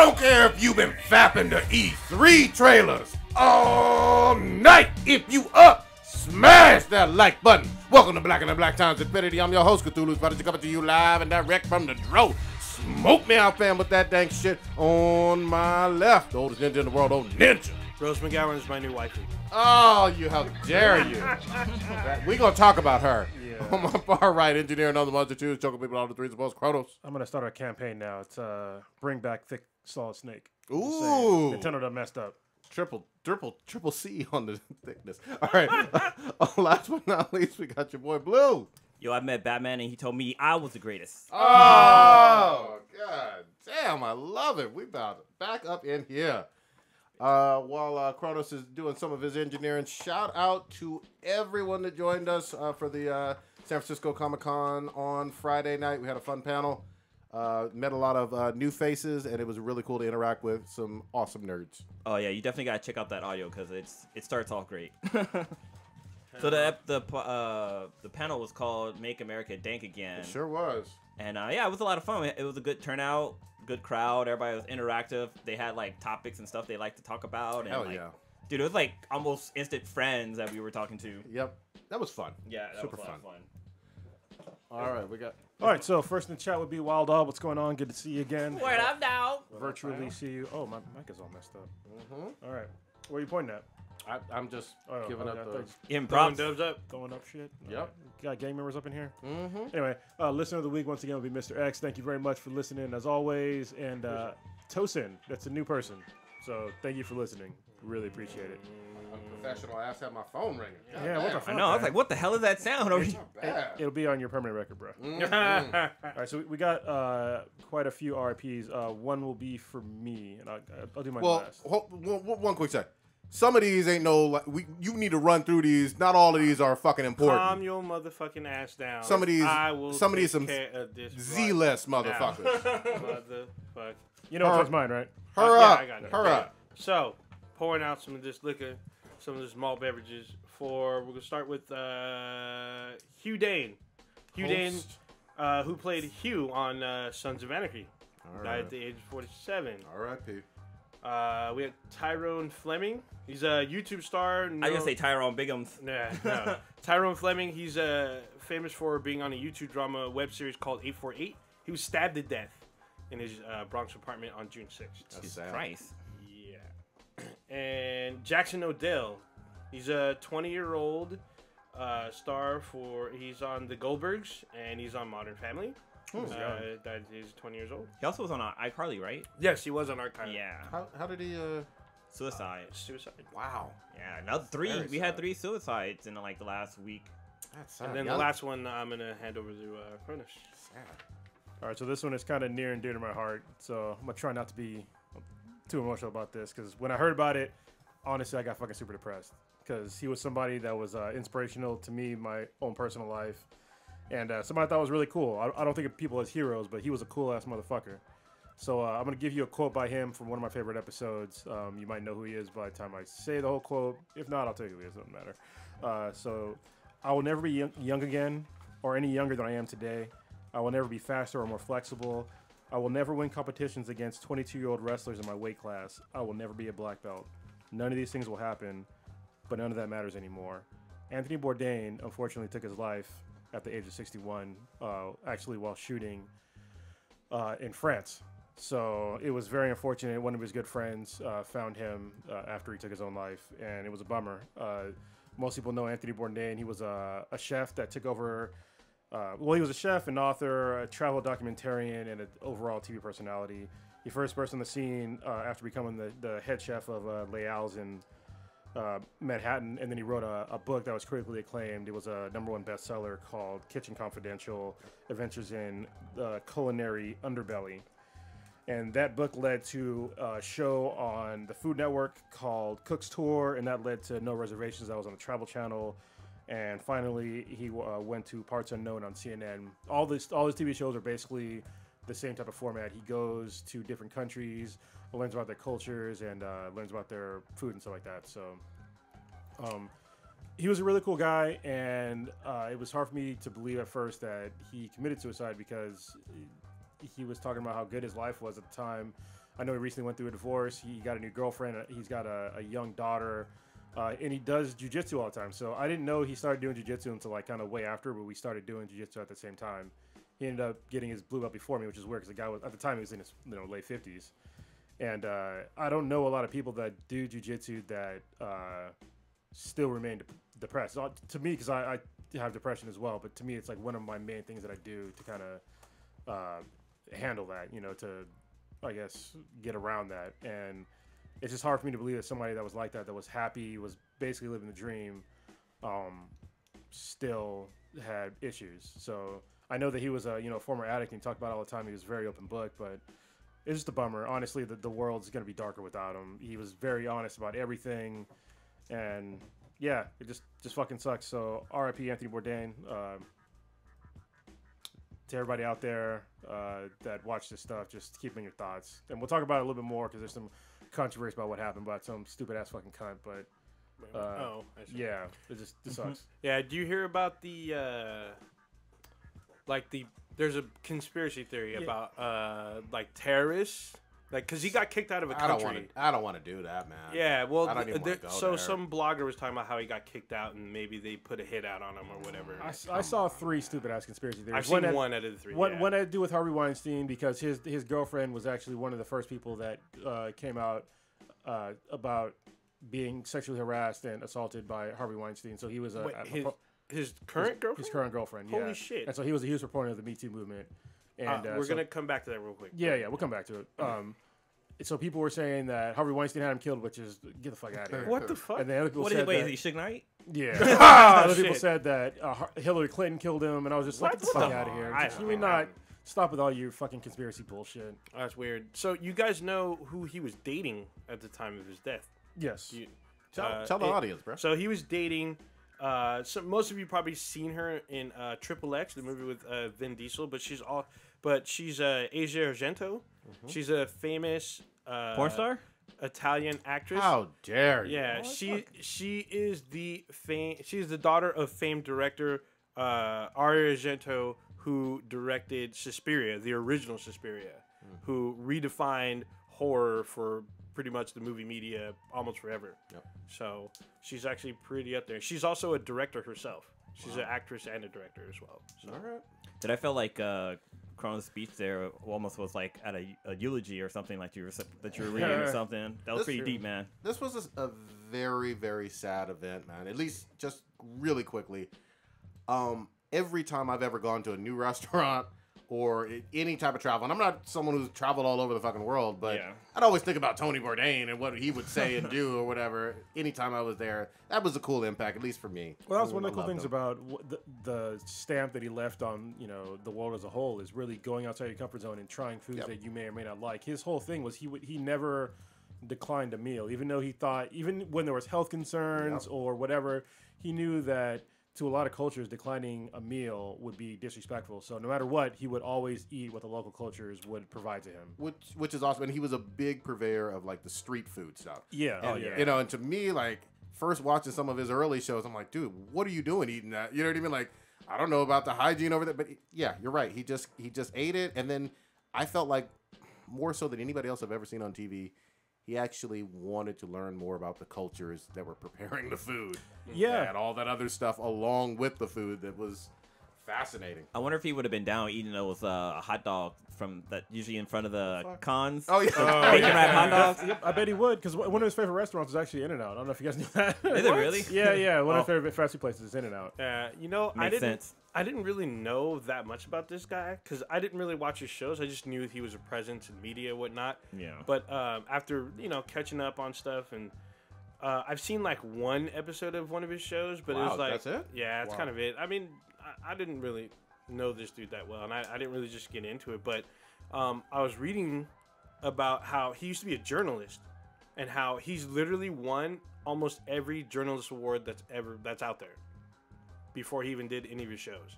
don't care if you've been fapping to E3 trailers all night. If you up, smash that like button. Welcome to Black and the Black Times Infinity. I'm your host, Cthulhu's Prodigy, coming to you live and direct from the Dro. Smoke me out, fam, with that dang shit on my left. The oldest ninja in the world, old ninja. Rose McGowan is my new wifey. Oh, how dare you. We're going to talk about her. Yeah. On my far right, engineer and other ones to choose, choking people all the threes, opposed Kronos. I'm going to start a campaign now. It's bring back thick, solid snake. Ooh. Nintendo done messed up. Triple C on the thickness. All right. Last but not least, we got your boy Blue. Yo, I met Batman and he told me I was the greatest. Oh, God damn, I love it. We about back up in here. While Kronos is doing some of his engineering, shout out to everyone that joined us for the San Francisco Comic-Con on Friday night. We had a fun panel. Met a lot of new faces, and it was really cool to interact with some awesome nerds. Oh yeah, you definitely gotta check out that audio because it starts off great. So the panel was called "Make America Dank Again." It sure was. And yeah, it was a lot of fun. It was a good turnout, good crowd. Everybody was interactive. They had like topics and stuff they like to talk about. And, Hell like, yeah. Dude, it was like almost instant friends that we were talking to. Yep. That was fun. Yeah, that Super was a lot fun. of fun. All right, we got... All right, so first in the chat would be Wild Dog. What's going on? Good to see you again. Word up now. Virtually see you. Oh, my mic is all messed up. Mm-hmm. All right. Where are you pointing at? I'm just giving up the... Improv. Dubs up. Throwing up shit? Yep. All right. Got gang members up in here? Mm-hmm. Anyway, listener of the week once again will be Mr. X. Thank you very much for listening as always. And Tosin, that's a new person. So thank you for listening. Really appreciate it. Professional ass had my phone ringing. Yeah, what the fuck? I know. I was like, what the hell is that sound? It's not bad. It'll be on your permanent record, bro. Mm-hmm. All right, so we got quite a few RPs. One will be for me, and I'll do my last. One quick sec. Some of these ain't no like you need to run through these. Not all of these are fucking important. Calm your motherfucking ass down. Some of these, some Z-list right motherfuckers. Motherfuck. You know what's mine, right? Hurry yeah, up! I got it. Hurry up! So, pouring out some of this liquor, some of this malt beverages. We're gonna start with Hugh Dane. Hugh Dane, who played Hugh on Sons of Anarchy, died at the age of 47. R.I.P. We have Tyrone Fleming. He's a YouTube star. I was gonna say Tyrone Biggums. Nah, no. Tyrone Fleming. He's famous for being on a YouTube drama web series called 848. He was stabbed to death in his Bronx apartment on June 6th. Jesus Christ. Yeah. And Jackson Odell. He's a 20-year-old star he's on The Goldbergs and he's on Modern Family. He's 20 years old. He also was on iCarly, right? Yes, he was on iCarly. Yeah. How did he? Suicide. Suicide. Wow. Yeah, another three. Very We sad. had 3 suicides in like the last week. That's sad. And then the last one I'm going to hand over to Kronos. Sad. All right, so this one is kind of near and dear to my heart. So I'm gonna try not to be too emotional about this because when I heard about it, honestly, I got fucking super depressed because he was somebody that was inspirational to me, my own personal life. And somebody I thought was really cool. I don't think of people as heroes, but he was a cool-ass motherfucker. So I'm going to give you a quote by him from one of my favorite episodes. You might know who he is by the time I say the whole quote. If not, I'll tell you who he is. It doesn't matter. So I will never be young again or any younger than I am today. I will never be faster or more flexible. I will never win competitions against 22-year-old wrestlers in my weight class. I will never be a black belt. None of these things will happen, but none of that matters anymore. Anthony Bourdain, unfortunately, took his life at the age of 61, actually while shooting in France. So it was very unfortunate. One of his good friends found him after he took his own life, and it was a bummer. Most people know Anthony Bourdain. He was a chef that took over. He was a chef, an author, a travel documentarian, and an overall TV personality. He first burst on the scene after becoming the head chef of Les Halles in Manhattan, and then he wrote a book that was critically acclaimed. It was a #1 bestseller called Kitchen Confidential: Adventures in the Culinary Underbelly. And that book led to a show on the Food Network called Cook's Tour, and that led to No Reservations that was on the Travel Channel. And finally, he went to Parts Unknown on CNN. All his TV shows are basically the same type of format. He goes to different countries, learns about their cultures, and learns about their food and stuff like that. So he was a really cool guy, and it was hard for me to believe at first that he committed suicide because he was talking about how good his life was at the time. I know he recently went through a divorce. He got a new girlfriend. He's got a young daughter. And he does jiu-jitsu all the time. So I didn't know he started doing jiu-jitsu until like kind of way after, but we started doing jiu-jitsu at the same time. He ended up getting his blue belt before me, which is weird because the guy was, at the time, he was in his late 50s. And I don't know a lot of people that do jiu-jitsu that still remain depressed. To me, because I have depression as well, but to me, it's like one of my main things that I do to kind of handle that, to, I guess, get around that. And it's just hard for me to believe that somebody that was like that was happy, was basically living the dream, still had issues. So I know that he was a former addict and he talked about it all the time. He was a very open book, but it's just a bummer. Honestly, the world's going to be darker without him. He was very honest about everything, and yeah, it just fucking sucks. So R.I.P. Anthony Bourdain. To everybody out there that watch this stuff, just keep in your thoughts, and we'll talk about it a little bit more because there's some controversy about what happened about some stupid ass fucking cunt. But I see. yeah, it sucks. Yeah, do you hear about the there's a conspiracy theory about like terrorists, like because he got kicked out of a country. I don't want to do that, man. Yeah, well, I don't even wanna go so there. some blogger was talking about how he got kicked out and maybe they put a hit out on him or whatever. I saw 3 stupid ass conspiracy theories. I've seen one out of the 3. One had to do with Harvey Weinstein because his girlfriend was actually one of the first people that came out about being sexually harassed and assaulted by Harvey Weinstein. So he was his current girlfriend. His current girlfriend. Yeah. Holy shit! And so he was a huge proponent of the Me Too movement. And we're gonna come back to that real quick. Yeah, we'll come back to it. So people were saying that Harvey Weinstein had him killed, which is get the fuck out of here. What the fuck? And then other people What said is wait? that, Is he Suge Knight? yeah. Oh, Other people shit. said that Hillary Clinton killed him, and I was just like, get the fuck out of here. I Just, don't can we know. not stop with all your fucking conspiracy bullshit? That's weird. So you guys know who he was dating at the time of his death? Yes. Tell the audience, bro. So he was dating. So most of you probably seen her in Triple X, the movie with Vin Diesel, but she's Asia Argento. She's a famous Porn star? Italian actress. How dare you? Yeah, she is she's the daughter of famed director Aria Argento, who directed Suspiria, the original Suspiria, who redefined horror for pretty much the movie media almost forever. Yep. So she's actually pretty up there. She's also a director herself. She's an actress and a director as well. So. All right. Did I feel like Cronin's speech there almost was like at a eulogy or something like you were reading or something? That was That's pretty true. deep, man. This was a very, very sad event, man. At least just really quickly. Every time I've ever gone to a new restaurant or any type of travel, and I'm not someone who's traveled all over the fucking world, but Yeah. I'd always think about Tony Bourdain and what he would say and do or whatever. Anytime I was there, that was a cool impact, at least for me. Well, that was one of the cool I loved things him. about the stamp that he left on, the world as a whole is really going outside your comfort zone and trying foods Yep. that you may or may not like. His whole thing was he never declined a meal, even though he thought, even when there was health concerns or whatever, he knew that to a lot of cultures, declining a meal would be disrespectful. So no matter what, he would always eat what the local cultures would provide to him. Which is awesome. And he was a big purveyor of like the street food stuff. Yeah. And, Oh, yeah. and to me, like, first watching some of his early shows, I'm like, dude, what are you doing eating that? You know what I mean? Like, I don't know about the hygiene over there, but yeah, you're right. He just ate it, and then I felt like more so than anybody else I've ever seen on TV, he actually wanted to learn more about the cultures that were preparing the food. Yeah. And all that other stuff along with the food that was fascinating. I wonder if he would have been down eating those hot dog from that usually in front of the cons. Oh, yeah. Bacon wrap hot dogs. Yep, I bet he would, because one of his favorite restaurants is actually In-N-Out. I don't know if you guys knew that. Is it really? Yeah. One of his favorite fast food places is In-N-Out. Makes sense. I didn't really know that much about this guy because I didn't really watch his shows. I just knew he was a presence in media and whatnot. Yeah. But after catching up on stuff, and I've seen like one episode of one of his shows, but it Wow, was like, that's it? Yeah, it's kind of it. I mean, I didn't really know this dude that well, and I didn't really just get into it. But I was reading about how he used to be a journalist, and how he's literally won almost every journalist award that's out there before he even did any of his shows.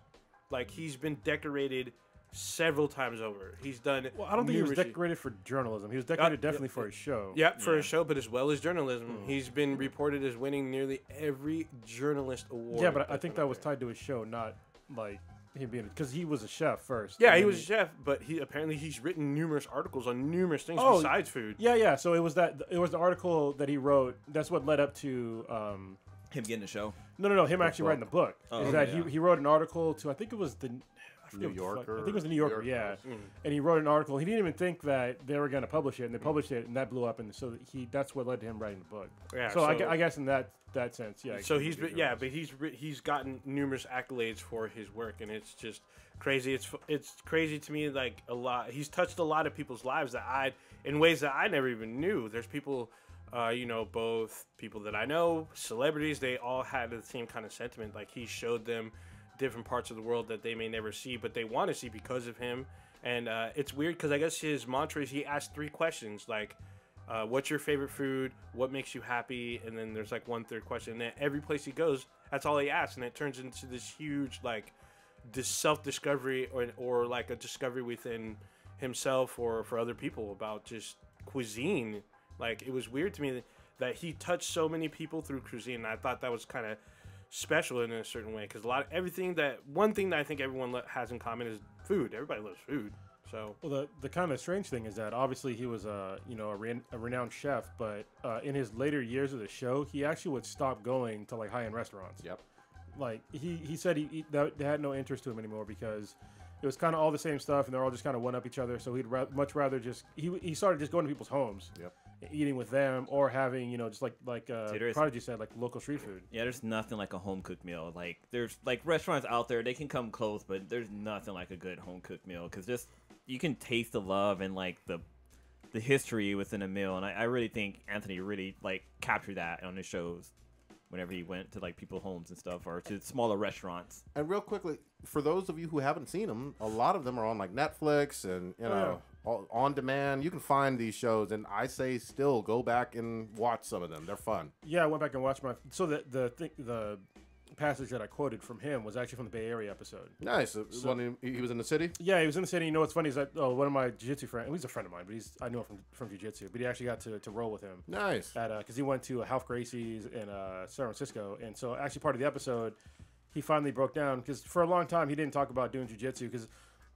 Like, he's been decorated several times over. He's done. Well, I don't think he was numerous- decorated for journalism. He was decorated definitely for his show. Yeah, for his show, but as well as journalism. He's been reported as winning nearly every journalist award. Yeah, but I that's think been that was out there. tied to his show, not like him being because he was a chef first. Yeah, and he then was a chef, but he's written numerous articles on numerous things Oh, besides food. Yeah. So it was the article that he wrote. That's what led up to Him getting the show. No. Him actually writing the book. Oh, Is that okay, he wrote an article to I think it was the New Yorker. I think it was the New Yorker. Yeah. And he wrote an article. He didn't even think that they were going to publish it, and they published it, and that blew up. And so that's what led to him writing the book. Yeah, So I guess in that sense, yeah. So he's he's gotten numerous accolades for his work, and it's just crazy. It's crazy to me, like a lot. He's touched a lot of people's lives in ways that I never even knew. There's people, both people that I know, celebrities. They all had the same kind of sentiment. Like he showed them different parts of the world that they may never see, but they want to see because of him. And it's weird because I guess his mantra is he asked 3 questions like. What's your favorite food? What makes you happy? And then there's like one third question. And then every place he goes, that's all he asks, and it turns into this huge this self-discovery or like a discovery within himself or for other people about just cuisine. Like it was weird to me that he touched so many people through cuisine. And I thought that was kind of special in a certain way because one thing that I think everyone has in common is food. Everybody loves food. So. Well, the kind of strange thing is that obviously he was a renowned chef, but in his later years of the show, he actually would stop going to like high-end restaurants. Yep. Like he said that they had no interest to him anymore because it was kind of all the same stuff, and they're all just kind of one up each other. So he'd much rather just he started just going to people's homes, eating with them, or having just like Prodigy said, like local street food. Yeah, there's nothing like a home cooked meal. Like there's like restaurants out there, they can come close, but there's nothing like a good home cooked meal because just you can taste the love and like the history within a meal, and I really think Anthony really like captured that on his shows whenever he went to like people's homes and stuff or to smaller restaurants. And real quickly, for those of you who haven't seen them, a lot of them are on like Netflix and on demand. You can find these shows, and I say still go back and watch some of them. They're fun. Yeah, I went back and watched the passage that I quoted from him was actually from the Bay Area episode. Nice. When he was in the city? Yeah, he was in the city. You know what's funny is that one of my jiu-jitsu friends, he's a friend of mine, but I knew him from jiu-jitsu, but he actually got to roll with him. Nice. Because he went to Half Gracie's in San Francisco, and so actually part of the episode, he finally broke down, because for a long time he didn't talk about doing jiu-jitsu, because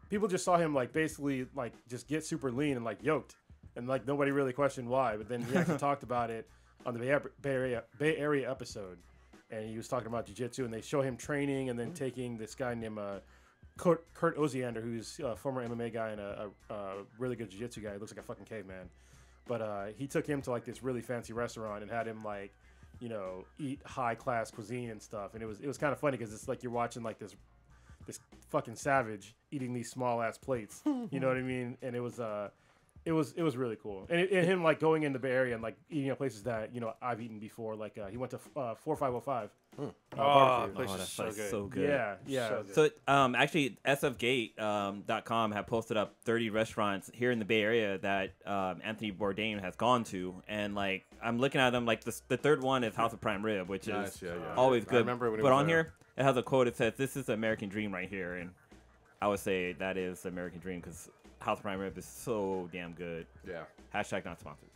people just saw him like basically like just get super lean and like yoked, and like nobody really questioned why, but then he actually talked about it on the Bay Area episode. And he was talking about jiu-jitsu, and they show him training and then taking this guy named Kurt Oziander, who's a former MMA guy and a really good jiu-jitsu guy. He looks like a fucking caveman. But he took him to like this really fancy restaurant and had him like, eat high-class cuisine and stuff. And it was kind of funny because it's like you're watching like this fucking savage eating these small-ass plates. You know what I mean? And it was really cool, and him like going in the Bay Area and like eating at places that I've eaten before. Like he went to 4505. That's so good. Yeah. So actually, sfgate.com have posted up 30 restaurants here in the Bay Area that Anthony Bourdain has gone to, and like I'm looking at them. Like the third one is House of Prime Rib, which is always good. I remember when he but was on there. here it has a quote that says, "This is the American dream right here," and I would say that is the American dream because House of Prime Rib is so damn good. Yeah. Hashtag not sponsored.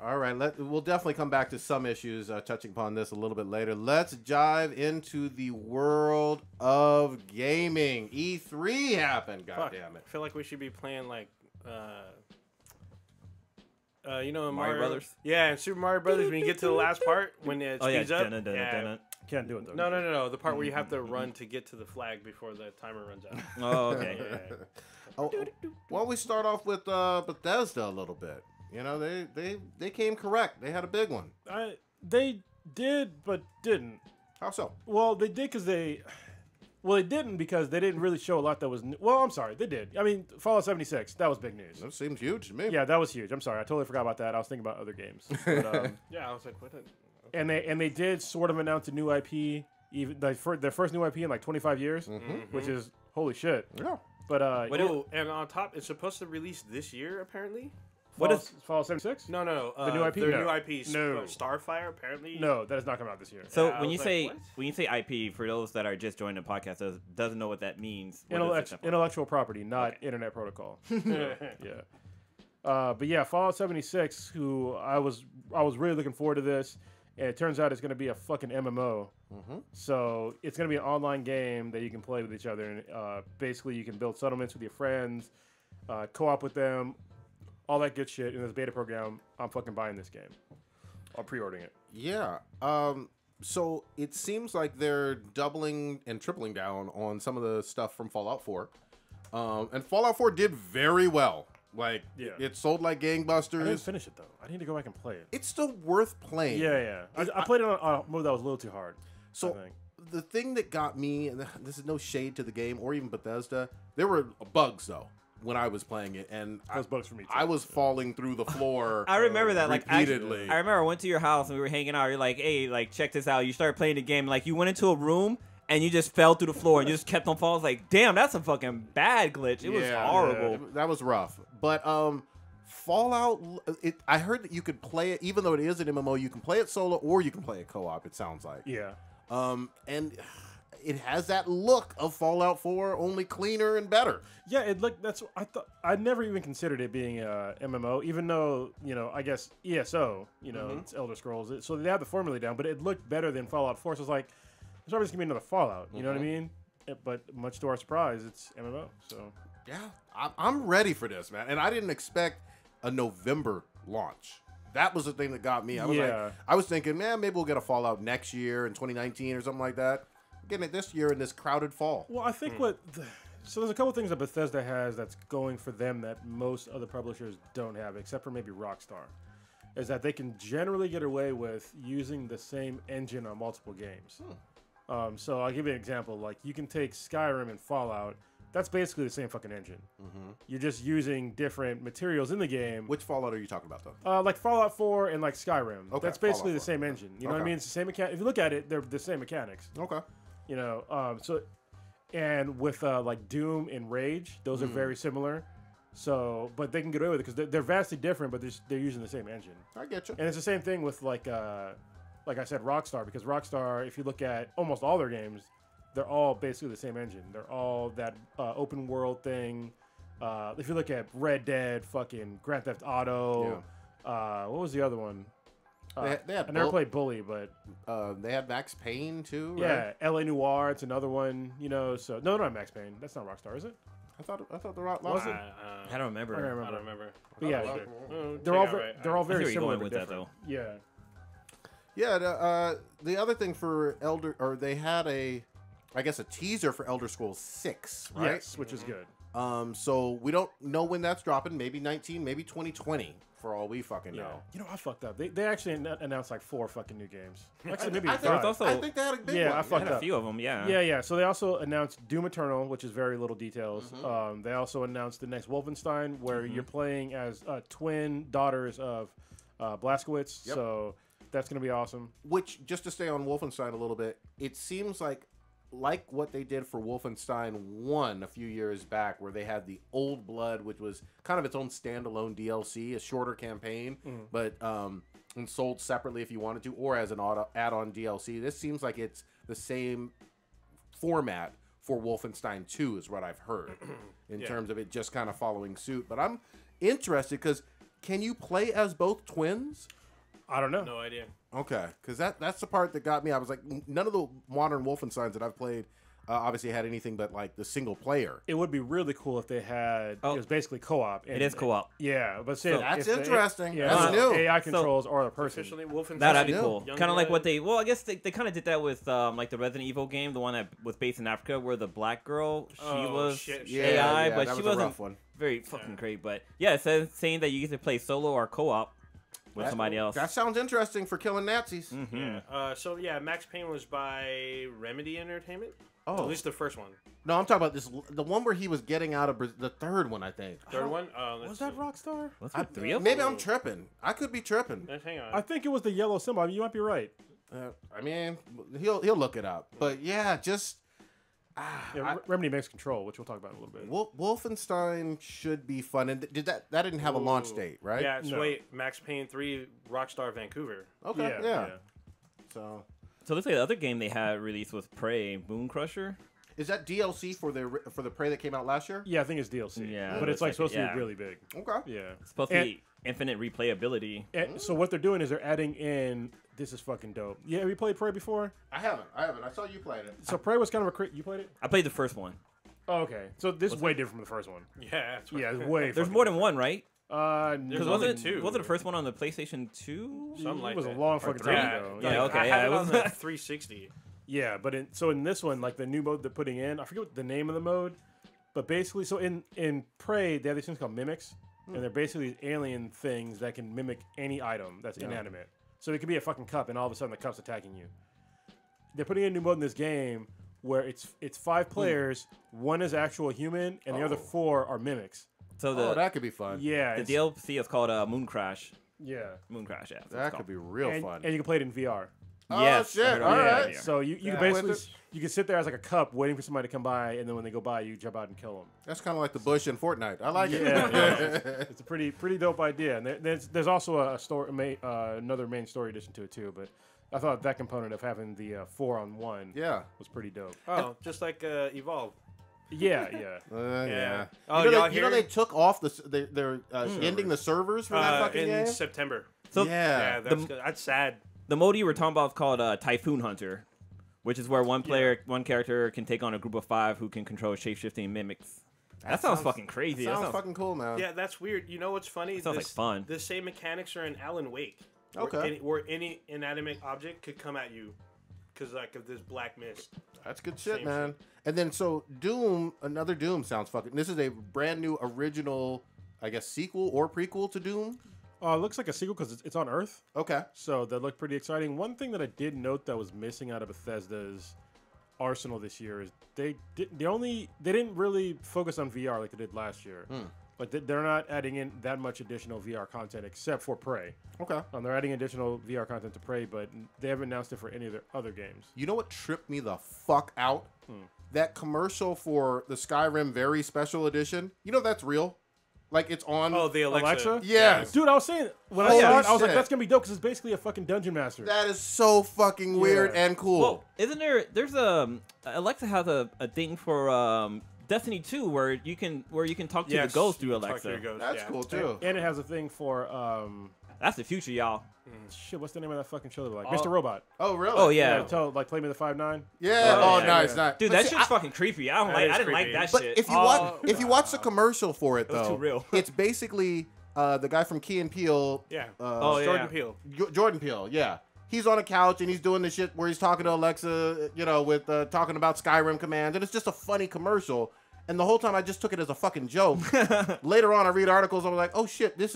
All right. We'll definitely come back to some issues touching upon this a little bit later. Let's dive into the world of gaming. E3 happened. God damn it. I feel like we should be playing like, in Mario Brothers? Yeah, in Super Mario Brothers, when you get to the last part, when it speeds up. Can't do it though. No. The part where you have to run to get to the flag before the timer runs out. Oh, okay. Why don't we start off with Bethesda a little bit? They came correct. They had a big one. They did, but didn't. How so? Well, they did because they didn't because they didn't really show a lot that was new. Well, I'm sorry, they did. I mean, Fallout 76, that was big news. That seems huge to me. Yeah, that was huge. I'm sorry, I totally forgot about that. I was thinking about other games. But, Yeah, I was like, what? and they did sort of announce a new IP, even their first new IP in like 25 years, which is holy shit. Yeah. But and on top, it's supposed to release this year, apparently. What is Fallout 76? No. The new IP? Their No. new IP, No. Starfire, apparently. No, that is not coming out this year. So Yeah, I when you was say like, what? when you say IP, for those that are just joining the podcast doesn't know what that means. what does it stand for? Intellectual property, not internet protocol. Yeah. But yeah, Fallout 76, who I was really looking forward to this. And it turns out it's going to be a fucking MMO. So it's going to be an online game that you can play with each other. And basically, you can build settlements with your friends, co-op with them, all that good shit. In this beta program, I'm fucking buying this game. I'm pre-ordering it. Yeah. So it seems like they're doubling and tripling down on some of the stuff from Fallout 4. And Fallout 4 did very well. Like, it sold like gangbusters. I didn't finish it, though. I need to go back and play it. It's still worth playing. Yeah. I played it on a mode that was a little too hard. So the thing that got me, and this is no shade to the game or even Bethesda, there were bugs, though, when I was playing it. And those bugs for me, too. I was falling through the floor I remember that. repeatedly. I remember I went to your house and we were hanging out. You're like, hey, like, check this out. You started playing the game. Like, you went into a room and you just fell through the floor and you just kept on falling. I was like, damn, that's a fucking bad glitch. It was horrible. That was rough. But Fallout, I heard that you could play it, even though it is an MMO, you can play it solo or you can play it co-op, it sounds like. Yeah. And it has that look of Fallout 4, only cleaner and better. Yeah, that's I thought. I never even considered it being a MMO, even though, I guess ESO, it's Elder Scrolls. So they have the formula down, but it looked better than Fallout 4. So it's like, there's always going to be another Fallout, you know what I mean? But much to our surprise, it's MMO, so. Yeah, I'm ready for this, man. And I didn't expect a November launch. That was the thing that got me. I was thinking, man, maybe we'll get a Fallout next year in 2019 or something like that. Getting it this year in this crowded fall. Well, I think so there's a couple things that Bethesda has that's going for them that most other publishers don't have, except for maybe Rockstar, is that they can generally get away with using the same engine on multiple games. So I'll give you an example. Like, you can take Skyrim and Fallout. That's basically the same fucking engine. You're just using different materials in the game. Which Fallout are you talking about, though? Like Fallout 4 and like Skyrim. Okay, that's basically Fallout the same 4. engine. You know what I mean? It's the same mechanic. If you look at it, they're the same mechanics. Okay. And with like Doom and Rage, those are very similar. So, but they can get away with it because they're vastly different, but they're using the same engine. I get you. And it's the same thing with like I said, Rockstar, because Rockstar, if you look at almost all their games, they're all basically the same engine. They're all that open world thing. If you look at Red Dead, fucking Grand Theft Auto, what was the other one? They had I never played Bully, but they had Max Payne too. Yeah, Right? L.A. Noire. It's another one. So no, not Max Payne. That's not Rockstar, is it? I thought the Rock Was it? I don't remember. I don't remember. But Yeah, they're all very I see where similar you're going but with that, different. though. Yeah. Yeah. The other thing for they had a teaser for Elder Scrolls 6, right? Yes, which is good. So we don't know when that's dropping. Maybe 19, maybe 2020, for all we fucking know. I fucked up. They actually announced like 4 fucking new games. Actually, maybe I 5. think they had a big one. I I fucked had a up. few of them, yeah. Yeah. So they also announced Doom Eternal, which is very little details. They also announced the next Wolfenstein, where you're playing as twin daughters of Blazkowicz. Yep. So that's going to be awesome. Which, just to stay on Wolfenstein a little bit, it seems like what they did for Wolfenstein 1 a few years back, where they had the Old Blood, which was kind of its own standalone DLC, a shorter campaign, but and sold separately if you wanted to, or as an add-on DLC. This seems like it's the same format for Wolfenstein 2, is what I've heard, in terms of it just kind of following suit. But I'm interested, because can you play as both twins? I don't know. No idea. Okay, because that's the part that got me. I was like, none of the modern Wolfensteins that I've played obviously had anything but like the single player. It would be really cool if they had. It was basically co-op. It is co-op. Yeah, but That's interesting. Yeah, That's new. AI controls or the person. Officially, Wolfenstein. That'd be new. cool. Young Kind of like blood. what they. Well, I guess they kind of did that with like the Resident Evil game, the one that was based in Africa, where the black girl was AI, but that she was a wasn't rough one. very fucking great. But yeah, it says saying that you get to play solo or co-op with somebody else. That sounds interesting for killing Nazis. Yeah. Max Payne was by Remedy Entertainment. Oh. At least the first one. No, I'm talking about the one where he was getting out of the third one, I think. Third one? Was that Rockstar? Was there 3 of them? Maybe I'm tripping. I could be tripping. Hang on. I think it was the yellow symbol. I mean, you might be right. I mean, he'll look it up. But yeah, just Remedy makes Control, which we'll talk about in a little bit. Wolfenstein should be fun. And that didn't have a launch date, right? Yeah, so No. wait, Max Payne 3, Rockstar Vancouver. Okay. Yeah. So So looks like the other game they had released was Prey, Moon Crusher. is that DLC for the Prey that came out last year? Yeah, I think it's DLC. Yeah, but it's like supposed to yeah. be really big. Okay. Yeah. It's supposed to be infinite replayability. And so what they're doing is they're adding in this is fucking dope. Yeah, have you played Prey before? I haven't. I saw you playing it. So Prey was kind of you played it? I played the first one. Oh, okay. So this is way different from the first one. Yeah, that's Yeah, it's way. There's fucking more than different. one, right? There's Because only wasn't two. was it the first one on the PlayStation 2? Something like it was that. a long fucking three. time Yeah, ago. Yeah, like, okay, I yeah, had it it on was- the 360. Yeah, but in this one, like the new mode they're putting in, I forget what the name of the mode, but basically, so in Prey they have these things called mimics, and they're basically these alien things that can mimic any item that's inanimate. So it could be a fucking cup, and all of a sudden the cup's attacking you. They're putting in a new mode in this game where it's 5 players, one is actual human, and the other 4 are mimics. So Oh, that could be fun. Yeah, the it's- DLC is called Moon Crash. yeah, Moon Crash, yeah. that's what That it's could called. be real and, fun. and you can play it in VR. Oh, Yes, I shit. heard All about that. right. Yeah. So you can Yeah. basically With it. you can sit there as like a cup waiting for somebody to come by, and then when they go by, you jump out and kill them. That's kind of like the bush in Fortnite. I like Yeah, it. It's a pretty dope idea, and there's also a story, another main story addition to it too. But I thought that component of having the 4-on-1 Yeah. was pretty dope. Oh, just like Evolve. Yeah, yeah. Yeah. Oh, you know, y'all they, you know hear? they took off they're ending the servers for that fucking In game. September. So Yeah, yeah. that's good. That's sad. the mode you were talking about is called Typhoon Hunter, which is where one character can take on a group of 5 who can control shape-shifting mimics. That sounds fucking crazy. That Sounds fucking cool, man. Yeah, that's weird. You know what's funny? Sounds like fun. The same mechanics are in Alan Wake. Okay. Where any inanimate object could come at you because like of this black mist. That's good shit, Same man. And then so Doom, another Doom sounds fucking. This is a brand new original, I guess, sequel or prequel to Doom. It looks like a sequel because it's on Earth, Okay. so that looked pretty exciting. One thing that I did note that was missing out of Bethesda's arsenal this year is they didn't really focus on VR like they did last year. Like they're not adding in that much additional VR content except for Prey. Okay. They're adding additional VR content to Prey, but they haven't announced it for any of their other games. You know what tripped me the fuck out? That commercial for the Skyrim Very Special Edition. You know that's real. Like it's on. Oh, the Alexa. Yes. Dude, I was saying when I Holy saw it, I was like, shit. "That's gonna be dope," because it's basically a fucking dungeon master. That is so fucking weird and cool. Well, isn't there's Alexa has a thing for Destiny 2 where you can talk to the ghost through Alexa. That's cool too. And it has a thing for That's the future, y'all. shit. What's the name of that fucking show? Like Mr. Robot. Oh really? Oh yeah. Play me the 5-9. Yeah. Oh, Oh, yeah, nice, yeah. nice. Dude, But that see, shit's fucking creepy. I is didn't like creepy. that But shit. if you watch the commercial for it was though, too real. it's basically the guy from Key and Peele. Yeah. Oh, yeah. Jordan Peele. Jordan Peele, yeah. He's on a couch and he's doing the shit where he's talking to Alexa, with talking about Skyrim commands, and it's just a funny commercial. And the whole time I just took it as a fucking joke. Later on, I read articles. I was like, "Oh shit, this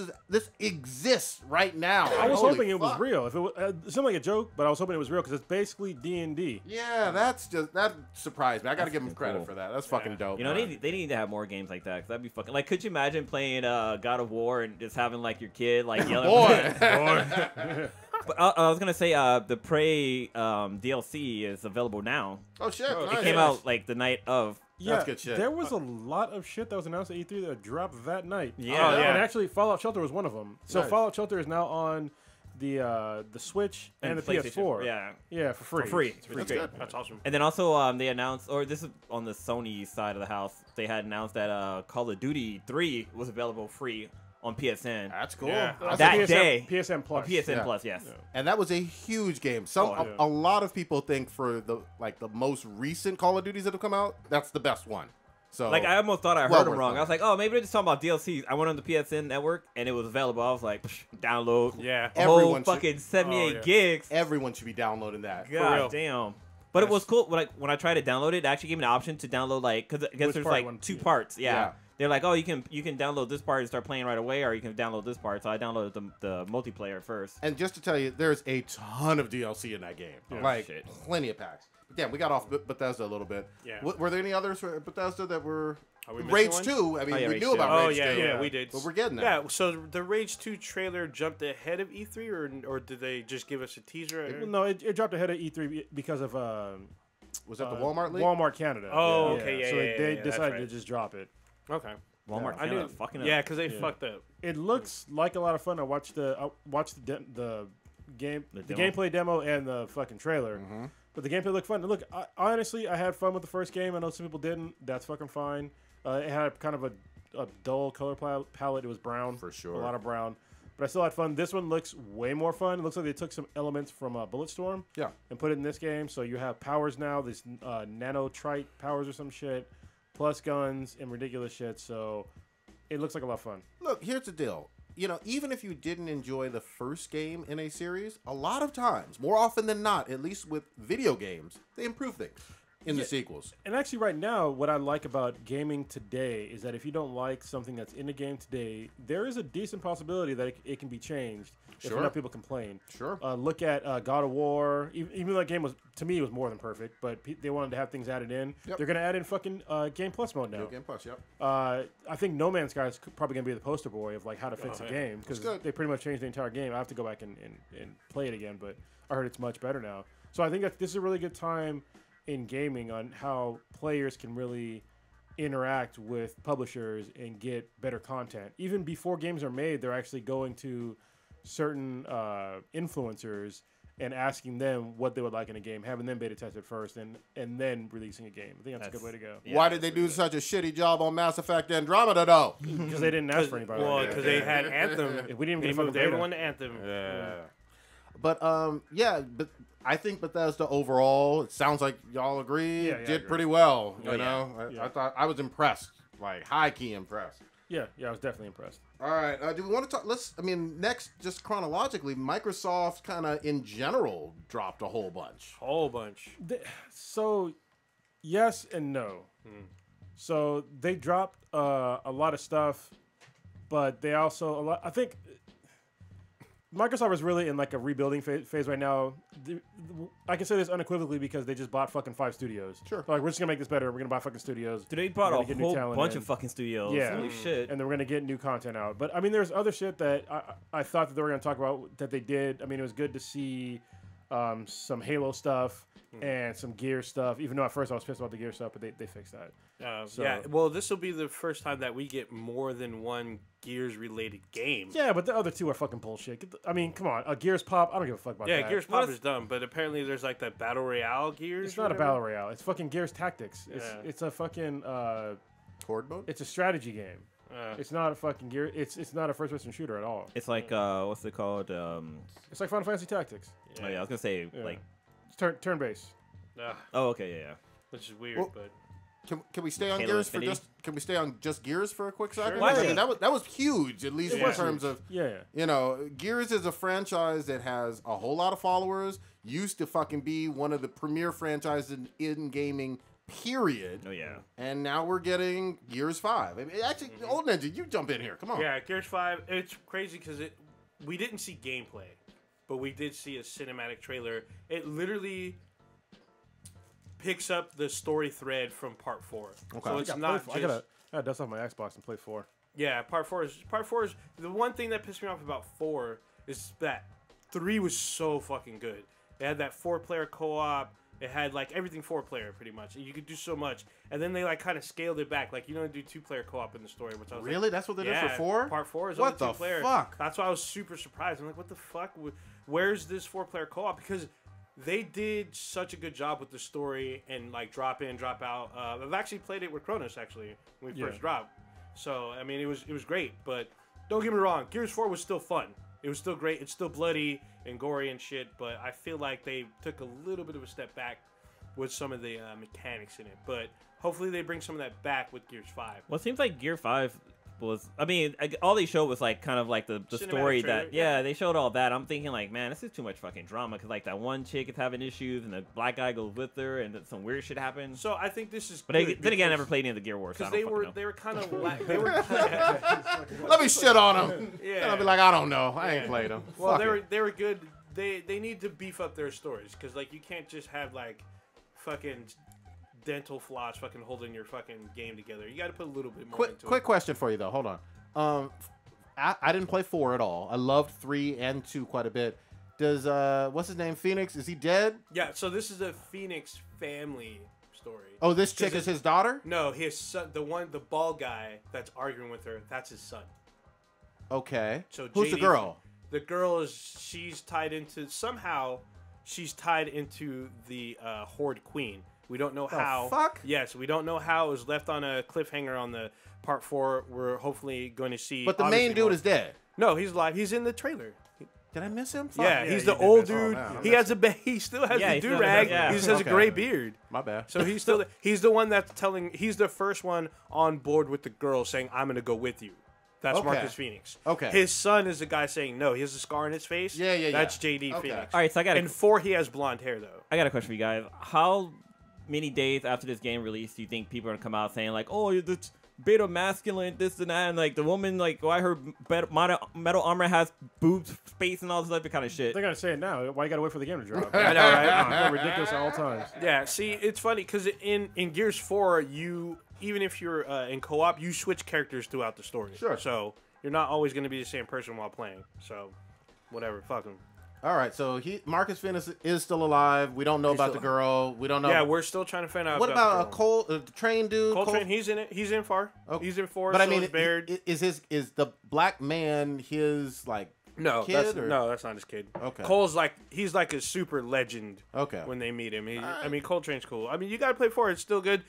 exists right now." I was Holy hoping it was fuck. real. If it was, it seemed like a joke, but I was hoping it was real because it's basically D&D. Yeah, that surprised me. I gotta give him credit cool. for that. That's fucking dope. You know, man. they need to have more games like that. 'Cause that'd be fucking. Like, could you imagine playing God of War and just having like your kid like yelling? boy. But I was gonna say the Prey DLC is available now. Oh shit! It It nice. came out like the night of. Yeah, good shit. there was a lot of shit that was announced at E3 that dropped that night. Yeah. Oh, yeah. And actually, Fallout Shelter was one of them. So Nice. Fallout Shelter is now on the Switch and the PlayStation. PS4. Yeah, for free. for free. It's That's free. good. That's awesome. And then also they announced, or this is on the Sony side of the house, they had announced that Call of Duty 3 was available free on PSN. That's cool. Yeah. That's That a- day. PSN On Plus. PSN Yeah. Plus, yes. Yeah. and that was a huge game. yeah. A lot of people think for the most recent Call of Duties that have come out, that's the best one. So Like, I almost thought I Well heard them worth wrong. it. I was like, oh, maybe they're just talking about DLCs. I went on the PSN network, and it was available. I was like, download. Yeah. A whole Everyone should- fucking 78 yeah. gigs. everyone should be downloading that. real. God damn. But it was cool. When I tried to download it, it actually gave me an option to download, like, because I guess Which there's part like you want to 2 see? parts. Yeah. Yeah. They're like, oh, you can download this part and start playing right away, or you can download this part. So I downloaded the multiplayer first. And just to tell you, there's a ton of DLC in that game. Like shit. plenty of packs. But damn, we got off Bethesda a little bit. Yeah. Were there any others for Bethesda that were Are we missing Rage one? 2? I mean, Oh, yeah, we Rage knew 2. about Oh Rage 2. yeah, we did. But we're getting there. Yeah, so the Rage 2 trailer jumped ahead of E3, or did they just give us a teaser? Well, no, it dropped ahead of E3 because of Was that the Walmart leak? Walmart Canada. Oh, okay, yeah, So yeah, they yeah, that's decided right. to just drop it. Okay. Walmart, I Canada, knew. fucking up. Yeah, because they fucked up. It looks like a lot of fun. I watched the game, The the demo? gameplay demo and the fucking trailer. But the gameplay looked fun. And look, honestly, I had fun with the first game. I know some people didn't. That's fucking fine. It had kind of a dull color palette. It was brown For sure. a lot of brown. but I still had fun. This one looks way more fun. It looks like they took some elements from Bulletstorm and put it in this game. So you have powers now, these nanotrite powers or some shit, plus guns and ridiculous shit. So it looks like a lot of fun. Look, here's the deal. You know, even if you didn't enjoy the first game in a series, a lot of times, more often than not, at least with video games, they improve things in the sequels. And actually right now, what I like about gaming today is that if you don't like something that's in the game today, there is a decent possibility that it can be changed if enough people complain. Sure. Look at God of War. Even though that game was, to me, it was more than perfect, but they wanted to have things added in. Yep. They're going to add in fucking Game Plus mode now. Game Plus, yep. I think No Man's Sky is probably going to be the poster boy of like how to fix a game, because they pretty much changed the entire game. I have to go back and play it again, but I heard it's much better now. So I think that this is a really good time in gaming on how players can really interact with publishers and get better content. Even before games are made, they're actually going to certain influencers and asking them what they would like in a game, having them beta test it first, and then releasing a game. I think that's a good way to go. Yeah, why did they do such a shitty job on Mass Effect Andromeda, though? Because they didn't ask for anybody. Well, because they had Anthem. We didn't They get moved everyone to Anthem. Yeah. But, but I think Bethesda overall, it sounds like y'all agree, did pretty well. You know? I thought I was impressed, like high-key impressed. Yeah, I was definitely impressed. All right, do we want to talk? Next, just chronologically, Microsoft kind of in general dropped a whole bunch. So, yes and no. So they dropped a lot of stuff, but they also I think Microsoft is really in like a rebuilding phase right now. I can say this unequivocally because they just bought fucking 5 studios. Sure. They're like, we're just gonna make this better. We're gonna buy fucking studios. Dude, they bought a whole bunch of fucking studios. Yeah. Holy shit. And then we're gonna get new content out. But I mean, there's other shit that I thought that they were gonna talk about that they did. I mean, it was good to see some Halo stuff and some Gear stuff. Even though at first I was pissed about the Gear stuff, but they fixed that. Yeah, well, this will be the first time that we get more than one Gears-related game. Yeah, but the other two are fucking bullshit. I mean, come on. Gears Pop, I don't give a fuck about that. Yeah, Gears Pop is dumb, but apparently there's like that Battle Royale Gears. It's not a Battle Royale. It's fucking Gears Tactics. It's a fucking... Horde mode? It's a strategy game. It's not a fucking Gear... It's not a first-person shooter at all. It's like, what's it called? It's like Final Fantasy Tactics. Oh, yeah, I was going to say, like... It's turn-based. Oh, okay, yeah. Which is weird, but... Can we stay on Halo Gears Infinity? Can we stay on just Gears for a quick second? Sure. I mean, that was huge, at least in terms of you know, Gears is a franchise that has a whole lot of followers. Used to fucking be one of the premier franchises in gaming. Period. Oh yeah. And now we're getting Gears 5. I mean, actually, Old Ninja, you jump in here. Come on. Yeah, Gears 5. It's crazy because we didn't see gameplay, but we did see a cinematic trailer. It literally picks up the story thread from part 4. Okay. So it's not just... I gotta dust off my Xbox and play 4. Yeah, part 4 is the one thing that pissed me off about 4 is that 3 was so fucking good. It had that 4-player co-op. It had like everything 4-player pretty much. You could do so much, and then they like kind of scaled it back. Like you don't do 2-player co-op in the story, which I was really? Like, that's what they did for 4? Part 4 is what only 2-player. The fuck? That's why I was super surprised. I'm like, what the fuck? Where's this 4-player co-op? Because they did such a good job with the story and like drop in, drop out. I've actually played it with Kronos actually when we first dropped. So I mean, it was great. But don't get me wrong, Gears 4 was still fun. It was still great. It's still bloody and gory and shit. But I feel like they took a little bit of a step back with some of the mechanics in it. But hopefully they bring some of that back with Gears 5. Well, it seems like Gear 5 was... I mean, all they showed was like kind of like the story trailer, that... Yeah, they showed all that. I'm thinking like, man, this is too much fucking drama. Because like that one chick is having issues and the black guy goes with her and some weird shit happens. So I think this is But then again, I never played any of the Gear Wars. Because so they were kind of... they were Let me shit on them. Yeah. And I'll be like, I don't know. I ain't played them. Well, they were good. They need to beef up their stories. Because like you can't just have like fucking dental floss fucking holding your fucking game together. You got to put a little bit more into it. Quick question for you though. Hold on. I didn't play 4 at all. I loved 3 and 2 quite a bit. Does what's his name? Phoenix? Is he dead? Yeah. So this is a Phoenix family story. Oh, this chick is his daughter? No, his son. The bald guy that's arguing with her. That's his son. Okay. So who's the girl? The girl she's tied into the Horde Queen. We don't know how. Fuck? Yes, we don't know how. It was left on a cliffhanger on the part 4. We're hopefully going to see. But the main dude is dead. No, he's alive. He's in the trailer. Did I miss him? Yeah, Fuck. he's you the did old miss him. dude. Oh, man, He has he still has Yeah, the he still do rag. has- yeah. He just has Okay. a gray beard. My bad. So he's the one that's telling. He's the first one on board with the girl, saying, "I'm gonna go with you." That's Okay. Marcus Phoenix. Okay. His son is the guy saying no. He has a scar on his face. Yeah. That's JD Okay. Phoenix. All right, so In 4, he has blonde hair though. I got a question for you guys. How many days after this game release do you think people are gonna come out saying like, "Oh, it's beta masculine, this and that," and like the woman, like, "Oh, I heard metal armor has boobs, space, and all this other kind of shit." They're gonna say it now. Why you gotta wait for the game to drop? I know, right? They're ridiculous at all times. Yeah. See, it's funny because in Gears 4, even if you're in co-op, you switch characters throughout the story. Sure. So you're not always going to be the same person while playing. So, whatever. Fuck him. All right, so Marcus Phoenix is still alive. We don't know about the girl. We don't know. Yeah, we're still trying to find out. What about a train dude? Coltrane? He's in it. He's in 4. Oh, He's in 4. But I so mean, is Baird. is the black man his like No, kid? that's or? no, that's not his kid. Okay. Cole's he's like a super legend. Okay. When they meet him, I right. mean, Coltrane's cool. I mean, you gotta play 4. It's still good.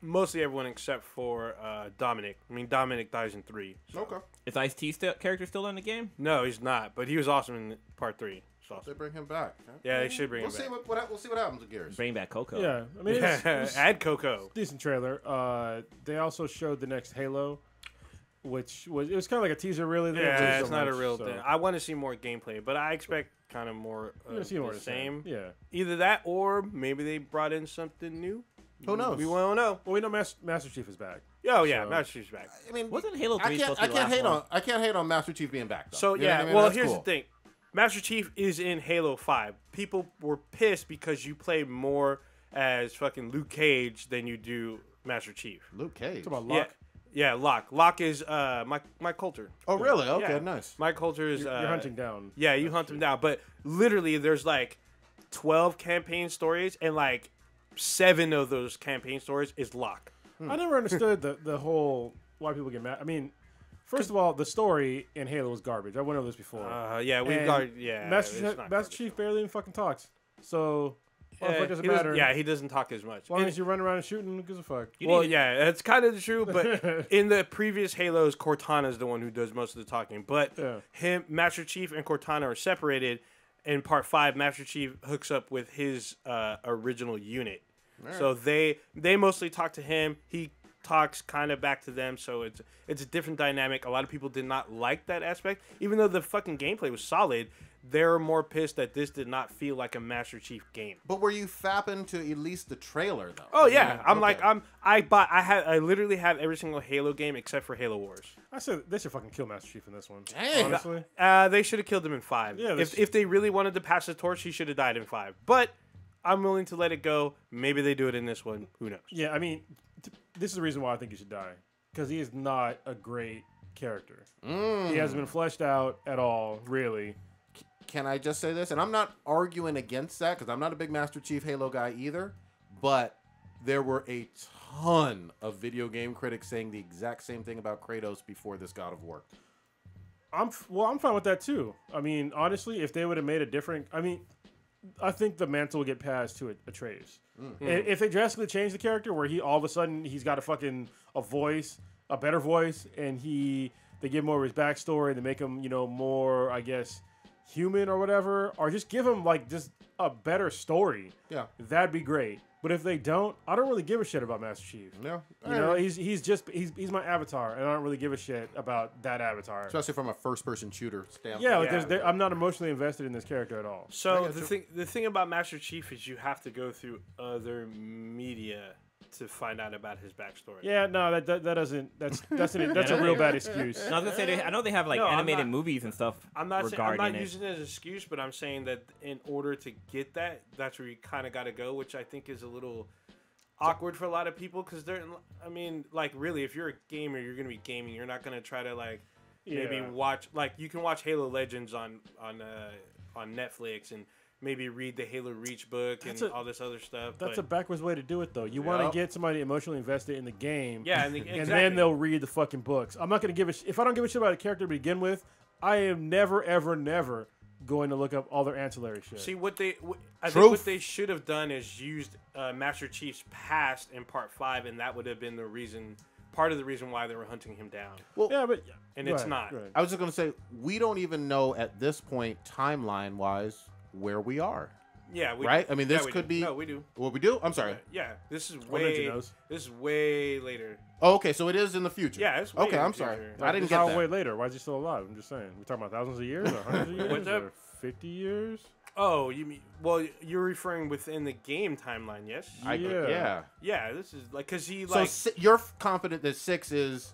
Mostly everyone except for Dominic. I mean, Dominic dies in 3. So. Okay. Is Ice-T character still in the game? No, he's not. But he was awesome in Part 3. It's awesome. They bring him back. Yeah, they should bring We'll him see back. we'll see what happens with Gears. Bring back Coco. Yeah, I mean, it's Add Coco. decent trailer. They also showed the next Halo, which was kind of like a teaser, really. They didn't Yeah, release it's so not a much, real so thing. I want to see more gameplay, but I expect kind of more You're gonna see more the of same. Yeah. Either that or maybe they brought in something new. Who knows? We won't know. Well, we know Master Chief is back. Oh yeah, So- Master Chief's back. I mean, Wasn't Halo 3 supposed to I be can't the hate last on I can't hate on Master Chief being back. Though. So You know what yeah, I mean? well That's here's cool. the thing. Master Chief is in Halo 5. People were pissed because you play more as fucking Luke Cage than you do Master Chief. Luke Cage. It's about Locke. Yeah, Locke. Locke is Mike Coulter. Oh really? Okay, Yeah. nice. Mike Coulter is You're hunting down. Yeah, you hunt him down. But literally, there's like 12 campaign stories, and like 7 of those campaign stories is Locke. I never understood the whole why people get mad. I mean, first of all, the story in Halo was garbage. I went over this before. Yeah, we've And got yeah. Master Chief barely even fucking talks. So why the fuck does it he doesn't- matter? Yeah, he doesn't talk as much. As long And- as you run around and shooting, who gives a fuck? well, yeah, that's kind of true. But in the previous Halos, Cortana's the one who does most of the talking. But Yeah. Master Chief and Cortana are separated. In Part 5, Master Chief hooks up with his original unit. So they mostly talk to him. He talks kind of back to them. So it's a different dynamic. A lot of people did not like that aspect. Even though the fucking gameplay was solid, they're more pissed that this did not feel like a Master Chief game. But were you fapping to at least the trailer though? Oh yeah, I'm Okay. like I literally have every single Halo game except for Halo Wars. I said they should fucking kill Master Chief in this one. Dang. Honestly. They should have killed him in 5. Yeah, if they really wanted to pass the torch, he should have died in 5. But I'm willing to let it go. Maybe they do it in this one. Who knows? Yeah, I mean, this is the reason why I think he should die. Because he is not a great character. He hasn't been fleshed out at all, really. Can I just say this? And I'm not arguing against that because I'm not a big Master Chief Halo guy either. But there were a ton of video game critics saying the exact same thing about Kratos before this God of War. I'm fine with that too. I mean, honestly, if they would have made a different, I think the mantle will get passed to Atreus. If they drastically change the character, where he all of a sudden he's got a voice, a better voice, and they give more of his backstory and they make him more, I guess, human or whatever, or just give him like just a better story. Yeah. That'd be great. But if they don't, I don't really give a shit about Master Chief. Yeah. You know, he's my avatar, and I don't really give a shit about that avatar. Especially from a first-person shooter standpoint. Yeah, like Yeah. I'm not emotionally invested in this character at all. So got the thing about Master Chief is you have to go through other media to find out about his backstory. Yeah, no, that doesn't. That's a real bad excuse. No, I was gonna say I know they have like No, I'm animated not- movies and stuff. I'm not regarding it. using it as an excuse, but I'm saying that in order to get that, that's where you kind of got to go, which I think is a little awkward for a lot of people because really, if you're a gamer, you're gonna be gaming. You're not gonna try to maybe Yeah. watch you can watch Halo Legends on Netflix and maybe read the Halo Reach book and all this other stuff. That's but, a backwards way to do it, though. You want Yep. to get somebody emotionally invested in the game, yeah, and exactly. then they'll read the fucking books. I'm not gonna give a if I don't give a shit about a character to begin with. I am never, ever, never going to look up all their ancillary shit. See I think Truth. what they should have done is used Master Chief's past in Part 5, and that would have been the reason part of the reason why they were hunting him down. Well, Yeah, but And go it's ahead, not. go ahead. I was just going to say, we don't even know at this point, timeline-wise, where we are. Yeah, we Right? I mean, this we could do. be... No, we do. What we do? I'm sorry. Yeah, this is Ninja way. knows. This is way later. Oh, okay, so it is in the future. Yeah, it's way Okay, in the I'm sorry. future. I didn't How get way that. later? Why is he still alive? I'm just saying. We're talking about thousands of years, or hundreds of years, What's up? or 50 years? Oh, you mean? Well, you're referring within the game timeline, yes? Yeah. Yeah, this is like because he So like. you're confident that 6 is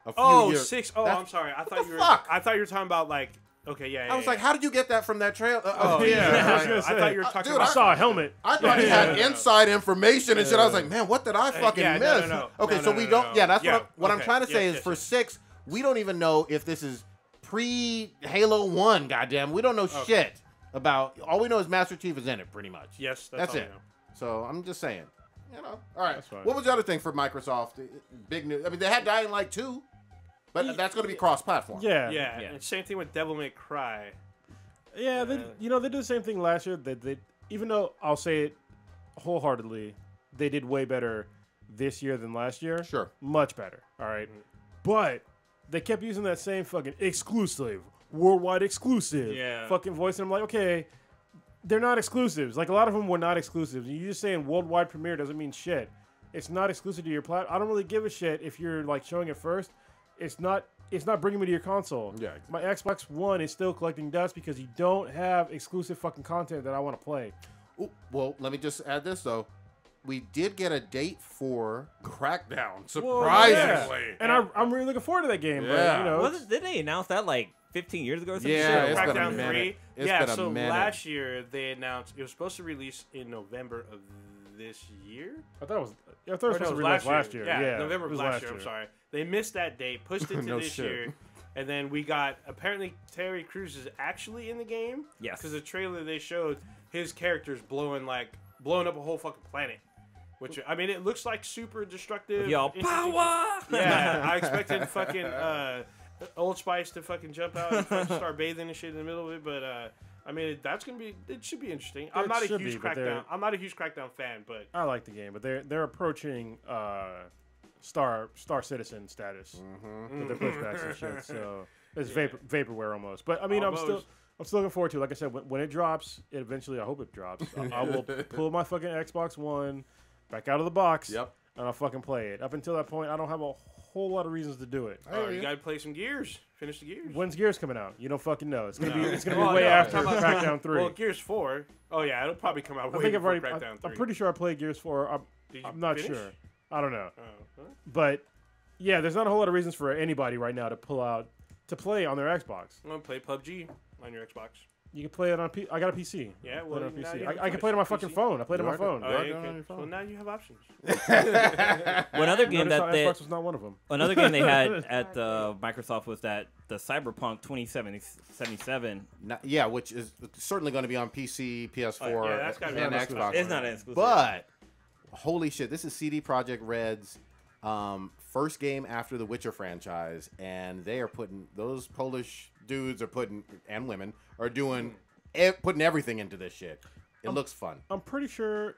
a few Oh, years... 6. Oh, That's- I'm sorry. I the thought you were. fuck? I thought you were talking about like. Okay, yeah. I was like, how did you get that from that trail? Oh yeah, I was I gonna thought say. you were talking Dude, I about. saw a helmet. I thought he had inside information and shit. I was like, man, what did I fucking yeah, miss? no. Okay, No, so no, we no, don't. no. Yeah, that's Yeah, what I'm okay. trying to say Yes, is yes, for yes. 6, we don't even know if this is pre Halo 1. Goddamn, we don't know shit about. All we know is Master Chief is in it, pretty much. Yes, That's all I it. know. So I'm just saying, you know. All right. That's fine. What was the other thing for Microsoft? Big news. I mean, they had Dying Light 2, but that's going to be cross-platform. Yeah. Yeah, Yeah. and same thing with Devil May Cry. Yeah, they did the same thing last year. They even though I'll say it wholeheartedly, they did way better this year than last year. Sure. Much better. All right. But they kept using that same fucking exclusive, worldwide exclusive fucking voice. And I'm like, okay, they're not exclusives. Like, a lot of them were not exclusives. You just saying worldwide premiere doesn't mean shit. It's not exclusive to your platform. I don't really give a shit if you're, like, showing it first. It's not bringing me to your console. Yeah, My Xbox One is still collecting dust because you don't have exclusive fucking content that I want to play. Ooh, well, let me just add this, though. We did get a date for Crackdown, Well, surprisingly. yeah. And I'm really looking forward to that game. Yeah. But, you know, Wasn't did they announce that like 15 years ago or something? Yeah, Shit, it's been a Crackdown minute. 3. It's Yeah, been a so minute. last year they announced it was supposed to release in November of this year. I thought it was Or supposed no, to it was release last year. Yeah, Yeah, November it of was last year. I'm sorry. They missed that date, pushed it to No this shit. year. And then we got, apparently Terry Crews is actually in the game. Yes. Because the trailer they showed, his character's blowing up a whole fucking planet. Which, I mean, it looks like super destructive. Y'all interesting- power. Yeah, I expected fucking Old Spice to fucking jump out and fucking start bathing and shit in the middle of it, but I mean it should be interesting. I'm not a should huge be, but Crackdown. I'm not a huge Crackdown fan, but I like the game, but they're approaching Star Citizen status with their pushbacks and shit. So it's vaporware almost. But I mean, I'm still looking forward to it. Like I said, when it drops, eventually I hope it drops. I will pull my fucking Xbox One back out of the box. Yep. And I'll fucking play it. Up until that point, I don't have a whole lot of reasons to do it. you gotta play some Gears. Finish the Gears. When's Gears coming out? You don't fucking know. It's gonna be Well, way no, after I'm talking about- Crackdown 3. Well, Gears 4. Oh yeah, it'll probably come out. I Way think I've before already. Crackdown 3. I'm pretty sure I played Gears 4. Did you I'm not finish? sure. I don't know. Oh, huh? But yeah, there's not a whole lot of reasons for anybody right now to play on their Xbox. I'm gonna play PUBG on your Xbox. You can play it on. I got a PC. Yeah, Play well, it on now PC. you have a I can play it on my choice. fucking PC? phone. I played it on my You phone. Oh, You're yeah, doing it on okay. your phone. Well, now you have options. One other game Notice how that they, Xbox was not one of them. another game they had at Microsoft was that the Cyberpunk 2077. Yeah, which is certainly going to be on PC, PS4, yeah, that's gotta be and on Xbox. It's not an exclusive. But holy shit, this is CD Projekt Red's first game after the Witcher franchise, and they are putting those Polish dudes and women are doing putting everything into this shit. It looks fun. I'm pretty sure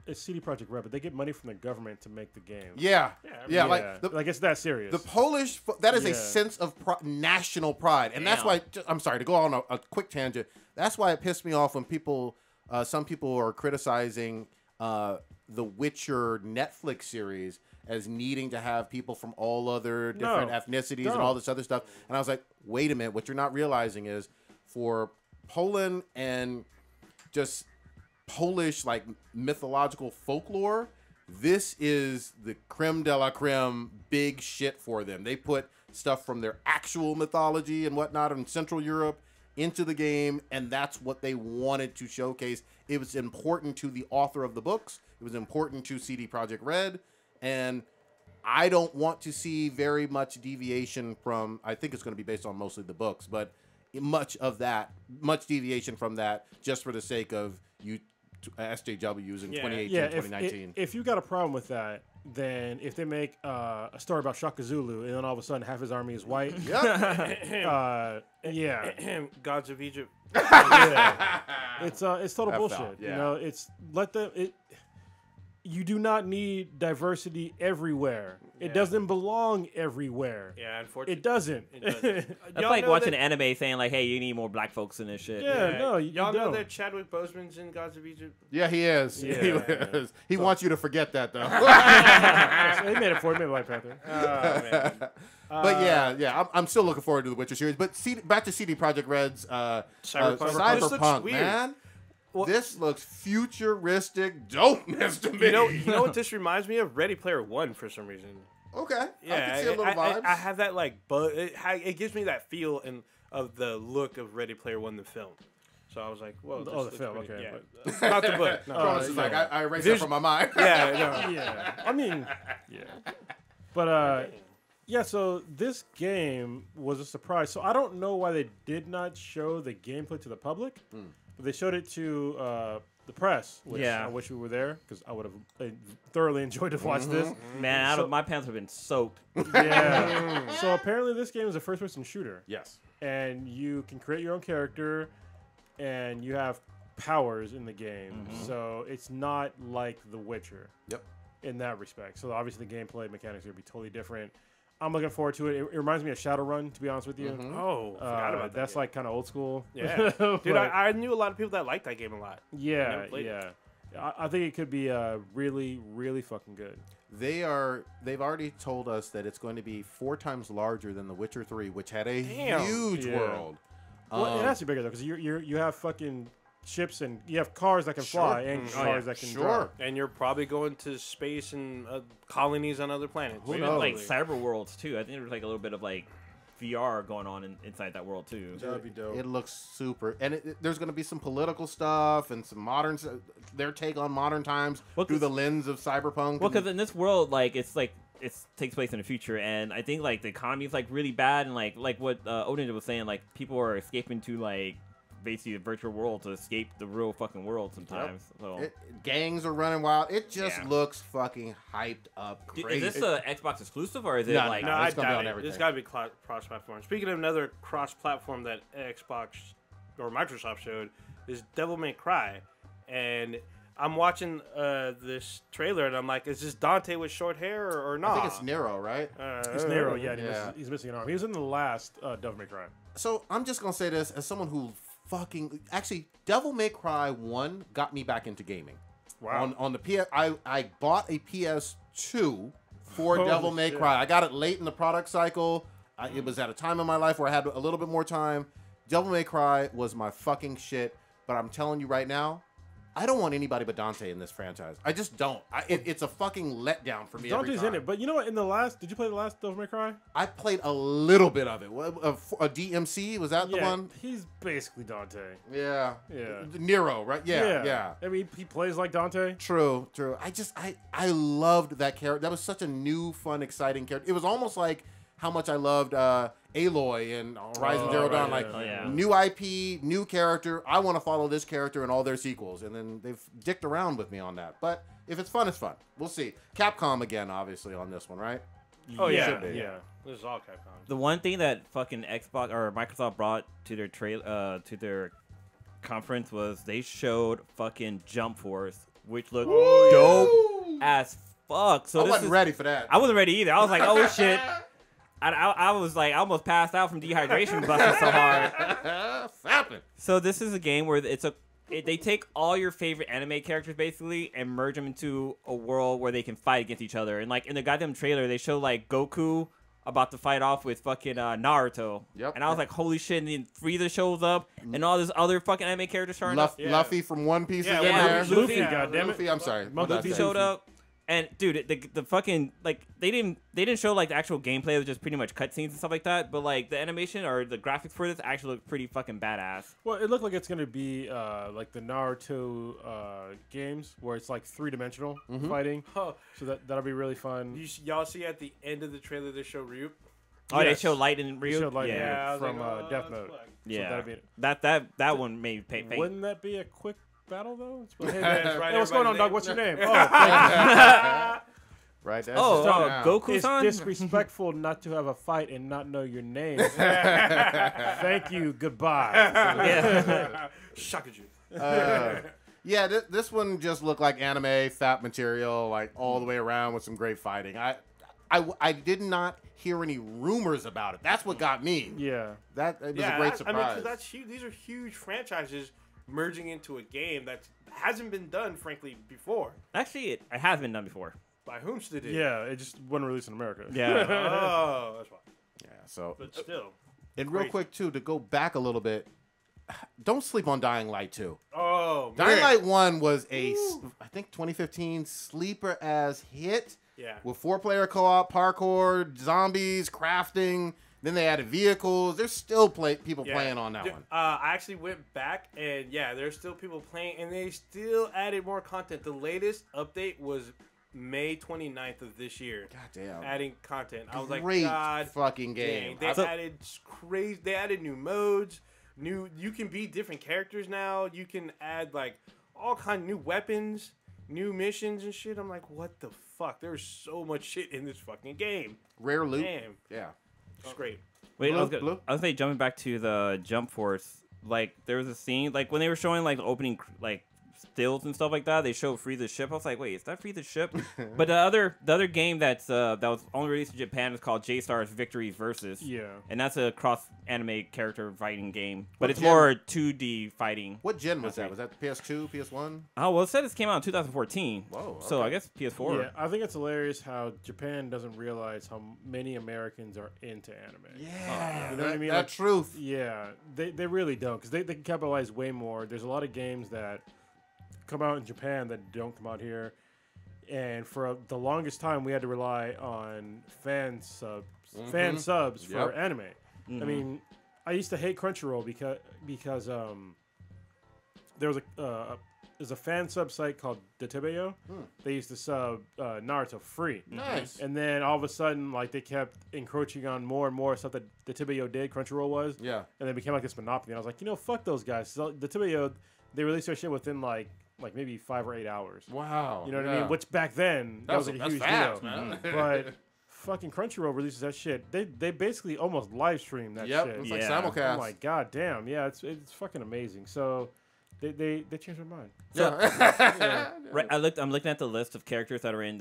it's CD Projekt Red, but they get money from the government to make the game. Yeah, Yeah, like it's that serious. the Polish, that is a Yeah. sense of national pride, and that's Damn. why. I'm sorry to go on a quick tangent. That's why it pissed me off when some people are criticizing the Witcher Netflix series as needing to have people from all other different ethnicities and all this other stuff. And I was like, wait a minute, what you're not realizing is for Poland and just Polish like mythological folklore, this is the creme de la creme big shit for them. They put stuff from their actual mythology and whatnot in Central Europe into the game, and that's what they wanted to showcase. It was important to the author of the books. It was important to CD Projekt Red, and I don't want to see very much deviation from, I think it's going to be based on mostly the books, but much deviation from that just for the sake of SJWs in 2018, yeah, 2019. if you got a problem with that, then if they make a story about Shaka Zulu and then all of a sudden half his army is white, Yep. yeah, Gods of Egypt. yeah. It's total That bullshit. felt, yeah. You know, it's let them. you do not need diversity everywhere. It doesn't belong everywhere. Yeah, unfortunately. It doesn't. It doesn't. That's like watching anime saying like, "Hey, you need more black folks in this shit." Yeah, no, y'all know don't. that Chadwick Boseman's in Gods of Egypt. Yeah, he is. Yeah. He is. He wants you to forget that though. They made it for it. Made White Panther. Oh man. But yeah, I'm still looking forward to the Witcher series. But back to CD Projekt Red's Cyberpunk. This looks Cyberpunk, weird. man. Well- this looks futuristic dopeness to me. You know what this reminds me of? Ready Player One for some reason. Okay, Yeah, I can see a little vibes. I have that like, but it gives me that feel of the look of Ready Player One, the film. So I was like, "Whoa!" Oh, the this film, looks pretty- okay, yeah. Not the book. No. Cronus is like, I erased that from my mind. Yeah, no. Yeah, I mean, yeah. But yeah. So this game was a surprise. So I don't know why they did not show the gameplay to the public, but they showed it to the press. Which Yeah. I wish we were there because I would have thoroughly enjoyed to watch this. Man, my pants have been soaked. Yeah. So apparently this game is a first-person shooter, Yes. and you can create your own character, and you have powers in the game. So it's not like The Witcher. Yep. In that respect. So obviously the gameplay mechanics are going to be totally different. I'm looking forward to it. It reminds me of Shadowrun, to be honest with you. Oh, forgot about that. That's game. like kind of old school. Yeah, dude, But- I knew a lot of people that liked that game a lot. yeah, never played yeah. I think it could be really, really fucking good. They've already told us that it's going to be 4 times larger than The Witcher 3, which had a Damn. huge Yeah. world. Well, it has to be bigger though, because you have fucking ships and you have cars that can fly and cars that can drive. And you're probably going to space and colonies on other planets. Who Even knows? like cyber worlds too. I think there's like a little bit of like VR going on inside that world too. That'd be dope. It looks super, and there's going to be some political stuff and some modern, their take on modern times Well, through the lens of cyberpunk. Well, because in this world, like it takes place in the future, and I think like the economy is like really bad, and like what Odin was saying, like people are escaping to like basically the virtual world to escape the real fucking world sometimes. So. Gangs are running wild. It just Yeah. looks fucking hyped up crazy. Is this a Xbox exclusive or is it No, like? No, it's I gonna be doubt on it. everything. It's got to be cross-platform. Speaking of another cross-platform that Xbox or Microsoft showed is Devil May Cry, and I'm watching this trailer and I'm like, is this Dante with short hair or not? I think it's Nero, right? It's Nero, yeah. And Yeah. he's missing an arm. He was in the last Devil May Cry. So I'm just gonna say this as someone who actually Devil May Cry 1 got me back into gaming. Wow. On the PS, I bought a PS2 for Holy Devil May shit. Cry. I got it late in the product cycle. It was at a time in my life where I had a little bit more time. Devil May Cry was my fucking shit. But I'm telling you right now, I don't want anybody but Dante in this franchise. I just don't. It's a fucking letdown for me. Dante's every time. in it, but you know what? Did you play the last Devil May Cry? I played a little bit of it. A DMC, was that the one? He's basically Dante. Yeah. Yeah. Nero, right? Yeah. I mean, he plays like Dante. True. I loved that character. That was such a new, fun, exciting character. It was almost like how much I loved Aloy and Horizon Zero Dawn. right, Like, yeah. new IP, new character. I want to follow this character in all their sequels. And then they've dicked around with me on that. But if it's fun, it's fun. We'll see. Capcom again, obviously, on this one, right? Oh yeah, Should be. Yeah. This is all Capcom. The one thing that fucking Xbox or Microsoft brought to their to their conference was they showed fucking Jump Force, which looked dope as fuck. So I this wasn't is, ready for that. I wasn't ready either. I was like, oh shit. I was like, I almost passed out from dehydration busting so hard. Fapping. So this is a game where they take all your favorite anime characters basically and merge them into a world where they can fight against each other. And like in the goddamn trailer, they show like Goku about to fight off with fucking Naruto. Yep. And I was like, holy shit! And then Frieza shows up, and all this other fucking anime characters starting up. Luffy from One Piece Yeah, is in yeah, there. Luffy, goddammit. Luffy, I'm sorry. Monkey What did I D. say? Showed up. And dude, the fucking like they didn't show like the actual gameplay. It was just pretty much cutscenes and stuff like that. But like the animation or the graphics for this actually look pretty fucking badass. Well, it looked like it's gonna be like the Naruto games where it's like 3-dimensional fighting. Oh, So that'll be really fun. y'all see at the end of the trailer they show Ryuk. Oh, Yes. they showed Light and They Ryu. showed Light and yeah, Ryu. I was from, like, oh, Death that's Note. fun. yeah. that'd be That one made pay. Wouldn't that be a quick battle though? Hey, That's man, right, hey, what's going on, everybody's dog? name. What's your name? Oh, Right. That's Oh, just now. Goku-san. it's disrespectful not to have a fight and not know your name. Thank you. Goodbye. Yeah. Shakaju. Yeah, this one just looked like anime, fat material, like all the way around with some great fighting. I did not hear any rumors about it. That's what got me. Yeah. That it was a great surprise. I mean, because that's huge. These are huge franchises merging into a game that hasn't been done, frankly, before. Actually, it has been done before. By whom did it? Yeah, it just wasn't released in America. Yeah. Oh, that's why. Yeah, so But still. and real quick too, to go back a little bit, don't sleep on Dying Light 2. Oh, man. Dying Light 1 was I think 2015 sleeper as hit. Yeah. With 4-player co-op, parkour, zombies, crafting. Then they added vehicles. There's still people playing on that one. I actually went back, and yeah, there's still people playing, and they still added more content. The latest update was May 29th of this year. God damn. Adding content. I was like, Great God fucking game. dang. They added crazy. They added new modes. You can be different characters now. You can add like all kind of new weapons, new missions and shit. I'm like, what the fuck? There's so much shit in this fucking game. Rare loot. Damn, Yeah. it's great. Wait, Blue, I was blue. gonna say jumping back to the Jump Force. Like there was a scene like when they were showing like the opening like stills and stuff like that. They showed Free the Ship. I was like, wait, is that Free the Ship? But the other game that was only released in Japan is called J-Star's Victory Versus. Yeah. And that's a cross anime character fighting game, but What it's gen? more 2D fighting. What gen was that? Was that the PS2, PS1? Oh well, it said this came out in 2014. Whoa, So okay. I guess PS4. Yeah, I think it's hilarious how Japan doesn't realize how many Americans are into anime. Yeah. You know what I mean? That Like, truth. Yeah, they really don't, because they can capitalize way more. There's a lot of games that come out in Japan that don't come out here, and for the longest time we had to rely on fan subs for Yep. anime. I mean, I used to hate Crunchyroll because there was there's a fan sub site called Detebeo. They used to sub Naruto free. Nice. And then all of a sudden, like, they kept encroaching on more and more stuff that Detebeo did, Crunchyroll was. Yeah. And it became like this monopoly. And I was like, fuck those guys. So Detebeo, they released their shit within like maybe 5 or 8 hours. Wow. You know what I yeah. mean? Which back then, that was a that's huge fast, deal. man. But fucking Crunchyroll releases that shit. They basically almost live stream that Yep. shit. It's like Yeah. simulcast. I'm like, god damn, yeah, it's fucking amazing. So they changed my mind. Yeah. Right, I'm looking at the list of characters that were in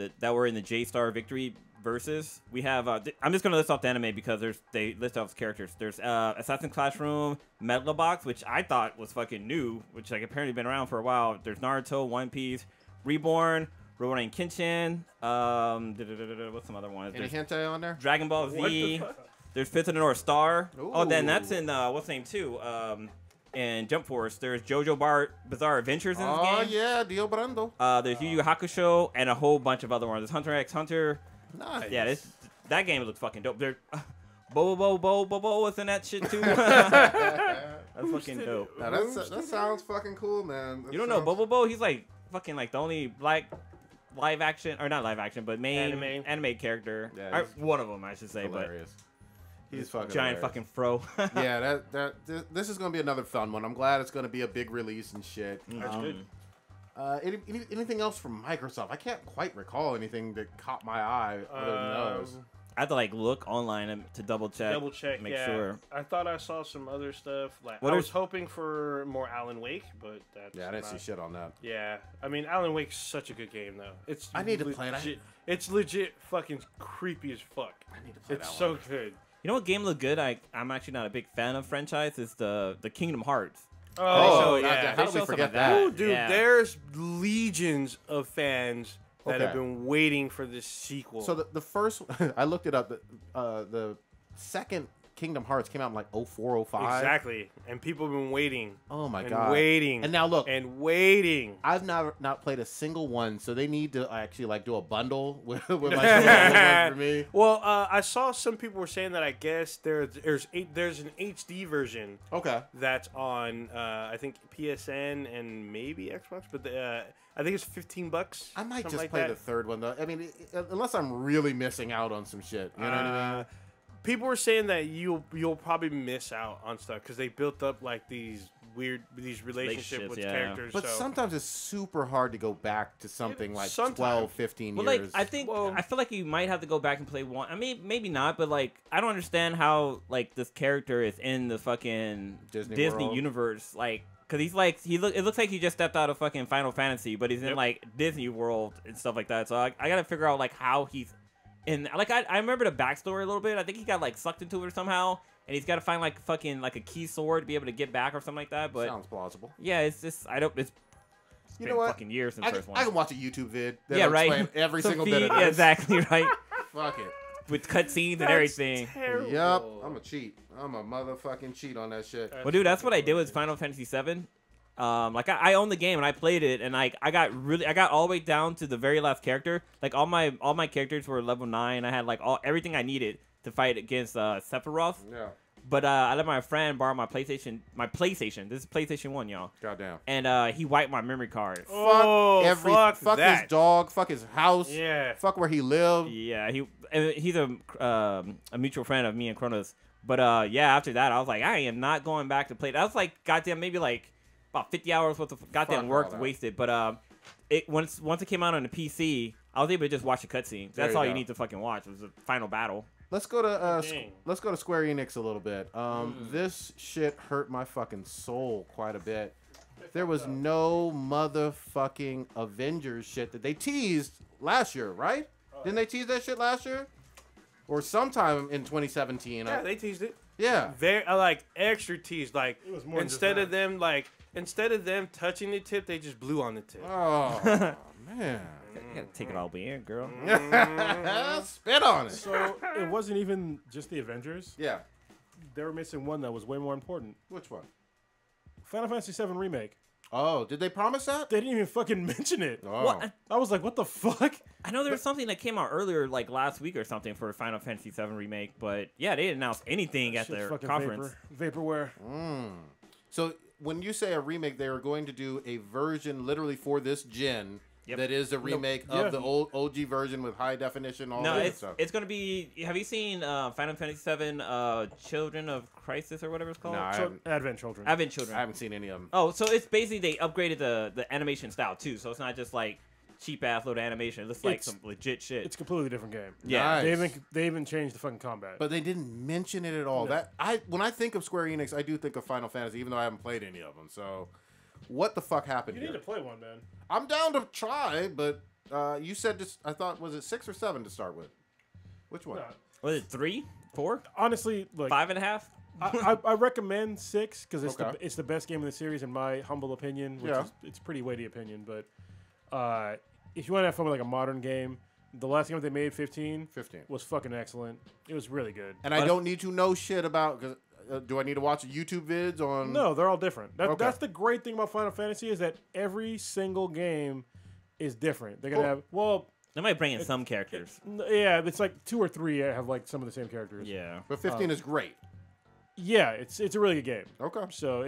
the J-Star Victory Versus. We have I'm just gonna list off the anime because they list off characters. There's Assassin's Classroom, Megalobox, which I thought was fucking new, which like apparently been around for a while. There's Naruto, One Piece, Reborn, Rurouni Kenshin. What's some other ones? Any There's hentai on there? Dragon Ball What the Z. fuck? There's Fist of the North Star. Oh, then that's Ooh. in what's the name too? And Jump Force. There's JoJo Bizarre Adventures in this Oh, game. yeah. Dio Brando. There's Yu Yu Hakusho and a whole bunch of other ones. There's Hunter x Hunter. Nice. Yeah, that game looks fucking dope. There, Bobo was in that shit too. That's fucking dope. Now, that sounds fucking cool, man. That You don't know sounds- Bobo? He's like fucking like the only black live action, or not live action, but main Anime. character. Yeah, Or one of them, I should say. Hilarious. He's fucking But giant hilarious. fucking fro. Yeah, this is gonna be another fun one. I'm glad it's gonna be a big release and shit. That's good. Anything else from Microsoft? I can't quite recall anything that caught my eye other than those. I have to like look online to double check. Double check, make yeah. sure. I thought I saw some other stuff. Like What I is- was hoping for more Alan Wake, but that's Yeah, I didn't see not- shit on that. Yeah, I mean Alan Wake's such a good game though. It's I need to play it. legit. It's legit fucking creepy as fuck. I need to play It's that so one. good. You know what game looked good? I'm actually not a big fan of franchise. Is the Kingdom Hearts. Oh, yeah. God, how did we show some forget of that? Oh, dude, Yeah. there's legions of fans that have Okay. been waiting for this sequel. So the first, I looked it up. The second Kingdom Hearts came out in like 04, 05. exactly, and people have been waiting. Oh my and god. waiting. And now look, and waiting. I've not played a single one, so they need to actually like do a bundle with my one for me. Well, I saw some people were saying that I guess there's an HD version Okay. that's on I think PSN and maybe Xbox, but I think it's $15. I might something just like play that. the third one though. I mean, unless I'm really missing out on some shit. You know what I mean? People were saying that you'll probably miss out on stuff because they built up like these relationships Relationships, with yeah. characters. But so. sometimes it's super hard to go back to something like sometimes. 12, 15 Well, years. like I Well- feel like you might have to go back and play one. I mean, maybe not, but like I don't understand how like this character is in the fucking Disney World. universe. Like Cause he's like it looks like he just stepped out of fucking Final Fantasy, but he's in Yep. like Disney World and stuff like that. So I gotta figure out like how he's in. Like I remember the backstory a little bit. I think he got like sucked into it somehow, and he's got to find like fucking like a key sword to be able to get back or something like that. But Sounds plausible. yeah, it's just I don't. It's You been know what? fucking years since I the first one. can watch a YouTube vid. Yeah, right. Explain every Some single feet, bit of yeah, this. exactly right. Fuck it. With cutscenes and That's everything. terrible. Yep. I'm a cheat. I'm a motherfucking cheat on that shit. Well, dude, that's what I did with Final Fantasy VII. Like I owned the game and I played it, and I got all the way down to the very last character. Like all my characters were level 9. I had like everything I needed to fight against Sephiroth. Yeah. But I let my friend borrow my PlayStation. This is PlayStation 1, y'all. Goddamn. And he wiped my memory card. Oh, fuck that. his dog, fuck his house, Yeah. fuck where he lived. Yeah, he's a mutual friend of me and Kronos. But yeah, after that, I was like, I am not going back to play. That was like goddamn maybe like about 50 hours worth of goddamn Fuck work all that. wasted. But once it came out on the PC, I was able to just watch the cutscenes. There That's you all go. you need to fucking watch. It was the final battle. Let's go to Dang. let's go to Square Enix a little bit. This shit hurt my fucking soul quite a bit. There was no motherfucking Avengers shit that they teased last year, right? Didn't they tease that shit last year? Or sometime in 2017? Yeah, they teased it. Yeah. Very like extra teased. Like It was more than instead just of them touching the tip, they just blew on the tip. Oh man. You gotta take it all the way in, girl. Spit on it. So it wasn't even just the Avengers. Yeah. They were missing one that was way more important. Which one? Final Fantasy VII Remake. Oh, did they promise that? They didn't even fucking mention it. Oh. What? I was like, what the fuck? I know there was something that came out earlier, like last week or something, for Final Fantasy VII Remake. But yeah, they didn't announce anything at Shit's their fucking conference. Vaporware. So when you say a remake, they are going to do a version literally for this gen Yep. that is a remake yeah. of the old OG version with high definition, all No, that it's stuff. gonna be. Have you seen Final Fantasy VII Children of Crisis or whatever it's called? No, I haven't, Advent Children. Advent Children. I haven't seen any of them. Oh, so it's basically they upgraded the animation style too. So it's not just like cheap ass load animation. It looks like It's- some legit shit. It's a completely different game. Yeah. Nice. They even changed the fucking combat. But they didn't mention it at all. No. That when I think of Square Enix, I do think of Final Fantasy, even though I haven't played any of them. So, what the fuck happened you need here? to play one, man. I'm down to try, but you said this. I thought was it 6 or 7 to start with? Which one? No. Was it 3, 4, Honestly, look, 5.5? I recommend 6 because Okay. it's the best game in the series in my humble opinion. Which Yeah. is, it's a pretty weighty opinion, but if you want to have fun with like a modern game, the last game they made, 15, 15. was fucking excellent. It was really good. And I don't need to know shit about. Cause, do I need to watch YouTube vids on? No, they're all different. Okay. That's the great thing about Final Fantasy is that every single game is different. They're gonna Cool. have They might bring in some characters. yeah, it's like 2 or 3 have like some of the same characters. Yeah. But 15 is great. Yeah, it's a really good game. Okay. So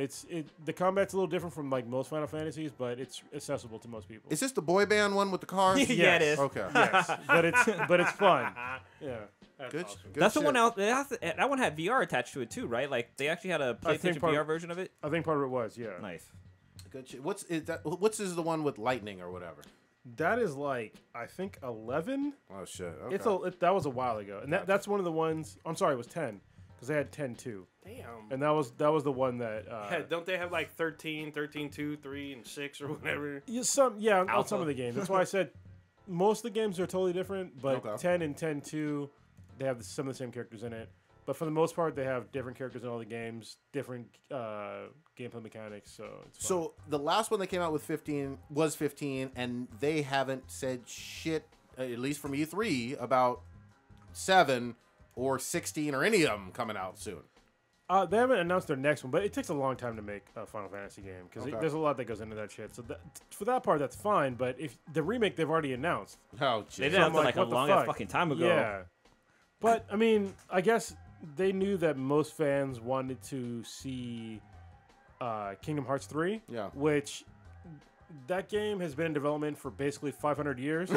the combat's a little different from like most Final Fantasies, but it's accessible to most people. Is this the boy band one with the cars? Yeah, it is. Okay. Yes, but it's fun. Yeah. Good. awesome. Good That's the shit. one out. That one had VR attached to it too, right? Like they actually had a I think PlayStation part- VR version of it. I think part of it was, yeah. Nice. Good shit. What's is the one with lightning or whatever? That is like I think 11. Oh shit. Okay. That was a while ago, and that's one of the ones. I'm sorry, it was 10 because they had 10 too, Damn. and that was the one that. Yeah, don't they have like 13, 2, 3, and 6 or whatever? On Alpha. some of the games. That's why I said most of the games are totally different, but Okay. 10 and 10-2, they have some of the same characters in it. But for the most part, they have different characters in all the games, different gameplay mechanics. So it's fun. So the last one that came out with 15 was 15, and they haven't said shit, at least from E3, about 7 or 16 or any of them coming out soon. They haven't announced their next one, but it takes a long time to make a Final Fantasy game because Okay. there's a lot that goes into that shit. So for that part, that's fine. But if the remake, they've already announced. Oh, They jeez. did I'm that like like, a what the long ass fuck? fucking time ago. Yeah. But I mean, I guess they knew that most fans wanted to see Kingdom Hearts 3. Yeah. Which that game has been in development for basically 500 years.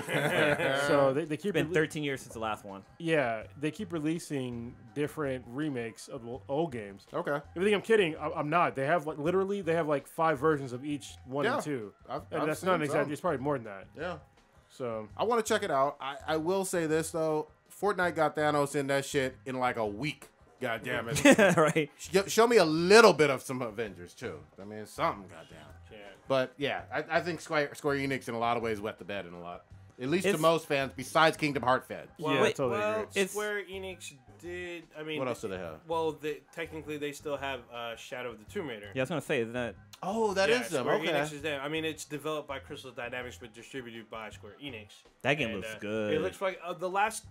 So they keep It's been 13 years since the last one. they keep releasing different remakes of the old games. Okay. If you think I'm kidding, I'm not. They have like 5 versions of each 1 Yeah. and 2. I've And that's seen not an some. exact. It's probably more than that. Yeah. So I want to check it out. I will say this, though. Fortnite got Thanos in that shit in like a week. God damn it. right? Show me a little bit of some Avengers too. I mean, something. Goddamn. Yeah. But yeah, I think Square Enix in a lot of ways wet the bed in a lot. At least to It's- most fans, besides Kingdom Hearts fans. Yeah, Wait, totally Well, agree. Square Enix did. I mean, What else do they have? Well, technically they still have Shadow of the Tomb Raider. Yeah, I was gonna say, isn't that? Oh, that is them. Square Okay. Enix is them. I mean, it's developed by Crystal Dynamics but distributed by Square Enix. That game And, looks good. It looks like the last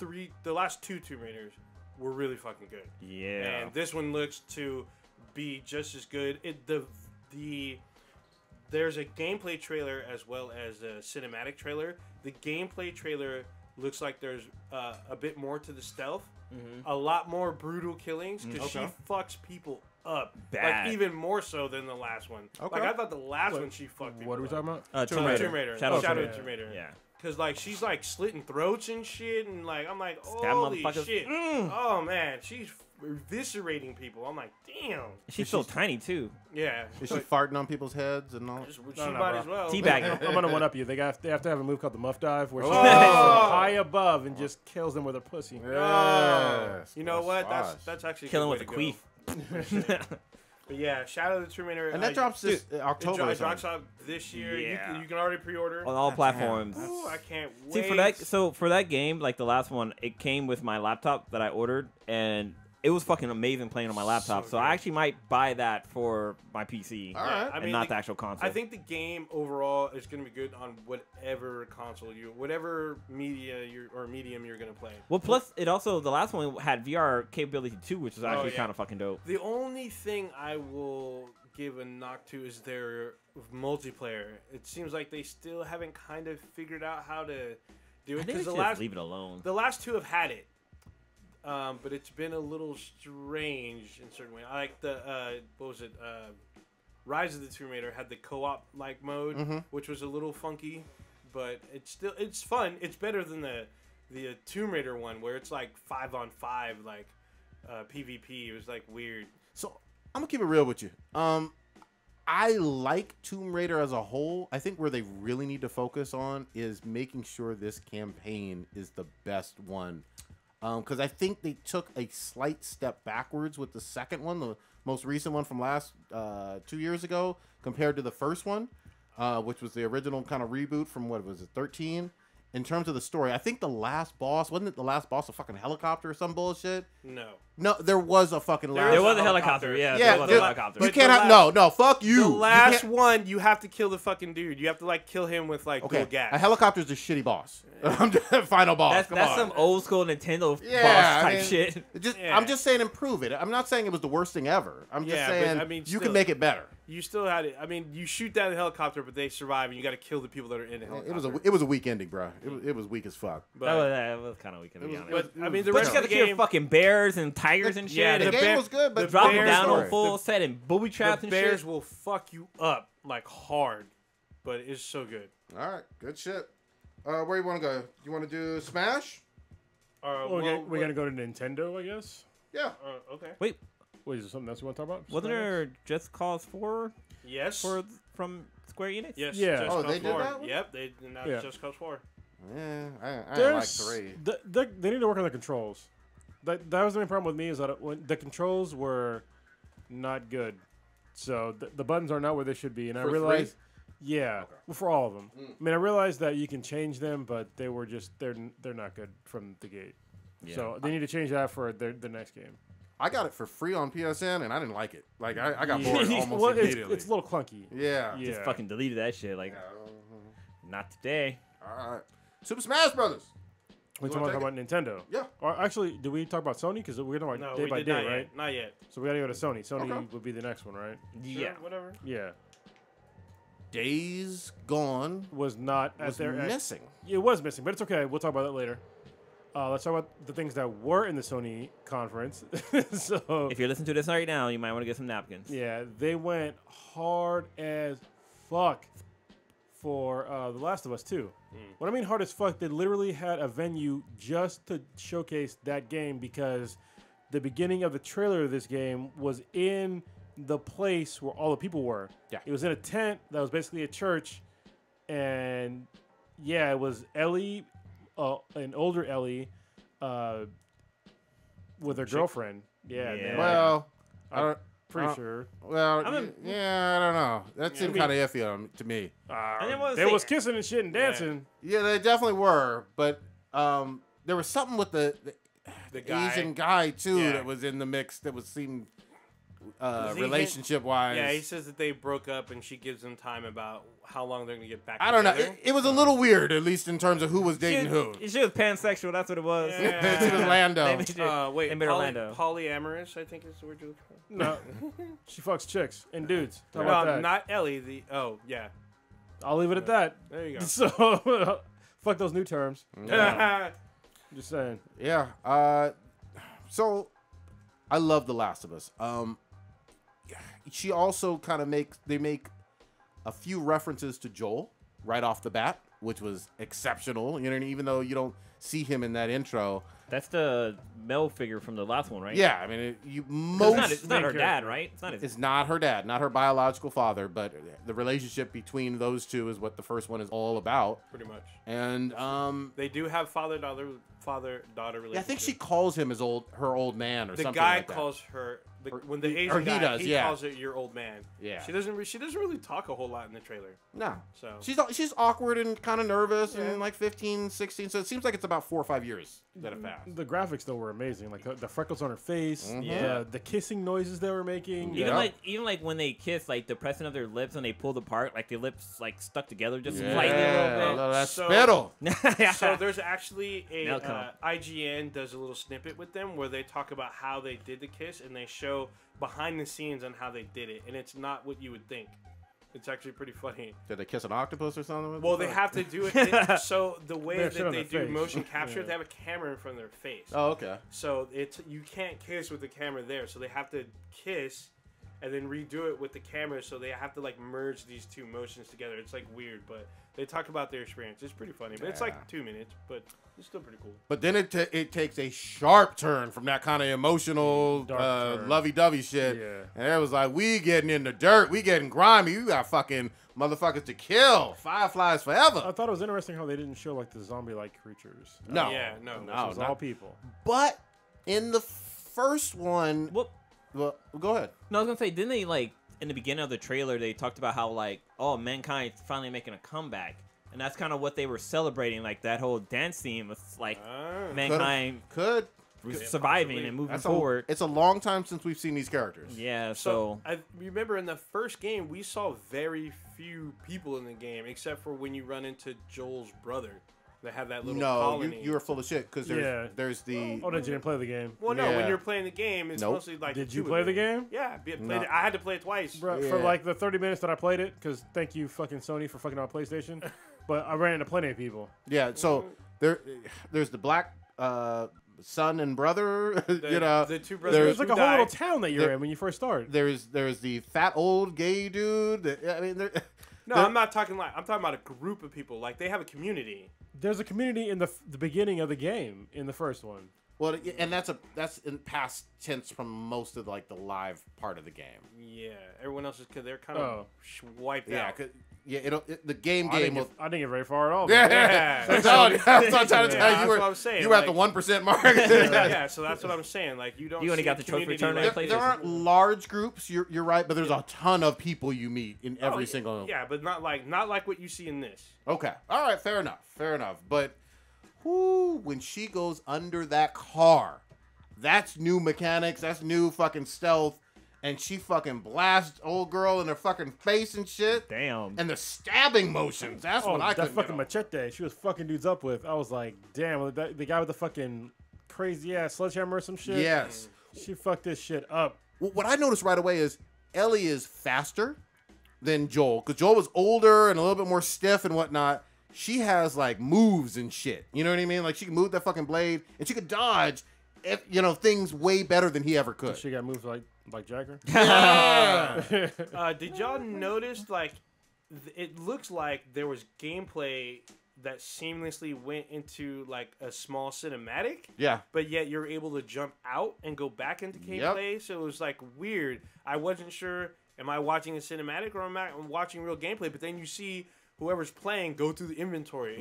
two Tomb Raiders were really fucking good. Yeah. And this one looks to be just as good. There's a gameplay trailer as well as a cinematic trailer. The gameplay trailer looks like there's a bit more to the stealth, a lot more brutal killings because Okay. she fucks people up, Bad. like even more so than the last one. Okay. Like I thought the last one she fucked people. What are we talking up. about? Tomb Raider. Tomb Raider. Shadow of Shadow Tomb of Tomb Raider. Yeah. Cause like she's like slitting throats and shit, and like I'm like, Stab holy motherfuckers. shit! Mm. Oh man, she's eviscerating people. I'm like, damn. She's so tiny too. Yeah. Is she but farting on people's heads and all? she No, might bro. as well. Teabagging. I'm gonna one up you. They have to have a move called the muff dive, where she Oh. lands from high above and just kills them with her pussy. Yes. You know what? Massage. That's actually a Killing good with a way queef. to go. But yeah, Shadow of the Tomb Raider. And that drops this October. It drops out this year. Yeah. You can already pre-order. On all platforms. Ooh, I can't wait. See, for that game, like the last one, it came with my laptop that I ordered, and it was fucking amazing playing on my laptop. So I good. actually might buy that for my PC, All right. I and mean, not the actual console. I think the game overall is going to be good on whatever console whatever medium you're going to play. Well, plus it also the last one had VR capability too, which is actually yeah. kind of fucking dope. The only thing I will give a knock to is their multiplayer. It seems like they still haven't kind of figured out how to do I it think because they should just leave it alone. the last two have had it, but it's been a little strange in certain ways. I like the what was it? Rise of the Tomb Raider had the co-op like mode, which was a little funky, but it's fun. It's better than the Tomb Raider one where it's like 5-on-5 like PvP. It was like weird. So I'm gonna keep it real with you. I like Tomb Raider as a whole. I think where they really need to focus on is making sure this campaign is the best one. Because I think they took a slight step backwards with the second one, the most recent one from last 2 years ago, compared to the first one, which was the original kind of reboot from, what was it, 13? In terms of the story, I think the last boss, wasn't it the last boss a fucking helicopter or some bullshit? No, there was a fucking last. There was a helicopter, yeah. Yeah, there was a dude, helicopter. You But can't the have no. Fuck you. The You last can't- one, you have to kill the fucking dude. You have to like kill him with like Okay, dual gas. a helicopter's a shitty boss. Final boss. That's Come on. some old school Nintendo Yeah, boss I type mean, shit. Yeah. I'm just saying improve it. I'm not saying it was the worst thing ever. I'm just Yeah, but, saying I mean, you still- can make it better. You still had it. I mean, you shoot down the helicopter, but they survive, and you got to kill the people that are in the helicopter. It was a weak ending, bro. It was weak as fuck. That was kind of weak, to be honest. But I mean, the But rest you of got the to kill game, fucking bears and tigers and shit. Yeah, The and game was good, but drop them bears down story. on full set and booby traps the and bears shit. will fuck you up like hard, but it's so good. All right, good shit. Where you want to go? You want to do Smash? We're gonna go to Nintendo, I guess. Yeah. Okay. Wait, is there something else you want to talk about? Wasn't there Just Cause 4 Yes. from Square Enix? Yes. Yeah. Just Oh, Cause they did 4. that one? Yep. They now Yeah. Just Cause 4. Yeah, I ain't like There's 3. they need to work on the controls. That was the main problem with me, is that when the controls were not good, so the buttons are not where they should be, and I For realized, 3? yeah, well, for all of them. I mean, I realized that you can change them, but they were just they're not good from the gate. Yeah. So they need to change that for the next game. I got it for free on PSN, and I didn't like it. Like I got bored almost Well, immediately. it's a little clunky. Yeah. Yeah. Just fucking deleted that shit. Like, not today. All right. Super Smash Brothers. We You talking wanna about Nintendo. Yeah. Or actually, do we talk about Sony? Because we're talking No, about day we by did day, not right? yet. Not yet. So we gotta go to Sony. Sony Okay. would be the next one, right? Sure, Yeah. whatever. Yeah. Days Gone Was not was at their missing. It was missing, but it's okay. We'll talk about that later. Let's talk about the things that were in the Sony conference. So If you're listening to this right now, you might want to get some napkins. yeah, they went hard as fuck for The Last of Us 2. What I mean hard as fuck, they literally had a venue just to showcase that game, because the beginning of the trailer of this game was in the place where all the people were. Yeah. It was in a tent that was basically a church, and yeah, it was Ellie, an older Ellie, with her girlfriend. Yeah, Yeah. man. Well, I don't. Pretty sure. Well, I mean- yeah, I don't know. That seemed kind of iffy to me. didn't wanna They say- was kissing and shit and dancing. Yeah, they definitely were, but there was something with the guy. Asian guy too Yeah. that was in the mix that was seemed he relationship wise. Yeah, he says that they broke up, and she gives him time about how long they're gonna get back. I don't know. together. It was a little weird, at least in terms of who was dating who. She was pansexual. That's what it was. Yeah. She was Lando. They made it- Wait, they made Orlando. polyamorous, I think is the word you're looking for. No, she fucks chicks and dudes. How about No, that? not Ellie. Yeah. I'll leave it at that. There you go. So, fuck those new terms. Just saying. Yeah. So I love The Last of Us. She also kind of make a few references to Joel right off the bat, which was exceptional. You know, even though you don't see him in that intro. That's the male figure from the last one, right? Yeah, I mean, It's not her dad, right? It's not his. It's not her dad, not her biological father, but the relationship between those two is what the first one is all about. Pretty much. And They do have father-daughter relationship. yeah, I think she calls him her old man or The something guy like that. calls her when or the Asian he guy does, he yeah. calls her your old man. Yeah. She doesn't really talk a whole lot in the trailer. No. So She's awkward and kind of nervous Yeah. and like 15, 16. So it seems like it's about 4 or 5 years that have passed. The graphics though were amazing. Like the freckles on her face, Yeah. the kissing noises they were making. Yeah. Even like when they kiss, like the pressing of their lips when they pulled apart, like their lips like stuck together just Yeah, slightly a little that So- spittle. bit. So there's actually a Nail comb. IGN does a little snippet with them where they talk about how they did the kiss and they show behind the scenes on how they did it, and it's not what you would think. It's actually pretty funny. Did they kiss an octopus or something? Well, they have to do it. So the way They have shit that on they their do face. motion capture, Yeah. they have a camera in front of their face. Oh, okay. So you can't kiss with the camera there. So they have to kiss and then redo it with the camera. So they have to like merge these two motions together. It's like weird, but they talk about their experience. It's pretty funny, but it's like 2 minutes, but it's still pretty cool. But then it takes a sharp turn from that kind of emotional, Dark turn. lovey-dovey shit. Yeah. And it was like, we getting in the dirt. We getting grimy. You got fucking motherfuckers to kill. Fireflies forever. I thought it was interesting how they didn't show like the zombie-like creatures. No. Yeah, no. It was all people. But in the first one... Well, go ahead. no, I was gonna say, didn't they like in the beginning of the trailer they talked about how like mankind's finally making a comeback, and that's kind of what they were celebrating, like that whole dance scene was like mankind Could. surviving possibly. and moving That's forward. It's a long time since we've seen these characters. Yeah, So so I remember in the first game we saw very few people in the game, except for when you run into Joel's brother. They have that little No, colony. you were full of shit because there's the... Oh, did you didn't play the game? Well, no, Yeah. when you're playing the game, it's Nope. mostly like. Did the you two play of the them. game? Yeah, No. I had to play it twice. Bro, Yeah. for like the 30 minutes that I played it, because thank you fucking Sony for fucking on PlayStation. But I ran into plenty of people. Yeah, so there's the black son and brother, you know. the two There's- brothers. It's like who a whole little died. town that you're There- in when you first start. There's the fat old gay dude. I mean, No, I'm not talking like. I'm talking about a group of people. Like they have a community. There's a community in the beginning of the game in the first one. well, and that's in past tense from most of like the live part of the game. Yeah, everyone else is because they're kind of wiped Yeah, out. the game I game didn't, will. get, I didn't get very far at all. Yeah, man. Yeah. that's what I'm trying to Yeah, tell you. that's what I'm saying, You were at like- the 1% mark. yeah, so that's what I'm saying. Like you don't. You only see got a the trophy community return like- rate. There aren't large groups. You're right, but there's a ton of people you meet in Oh, every yeah, single. Yeah, but not like what you see in this. Okay. All right. Fair enough. But when she goes under that car, that's new mechanics. That's new fucking stealth. And she fucking blasts old girl in her fucking face and shit. damn. And the stabbing motions. That's Oh, what I that couldn't fucking get over. machete she was fucking dudes up with. I was like, damn, the guy with the fucking crazy ass sledgehammer or some shit. Yes. She fucked this shit up. What I noticed right away is Ellie is faster than Joel. Because Joel was older and a little bit more stiff and whatnot. She has like moves and shit. You know what I mean? Like she can move that fucking blade and she could dodge, things way better than he ever could. She got moves like Jagger. Did y'all notice like it looks like there was gameplay that seamlessly went into like a small cinematic, Yeah. but yet you're able to jump out and go back into gameplay. So it was like weird. I wasn't sure. Am I watching a cinematic or am I watching real gameplay? But then you see whoever's playing go through the inventory,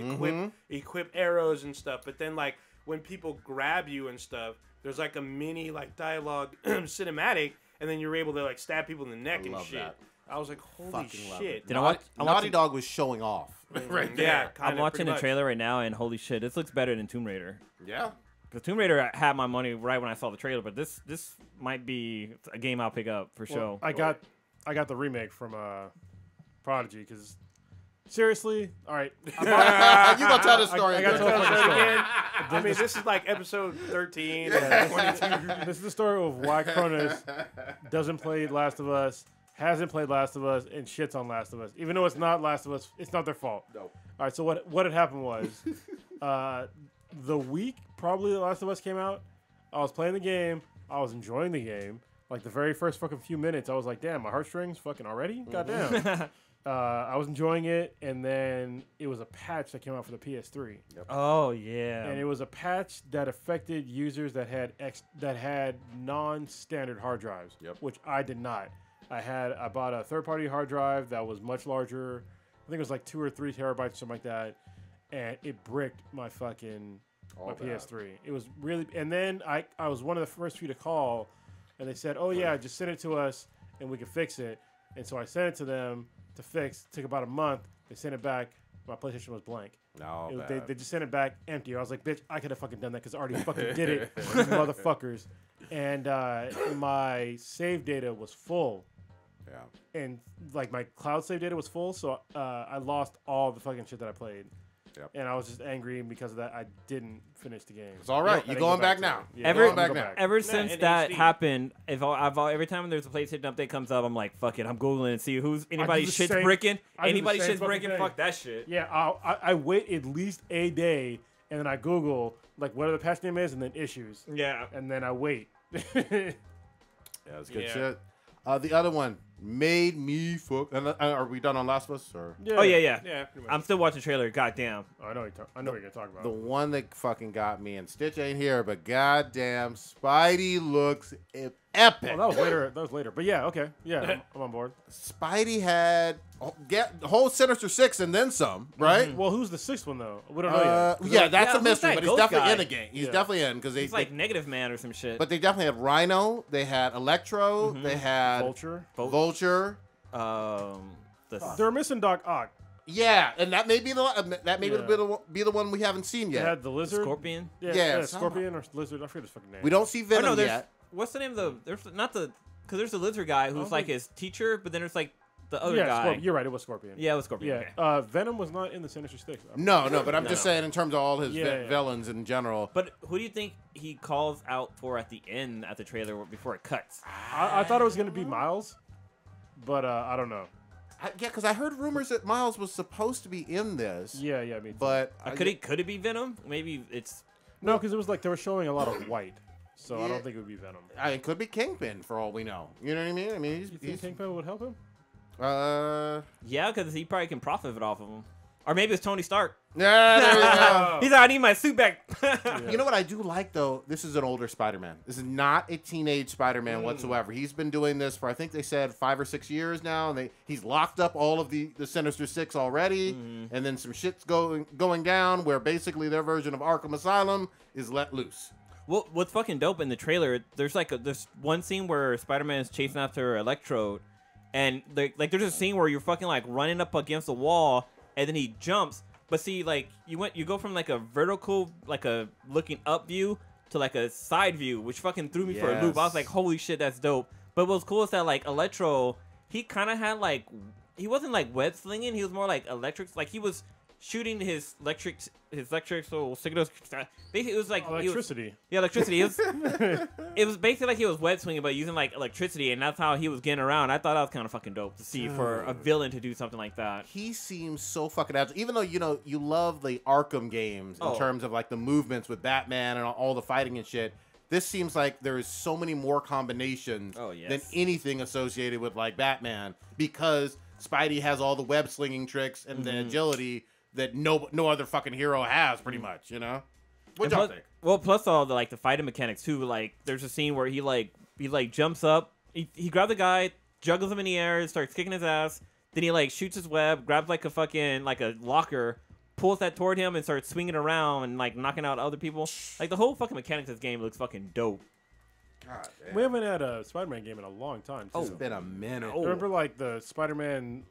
equip arrows and stuff. But then like when people grab you and stuff, there's like a mini like dialogue cinematic, and then you're able to like stab people in the neck and love shit. that. I was like, holy Fucking love shit! it. Did I watch- I'm Naughty watching- Dog was showing off right there. Yeah, I'm kinda, watching pretty the much. trailer right now, and holy shit, this looks better than Tomb Raider. Yeah. Because Tomb Raider had my money right when I saw the trailer, but this might be a game I'll pick up for sure. I got the remake from Prodigy because seriously, all right. You gonna tell the story? I got to again. tell the fucking story. I mean, this is like episode 13, 22. This is the story of why Cronus doesn't play Last of Us, hasn't played Last of Us, and shits on Last of Us. Even though it's not Last of Us, it's not their fault. No. All right, so what had happened was the week probably The Last of Us came out, I was playing the game, I was enjoying the game. Like the very first fucking few minutes, I was like, damn, my heartstrings fucking already? Goddamn. I was enjoying it, and then it was a patch that came out for the PS3. Oh yeah. And it was a patch that affected users that had non-standard hard drives, which I did not. I bought a third-party hard drive that was much larger. I think it was like 2 or 3 terabytes, something like that, and it bricked my fucking PS3. It was really, and then I was one of the first few to call, and they said, "Oh yeah, just send it to us, and we can fix it." And so I sent it to them to fix. It took about a month. They sent it back. My PlayStation was blank. No, They just sent it back empty. I was like, bitch, I could have fucking done that because I already fucking did it, you motherfuckers. And my save data was full. Yeah. And like my cloud save data was full, so I lost all the fucking shit that I played. Yep. And I was just angry, and because of that, I didn't finish the game. It's all right. I You're didn't going go back to now. it. Yeah, Ever- I'm gonna go back. Ever since in that HD. happened, every time there's a PlayStation update comes up, I'm like, fuck it, I'm googling and see who's anybody the shit's same- bricking. I do the Anybody same shit's fucking breaking, thing. fuck that shit. Yeah, I wait at least a day, and then I Google like whatever the patch name is, and then issues, Yeah. and then I wait. Yeah, it's good Yeah. shit. The other one made me fuck. And are we done on Last of Us? Or Oh yeah. Yeah, pretty much. I'm still watching the trailer. Goddamn. I know what you're gonna talk about. the one that fucking got me, and Stitch ain't here, but goddamn, Spidey looks epic. Oh, that was later. That was later. But yeah, okay. Yeah, I'm on board. Spidey had the whole Sinister Six and then some, right? Well, who's the sixth one though? We don't know yet. Yeah, that's yeah, a who's mystery, that but he's ghost definitely guy? in the game. He's Yeah. definitely in because He's like Negative Man or some shit. but they definitely had Rhino. They had Electro. They had Vulture. Vulture. They're missing Doc Ock. Yeah, and that may be Yeah. be the one we haven't seen They yet. had the lizard. Scorpion. Yeah, Scorpion or lizard. I forget his fucking name. We don't see Oh Venom no, there's yet. what's the name of the? There's not the because there's the lizard guy who's don't like think- his teacher, but then there's like the other Yeah, guy. You're right. It was Scorpion. Yeah, it was Scorpion. Yeah. Okay. Venom was not in the Sinister Six. No, but I'm just No. saying in terms of all his Yeah. villains in general. But who do you think he calls out for at the end at the trailer before it cuts? I thought it was gonna be Miles, but I don't know. Yeah, because I heard rumors that Miles was supposed to be in this. Yeah, me too. But Could it be Venom? Maybe it's No, because it was like they were showing a lot of white, so I Yeah. don't think it would be Venom. It could be Kingpin for all we know. You know what I mean? I mean, You think he's Kingpin would help him? yeah, because he probably can profit off of him. Or maybe it's Tony Stark. yeah. There you go. He's like, I need my suit back. You know what I do like though? This is an older Spider-Man. This is not a teenage Spider-Man whatsoever. He's been doing this for I think they said 5 or 6 years now, and he's locked up all of the Sinister Six already, and then some shit's going down where basically their version of Arkham Asylum is let loose. Well, what's fucking dope in the trailer? There's there's one scene where Spider-Man is chasing after Electrode, and there's a scene where you're fucking like running up against the wall, and then he jumps. But see, like you go from like a vertical, like a looking up view to like a side view, which fucking threw me for a loop. I was like, holy shit, that's dope. But what was cool is that like Electro, he kind of had like he wasn't like web slinging. He was more like electric. Like he was shooting his electrical signals. Basically, it was like Electricity. electricity. It was basically like he was web swinging, but using like electricity, and that's how he was getting around. I thought that was kind of fucking dope to see for a villain to do something like that. He seems so fucking agile. Even though you love the Arkham games in terms of like the movements with Batman and all the fighting and shit. This seems like there is so many more combinations than anything associated with like Batman because Spidey has all the web slinging tricks and the agility that no other fucking hero has, pretty much. You know, what y'all think? Well, plus all the the fighting mechanics too. Like, there's a scene where he jumps up, he grabs the guy, juggles him in the air, starts kicking his ass. Then he shoots his web, grabs like a fucking a locker, pulls that toward him and starts swinging around and like knocking out other people. Like the whole fucking mechanics of this game looks fucking dope. God damn. We haven't had a Spider-Man game in a long time. Too. It's been a minute. Remember like the Spider-Man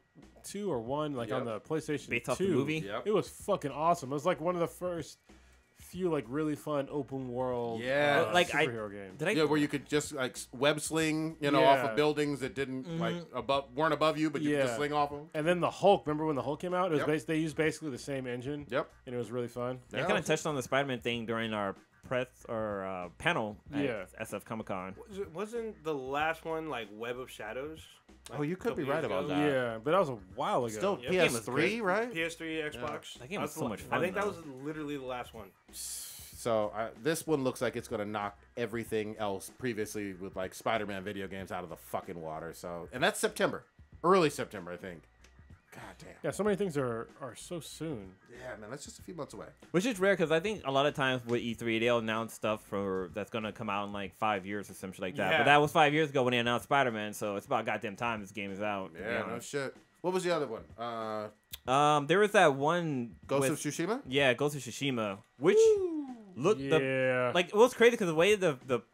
2 or 1, like on the PlayStation Based 2. off the movie? Yep. It was fucking awesome. It was like one of the first few like really fun open world superhero games. Yeah, where you could just like web sling, you know, off of buildings that didn't like weren't above you, but you could just sling off them. And then the Hulk. Remember when the Hulk came out? It was they used basically the same engine. Yep. And it was really fun. I kind of touched on the Spider-Man thing during our press or panel at SF Comic Con. Wasn't the last one like Web of Shadows? Like, Oh, you could be right about that. Yeah, but that was a while ago. Still Yeah, PS3, right? PS3, Xbox. That game was so much fun. I think that though. was literally the last one. So this one looks like it's going to knock everything else previously with like Spider-Man video games out of the fucking water. So, and that's September, early September, I think. God damn. Yeah, so many things are so soon. Yeah, man, that's just a few months away. Which is rare because I think a lot of times with E3 they'll announce stuff that's gonna come out in like 5 years or something like that. Yeah. But that was 5 years ago when they announced Spider-Man, so it's about goddamn time this game is out. Yeah, no shit. What was the other one? There was that one Ghost with, of Tsushima? Yeah, Ghost of Tsushima, which looked like it was crazy because the way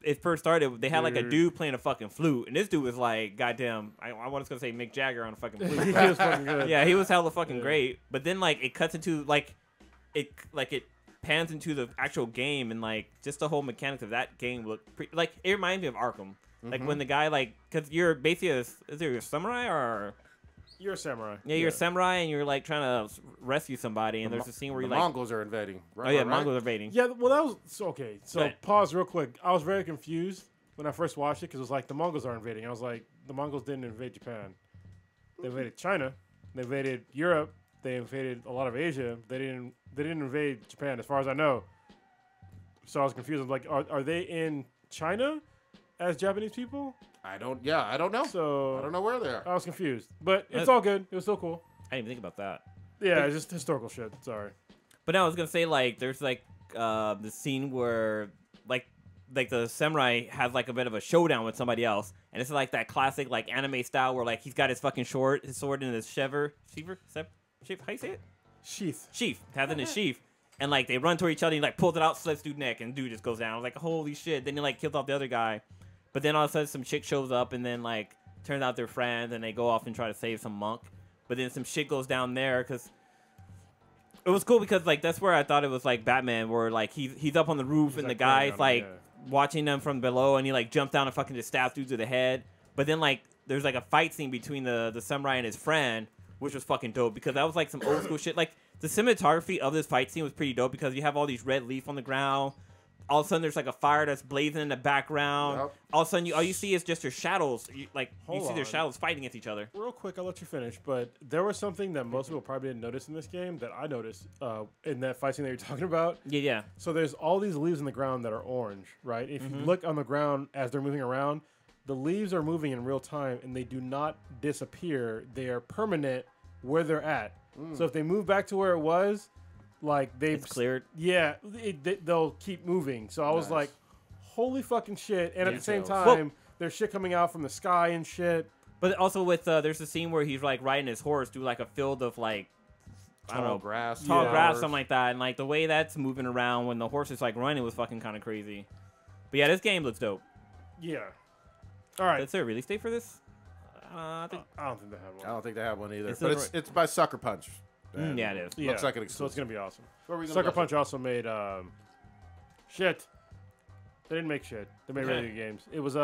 it first started, they had like a dude playing a fucking flute, and this dude was like goddamn. I was gonna say Mick Jagger on a fucking flute. He was fucking good. Yeah, he was hella fucking great. But then like it cuts into it pans into the actual game, and like just the whole mechanics of that game look like it reminds me of Arkham. Like when the guy because you're basically is there a samurai or You're a samurai. yeah, you're a samurai and you're like trying to rescue somebody, and there's a scene where The you like Mongols are invading. Right, oh yeah, right? Mongols are invading. Yeah, well, that was okay. So Right. pause real quick. I was very confused when I first watched it because it was like the Mongols are invading. I was like, the Mongols didn't invade Japan. They invaded China. They invaded Europe. They invaded a lot of Asia. They didn't invade Japan, as far as I know. So I was confused. I'm like, are they in China as Japanese people? I don't know. So I don't know where they are. I was confused, but it's all good. It was still cool. I didn't even think about that. Yeah, it's just historical shit. Sorry. But now I was gonna say like there's like the scene where like the samurai has like a bit of a showdown with somebody else, and it's like that classic like anime style where like he's got his fucking sword in his sheath. How you say it? Sheath. Has it in his sheath, and like they run toward each other. And he like pulls it out, slits dude's neck, and dude just goes down. I was like, holy shit! Then he like kills off the other guy, but then all of a sudden some chick shows up, and then like turns out they're friends, and they go off and try to save some monk. But then some shit goes down there because it was cool because like that's where I thought it was like Batman, where like he's up on the roof and the guy's like watching them from below, and he like jumps down and fucking just stabs dudes to the head. But then like there's like a fight scene between the samurai and his friend, which was fucking dope because that was like some old school shit. Like the cinematography of this fight scene was pretty dope because you have all these red leaf on the ground. All of a sudden, there's like a fire that's blazing in the background. Yep. All of a sudden, all you see is just their shadows. You see their on. shadows fighting against each other. Real quick, I'll let you finish, but there was something that most people probably didn't notice in this game that I noticed in that fight scene that you're talking about. Yeah. So there's all these leaves in the ground that are orange, right? If you look on the ground as they're moving around, the leaves are moving in real time and they do not disappear. They are permanent where they're at. So if they move back to where it was, like It's cleared. Yeah, they'll keep moving. So I was Nice. like, holy fucking shit. And at the same Details. time, there's shit coming out from the sky and shit. But also with there's a scene where he's like riding his horse through like a field of like I don't know grass, tall Yeah. grass, something like that, and like the way that's moving around when the horse is like running was fucking kind of crazy. But yeah, this game looks dope. Yeah. All right. Is there a release date for this? I think I don't think they have one. I don't think they have one either. It's But the- it's by Sucker Punch. And yeah, it is. Yeah. Looks like an So it's exclusive. gonna be awesome. What were we gonna Sucker go Punch also made shit. They didn't make shit. They made really Okay. good games. It was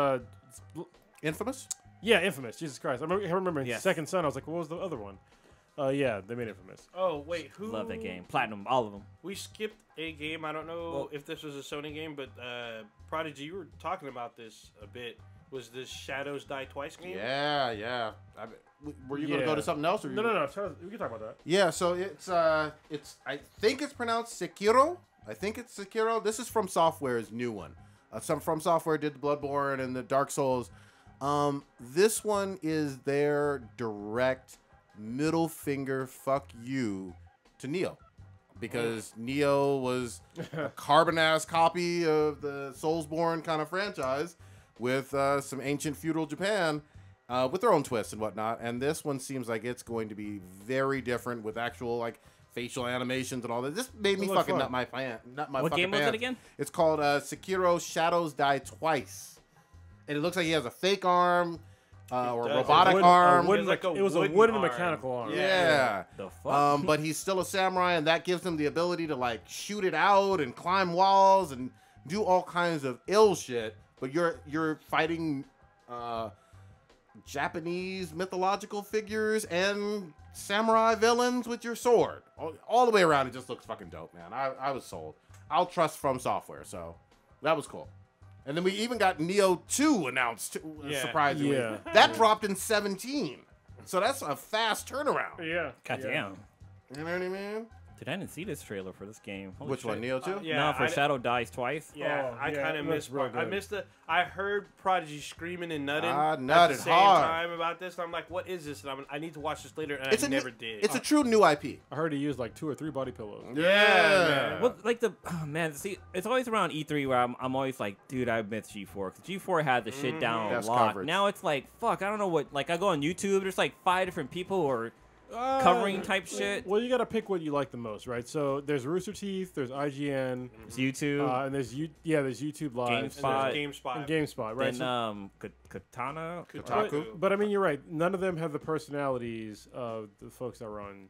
Infamous? yeah, Infamous. Jesus Christ! I remember Yes. Second Son. I was like, what was the other one? Yeah, they made Infamous. Oh wait, who? Love that game. Platinum, all of them. We skipped a game. I don't know Well- if this was a Sony game, but Prodigy, you were talking about this a bit. Was this Shadows Die Twice game? Yeah. Were you gonna go to something else? Or No. We can talk about that. Yeah, so it's I think it's pronounced Sekiro. I think it's Sekiro. This is From Software's new one. Some From Software did the Bloodborne and the Dark Souls. This one is their direct middle finger fuck you to Neo. Because Neo was a carbon-ass copy of the Soulsborne kind of franchise with some ancient feudal Japan with their own twists and whatnot. And this one seems like it's going to be very different with actual like facial animations and all that. This made me It looked fucking fun. nut my fan. Nut my What fucking game was it pants. again? It's called Sekiro Shadows Die Twice. And it looks like he has a fake arm or a does. robotic Wooden- arm. It's like it was a wooden wooden arm. mechanical arm. Yeah. The fuck? But he's still a samurai, and that gives him the ability to like shoot it out and climb walls and do all kinds of ill shit. But you're fighting Japanese mythological figures and samurai villains with your sword. All the way around, it just looks fucking dope, man. I was sold. I'll trust From Software, so that was cool. And then we even got Neo 2 announced, surprisingly. Yeah. That dropped in 17. So that's a fast turnaround. Yeah. Goddamn. You know what I mean? Dude, I didn't see this trailer for this game. Holy Which shit. one, Neo 2? Yeah, No, for Shadow Dies Twice. Yeah, Oh, I yeah, kind it of looks missed. real I good. missed the. I heard Prodigy screaming and nutting at Nutted the same hard. time about this. And I'm like, what is this? And I need to watch this later, and It's I a never new, did. It's a true new IP. I heard he used like 2 or 3 body pillows. Yeah. Well, like see, it's always around E3 where I'm always like, dude, I miss G4 because G4 had the shit down Best locked. coverage. Now it's like, fuck, I don't know what. Like, I go on YouTube, there's like 5 different people who are covering type shit. Well, you got to pick what you like the most, right? So there's Rooster Teeth, there's IGN, It's YouTube, and there's YouTube Live, GameSpot. GameSpot. and GameSpot, right? then Katana. Kotaku. But I mean, you're right. None of them have the personalities of the folks that run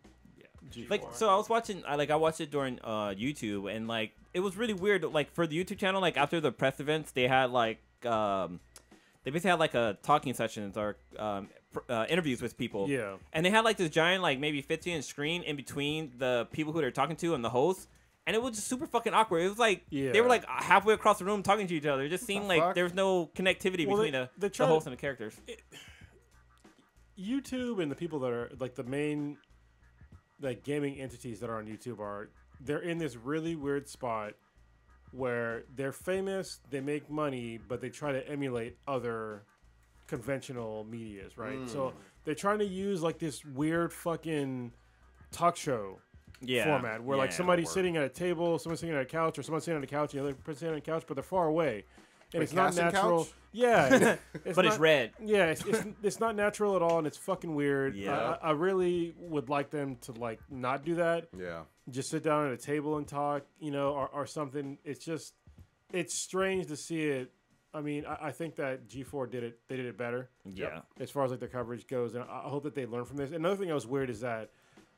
G4. Like, so I was watching, I watched it during YouTube, and like it was really weird. Like for the YouTube channel, like after the press events, they had like they basically had like a talking sessions or interviews with people. Yeah. And they had like this giant, like maybe 15-inch screen in between the people who they're talking to and the host. And it was just super fucking awkward. It was like they were like halfway across the room talking to each other. It just seemed like fuck? there was no connectivity between they the try host to- and the characters. YouTube and the people that are like the main like gaming entities that are on YouTube they're in this really weird spot where they're famous, they make money, but they try to emulate other conventional medias, right? So they're trying to use like this weird fucking talk show format where like somebody's sitting at a table, someone's sitting on a couch, or someone's sitting on a couch, and the other person's sitting on a couch, but they're far away. And Like it's not casting natural. couch? Yeah. But it's red. Yeah, it's not natural at all, and it's fucking weird. Yeah. I really would like them to like not do that. Yeah. Just sit down at a table and talk, or something. It's strange to see it. I mean, I think that G4 did it. They did it better. Yeah. As far as like the coverage goes, and I hope that they learn from this. Another thing that was weird is that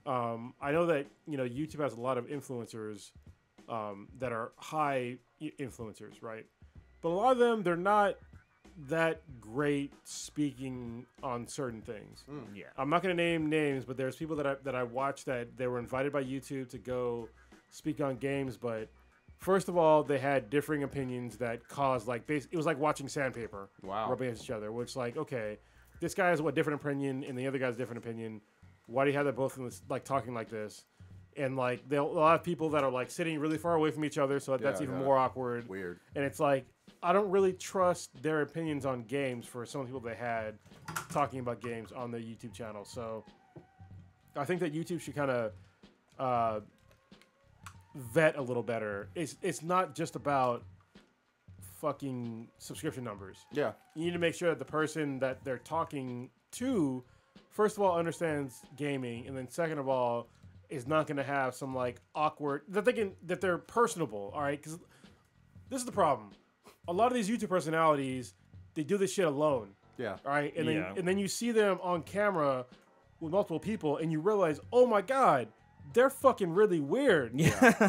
I know that YouTube has a lot of influencers that are high influencers, right? But a lot of them, they're not that great speaking on certain things. Yeah. I'm not going to name names, but there's people that I watched that they were invited by YouTube to go speak on games, but first of all, they had differing opinions that caused it was like watching sandpaper rub against each other, which like, okay, this guy has a different opinion and the other guy's a different opinion. Why do you have them both in this, like talking like this? And like a lot of people that are like sitting really far away from each other, so that's even more awkward. Weird. And it's like, I don't really trust their opinions on games for some of the people they had talking about games on their YouTube channel. So I think that YouTube should kind of vet a little better. It's not just about fucking subscription numbers. Yeah. You need to make sure that the person that they're talking to, first of all, understands gaming, and then second of all, is not going to have some like awkward that they're personable. All right, because this is the problem. A lot of these YouTube personalities, they do this shit alone. Yeah. All right, and then you see them on camera with multiple people, and you realize, oh my god, they're fucking really weird.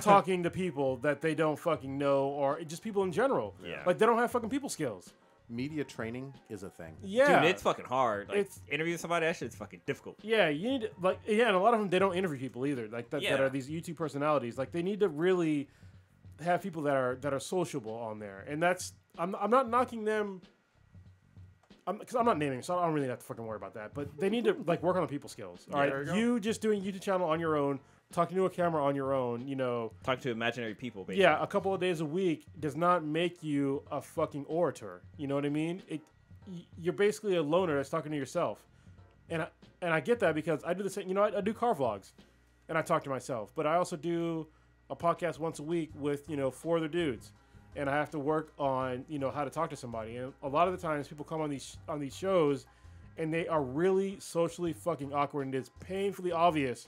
Talking to people that they don't fucking know, or just people in general. Yeah. Like they don't have fucking people skills. Media training is a thing. Yeah, Dude, it's fucking hard. Like, It's- interviewing somebody, that shit's fucking difficult. Yeah, you need and a lot of them they don't interview people either. Like that are these YouTube personalities. Like they need to really have people that are sociable on there. And that's I'm not knocking them. Because I'm not naming, so I don't really have to fucking worry about that. But they need to like work on the people skills. All right, there you go. you just doing YouTube channel on your own, talking to a camera on your own. Talk to imaginary people, basically. Yeah, a couple of days a week does not make you a fucking orator. You know what I mean? You're basically a loner that's talking to yourself, and I get that because I do the same. I do car vlogs, and I talk to myself. But I also do a podcast once a week with 4 other dudes, and I have to work on how to talk to somebody. And a lot of the times people come on these shows, and they are really socially fucking awkward, and it's painfully obvious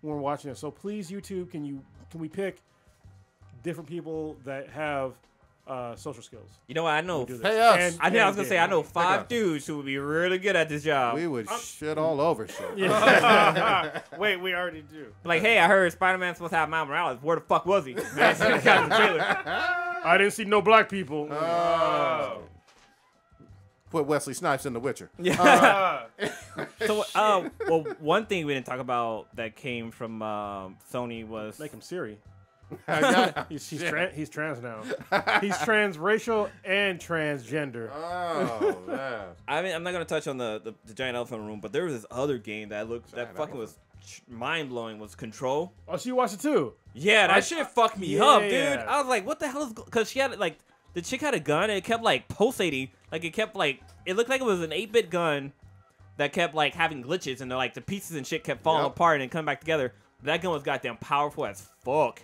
when we're watching it. So please, YouTube, can we pick different people that have social skills? You know what? I know. Pay us. I was gonna say I know Pick 5 us. dudes who would be really good at this job. We would shit all over shit. Wait, we already do. Like, hey, I heard Spider-Man's supposed to have Miles Morales. Where the fuck was he? Man, he got in the trailer. I didn't see no black people. Put Wesley Snipes in The Witcher. Yeah. So, well, one thing we didn't talk about that came from Sony was Make him Siri. Yeah. He's trans now. He's transracial and transgender. Oh man. I mean, I'm not gonna touch on the giant elephant room, but there was this other game that fucking was mind blowing. Was Control. Oh, so you watched it too? Yeah, that shit fucked me up, dude. yeah. I was like, what the hell is? Because she had like the chick had a gun and it kept like pulsating, like it kept like it looked like it was an 8-bit gun that kept like having glitches and like the pieces and shit kept falling apart and coming back together. That gun was goddamn powerful as fuck.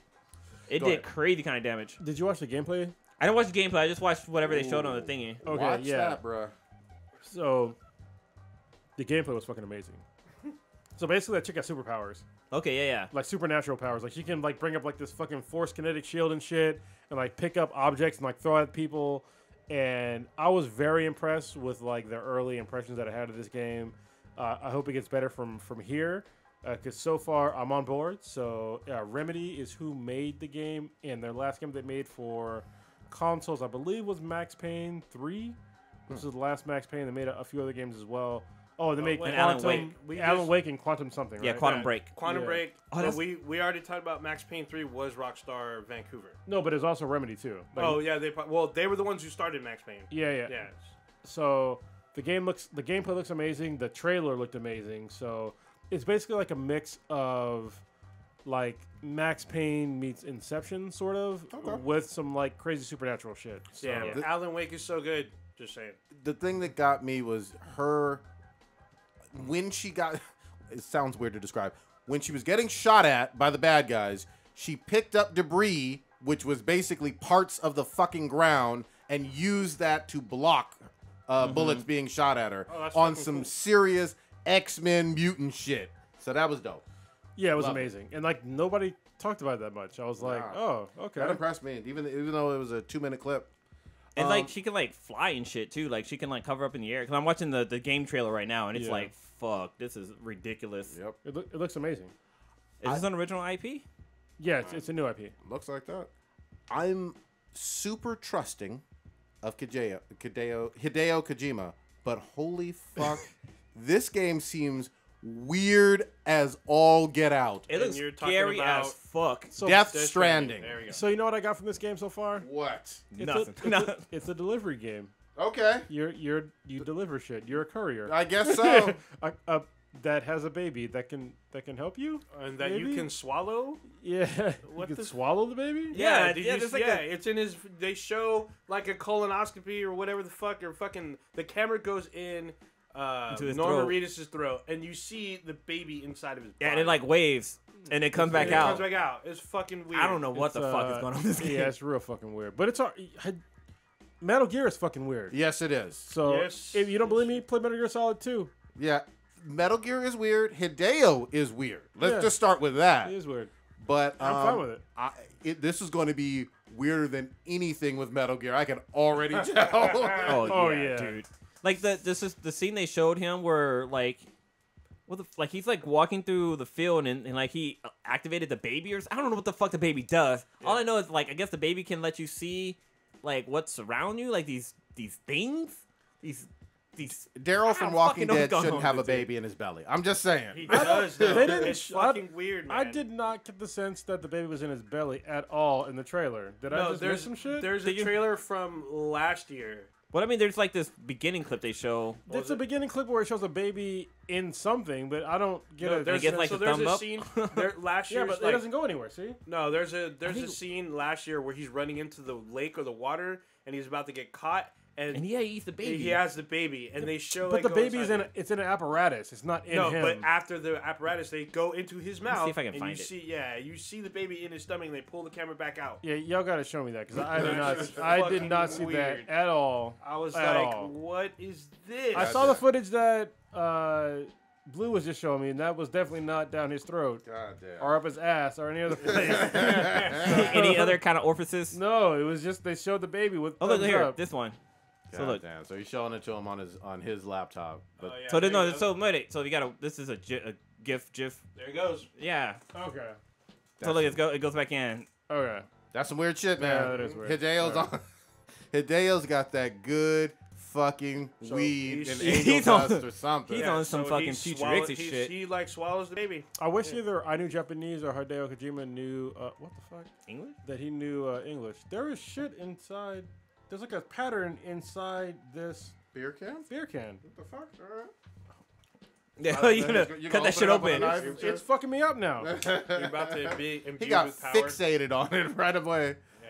It did crazy kind of damage. Did you watch the gameplay? I didn't watch the gameplay. I just watched whatever they showed on the thingy. Okay, Watch yeah. that, bro. So the gameplay was fucking amazing. So basically, that chick has superpowers, Okay, yeah. like supernatural powers. Like she can like bring up like this fucking force kinetic shield and shit, and like pick up objects and like throw at people. And I was very impressed with like the early impressions that I had of this game. I hope it gets better from here. Because so far I'm on board. So Remedy is who made the game, and their last game they made for consoles, I believe, was Max Payne 3. This is the last Max Payne. They made a few other games as well. Oh, they made wait, Quantum, Wake. Alan Wake and Quantum something, Yeah, right? Quantum Break. Quantum Yeah. Break. Oh, But that's- we already talked about Max Payne 3 was Rockstar Vancouver. No, but it's also Remedy too. Like, Yeah, they were the ones who started Max Payne. yeah. Yeah. So the gameplay looks amazing. The trailer looked amazing. So it's basically like a mix of like Max Payne meets Inception, sort of, with some like crazy supernatural shit. So, Yeah, Alan Wake is so good. Just saying. The thing that got me was her when she got. It sounds weird to describe. When she was getting shot at by the bad guys, she picked up debris, which was basically parts of the fucking ground, and used that to block bullets being shot at her that's on fucking some cool. serious X-Men mutant shit. So that was dope. yeah, it was Love it. amazing, and like nobody talked about it that much. I was like, Nah. oh, okay. That impressed me, even though it was a 2-minute clip. And like she can like fly and shit too. Like she can like cover up in the air. Cause I'm watching the game trailer right now, and it's Yeah. like, fuck, this is ridiculous. Yep, It looks amazing. Is this an original IP? Yeah, it's a new IP. looks like that. I'm super trusting of Hideo Kojima, but holy fuck, this game seems weird as all get out. It And looks you're talking scary about- as fuck. So Death Death Stranding. There we go. So you know what I got from this game so far? What? Nothing. It's a delivery game. Okay, You deliver shit. You're a courier. I guess so. That has a baby that can help you. And that you Maybe? can swallow. Yeah, What you can the- swallow the baby. Yeah, did yeah, you there's see- like a- it's in his. They show like a colonoscopy or whatever the fuck, or fucking the camera goes in Into his Norman throat. Reedus' throat, and you see the baby inside of his. Yeah, and body. it like waves, and it comes back And it out. comes back out. It's fucking weird. I don't know what the fuck is going on in this game. Yeah, it's real fucking weird. But it's Metal Gear is fucking weird. Yes, it is. So Yes. if you don't believe me, play Metal Gear Solid 2. Yeah, Metal Gear is weird. Hideo is weird. Let's Yeah. just start with that. It is weird. But I'm fine with it. This is going to be weirder than anything with Metal Gear. I can already tell. Oh, yeah, yeah. dude. Like the scene they showed him where like, like he's like walking through the field and like he activated the baby or I don't know what the fuck the baby does. All I know is like I guess the baby can let you see like what's around you, like these things, these. Daryl I from don't Walking fucking know what's Dead going shouldn't on have a with this baby in his belly. I'm just saying. He does. Though. They didn't It's sh- fucking weird, man. I did not get the sense that the baby was in his belly at all in the trailer. Did I No, just miss some shit? there's a trailer from last year. But I mean, there's like this beginning clip they show. It's a beginning clip where it shows a baby in something, but I don't get No, it. there's, get, like, so the there's thumb a up? scene last Yeah, year. but it doesn't go anywhere. See? No, there's a scene last year where he's running into the lake or the water, and he's about to get caught, and And yeah, he eats the baby. he has the baby, and they show. But like, the go baby's inside it's in an apparatus. It's not in No, him. but after the apparatus, they go into his mouth. see if I can and find you it. see, you see the baby in his stomach, and they pull the camera back out. Yeah, y'all gotta show me that because I did not. That's I did fucking not see weird. that at all. I was At like, all. "What is this?" I saw the footage that Blue was just showing me, and that was definitely not down his throat God damn. or up his ass or any other place. Any other kind of orifices? No, it was just they showed the baby with. Oh, look thumbs here, up. this one. God So look. damn. So he's showing it to him on his laptop. But Oh, yeah, So there no, you go. so wait, so you got this is a GIF. There it goes. Yeah. Okay. So look, it goes back in. Okay. that's some weird shit, man. Yeah, that is weird. Hideo's All right. on. Hideo's got that good fucking So weed he's- and he's angel on- dust or something. he's on some so fucking he future swallow- Rixie he- shit. He like swallows the baby. I wish either I knew Japanese or Hideo Kojima knew what the fuck English? that he knew English. There is shit inside. There's like a pattern inside this Beer can? beer can. What the fuck? All right. Yeah, you gonna you cut gonna that shit open it open. up with a knife? It's fucking me up now. You're about to be He imbued got with power. fixated on it right away. Yeah.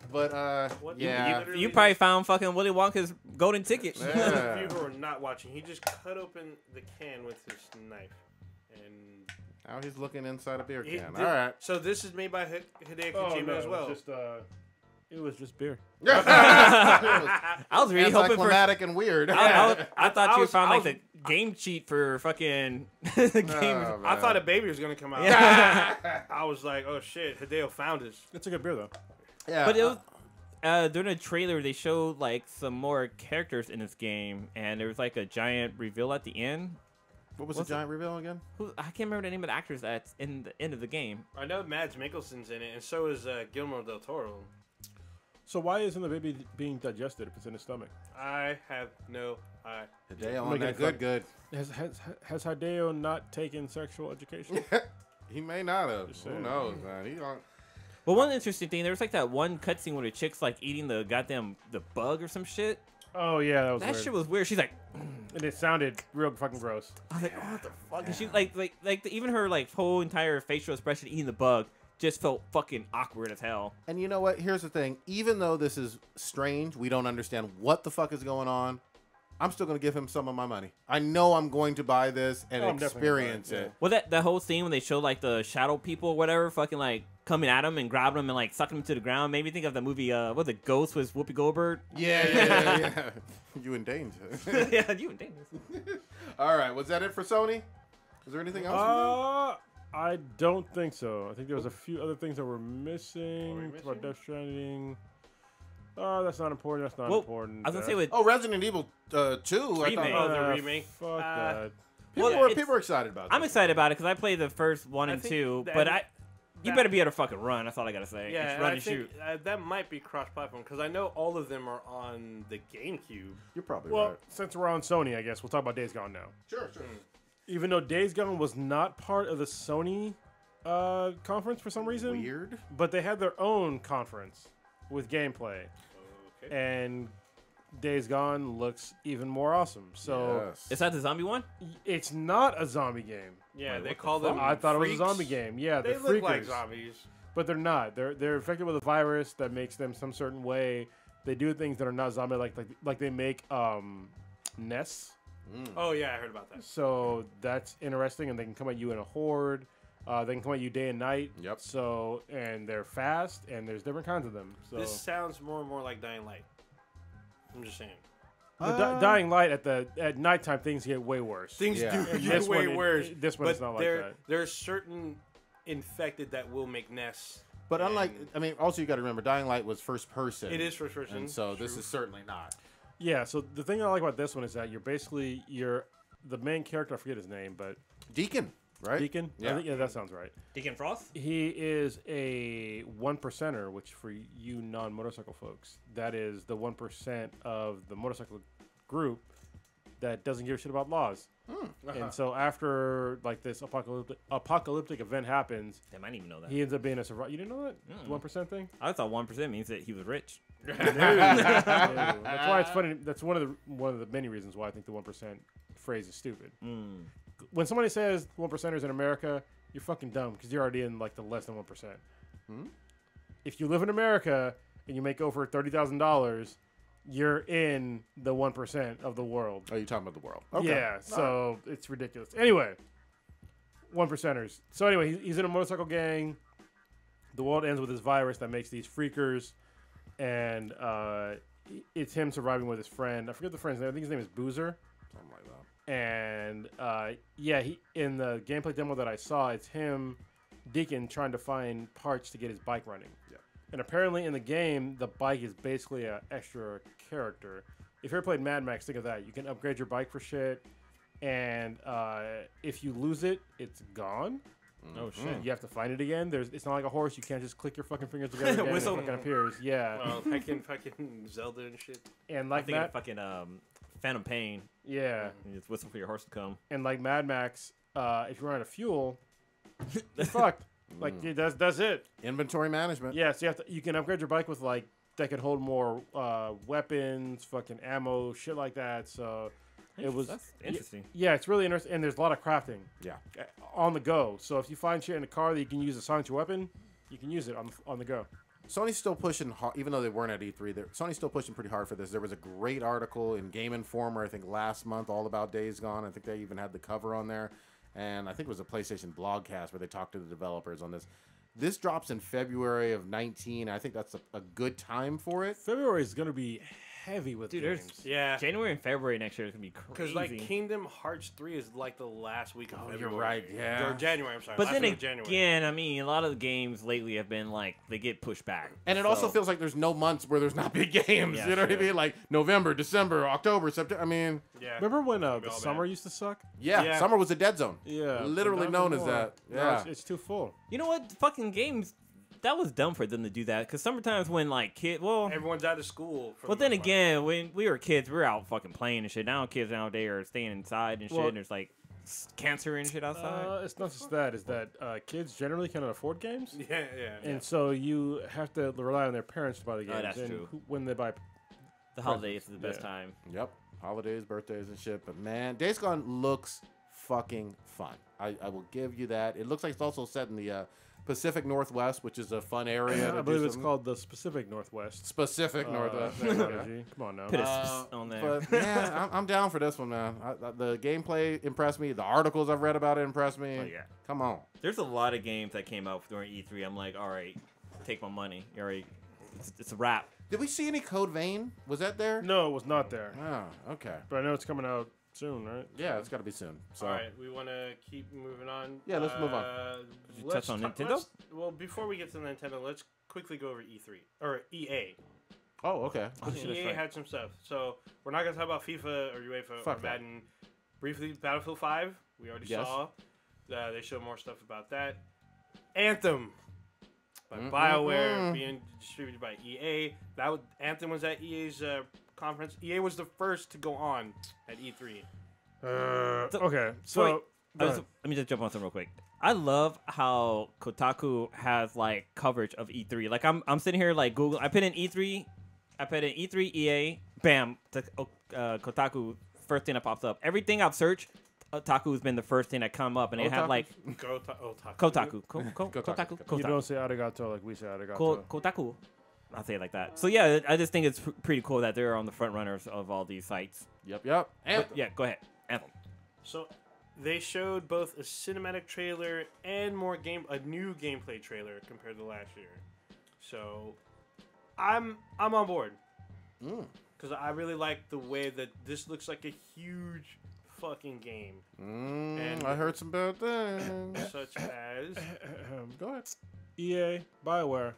But What- yeah. literally You probably found fucking Willy Wonka's golden ticket. Yeah. For you who are not watching, he just cut open the can with his knife, and Now he's looking inside a beer he- can. thi- All right. So this is made by Hideo Oh, Kojima no, as well. it was just beer. I was really hoping for. Anticlimactic and weird. I thought you was- found I like was- the game cheat for fucking the game. Oh, I man. thought a baby was gonna come out. Yeah. I was like, oh shit, Hideo found us. It's a good beer though. Yeah. But it was during the trailer they showed like some more characters in this game, and there was like a giant reveal at the end. what was the giant reveal again? I can't remember the name of the actors that's in the end of the game. I know Mads Mikkelsen's in it, and so is Guillermo del Toro. So why isn't the baby being digested if it's in his stomach? I have no idea. Hideo on Making that it good, fun. good. Has Hideo not taken sexual education? He may not have. Just Who saying. knows, man? He don't. But one interesting thing, there was like that one cutscene where the chick's like eating the bug or some shit. Oh yeah, that was That weird. shit was weird. She's like, And it sounded real fucking gross. I was like, oh, what the fuck? And she even her like whole entire facial expression eating the bug just felt fucking awkward as hell. And you know what? Here's the thing. Even though this is strange, we don't understand what the fuck is going on. I'm still going to give him some of my money. I know I'm going to buy this and Oh, I'm definitely gonna buy experience it, it. Well, that whole scene when they showed like the shadow people or whatever, fucking like coming at him and grabbing him and like sucking him to the ground, made me think of the movie what the Ghost with Whoopi Goldberg. Yeah. You in danger. Yeah, you and Dana. All right. Was that it for Sony? Is there anything else? I don't think so. I think there was a few other things that were missing. missing? About Death Stranding. That's not important. That's not Well, important. I was gonna say with Oh, Resident Evil 2. I Remake. thought, Oh, the remake. Fuck that. people, Well, were, it's- people were excited about I'm this. excited about it because I played the first one I and think two, that- but you that- better be able to fucking run. That's all I gotta say. Yeah, Just and run I and think shoot. that might be cross-platform because I know all of them are on the GameCube. You're probably Well, right. since we're on Sony, I guess we'll talk about Days Gone now. Sure. Even though Days Gone was not part of the Sony conference for some reason, Weird. but they had their own conference with gameplay, Okay. and Days Gone looks even more awesome. So Yes. Is that the zombie one? it's not a zombie game. Yeah, Wait, they what the call them. I thought it was a freaks. zombie game. Yeah, They the look like freakers. zombies. But they're not. They're infected with a virus that makes them some certain way. They do things that are not zombie like they make nests. Oh yeah, I heard about that. So that's interesting, and they can come at you in a horde. They can come at you day and night. Yep. So and they're fast, and there's different kinds of them. So This sounds more and more like Dying Light. I'm just saying. Dying Light at nighttime things get way worse. Things Yeah. do And get this way one, worse. this one but is not like there, that. there's certain infected that will make nests. But unlike, And I mean, also you got to remember, Dying Light was first person. it is first person. And so this true. is certainly not. Yeah. So the thing I like about this one is that you're the main character. I forget his name, but Deacon, right? Deacon. Yeah. Yeah, that sounds right. Deacon Frost? He is a 1%er, which for you non-motorcycle folks, that is the 1% of the motorcycle group that doesn't give a shit about laws. And so after like this apocalyptic event happens, Damn, I didn't even know that. he ends up being a survivor. You didn't know that? The 1% thing? I thought 1% means that he was rich. No. That's why it's funny. That's one of the many reasons why I think the 1% phrase is stupid. When somebody says 1%ers in America, you're fucking dumb because you're already in like the less than 1%. If you live in America and you make over $30,000, you're in the 1% of the world. Oh, you're talking about the world. Yeah, so it's ridiculous. Anyway, 1%ers. So anyway, he's in a motorcycle gang. The world ends with this virus that makes these freakers, and it's him surviving with his friend. I forget the friend's name. I think his name is Boozer. Something like that. And yeah, he in the gameplay demo that I saw, it's him, Deacon, trying to find parts to get his bike running. Yeah. And apparently in the game, the bike is basically an extra character. If you ever played Mad Max, think of that. You can upgrade your bike for shit, and if you lose it, it's gone. Oh shit! You have to find it again. It's not like a horse. You can't just click your fucking fingers together again and it fucking appears. Yeah. Well, fucking Zelda and shit. And I like think that, fucking Phantom Pain. yeah. You just whistle for your horse to come. And like Mad Max, if you run out of fuel, you're fucked. Like that's it. Inventory management. Yeah, so you can upgrade your bike with like that can hold more weapons, fucking ammo, shit like that. So That's interesting. yeah, it's really interesting. And there's a lot of crafting. Yeah. On the go. So if you find shit in the car that you can use to silence your weapon, you can use it on the go. Sony's still pushing hard, even though they weren't at E3. Sony's still pushing pretty hard for this. There was a great article in Game Informer, I think last month, all about Days Gone. I think they even had the cover on there, and I think it was a PlayStation blogcast where they talked to the developers on this. This drops in February of 19. I think that's a good time for it. February is gonna be heavy with games. Yeah. January and February next year is gonna be crazy. Because like Kingdom Hearts 3 is like the last week of February. you're right, yeah. Or January, I'm sorry. But last then week of January. again, I mean, a lot of the games lately have been like they get pushed back, And it also feels like there's no months where there's not big games. Yeah, you know what I sure. mean? Like November, December, October, September. I mean, Yeah. Remember when the all summer bad. used to suck? yeah, summer was a dead zone. Yeah, Literally but known not as anymore. that. No, Yeah. it's too full. You know what? Fucking games. That was dumb for them to do that because sometimes when like Everyone's out of school. For Well, the then most part. again, when we were kids, we were out fucking playing and shit. Now kids nowadays are staying inside and shit. Well- And there's like cancer and shit outside. It's not just that. It's that kids generally cannot afford games. Yeah. And so you have to rely on their parents to buy the games. that's and true. when they buy, The holidays is the best yeah. time. Yep. Holidays, birthdays, and shit. But man, Days Gone looks fucking fun. I will give you that. It looks like it's also set in the Pacific Northwest, which is a fun area. I believe it's called the Pacific Northwest. Pacific Northwest. There you go. Technology. Come on now. Put a on there. But yeah, I'm down for this one, man. The gameplay impressed me. The articles I've read about it impressed me. Oh, yeah. Come on. There's a lot of games that came out during E3. I'm like, all right, take my money. All right, it's a wrap. Did we see any Code Vein? Was that there? No, it was not there. Oh, okay. But I know it's coming out soon, right? Yeah, it's got to be soon. So. All right, we want to keep moving on. Yeah, let's move on. Did you touch on Nintendo? Well, before we get to Nintendo, let's quickly go over E3 or EA. Oh, okay. EA had some stuff, so we're not gonna talk about FIFA or UEFA Fuck or that. Madden. Briefly, Battlefield 5. We already Yes. saw. They showed more stuff about that. Anthem by BioWare being distributed by EA. Anthem was at EA's conference. EA was the first to go on at E3. Okay, so Wait, go let ahead. me just jump on something real quick. I love how Kotaku has like coverage of E3. Like I'm sitting here like Google. I put in E3 EA. Bam, Kotaku. First thing that pops up. Everything I've searched, Kotaku has been the first thing that come up, and they have like Kotaku. You don't say arigato like we say arigato. Kotaku. I'll say it like that. So yeah, I just think it's pretty cool that they're on the front runners of all these sites. Yep. But, yeah, go ahead. Anthem. So they showed both a cinematic trailer and a new gameplay trailer compared to last year. So I'm on board because I really like the way that this looks like a huge fucking game, And I heard some bad things. such as Go ahead. EA, BioWare,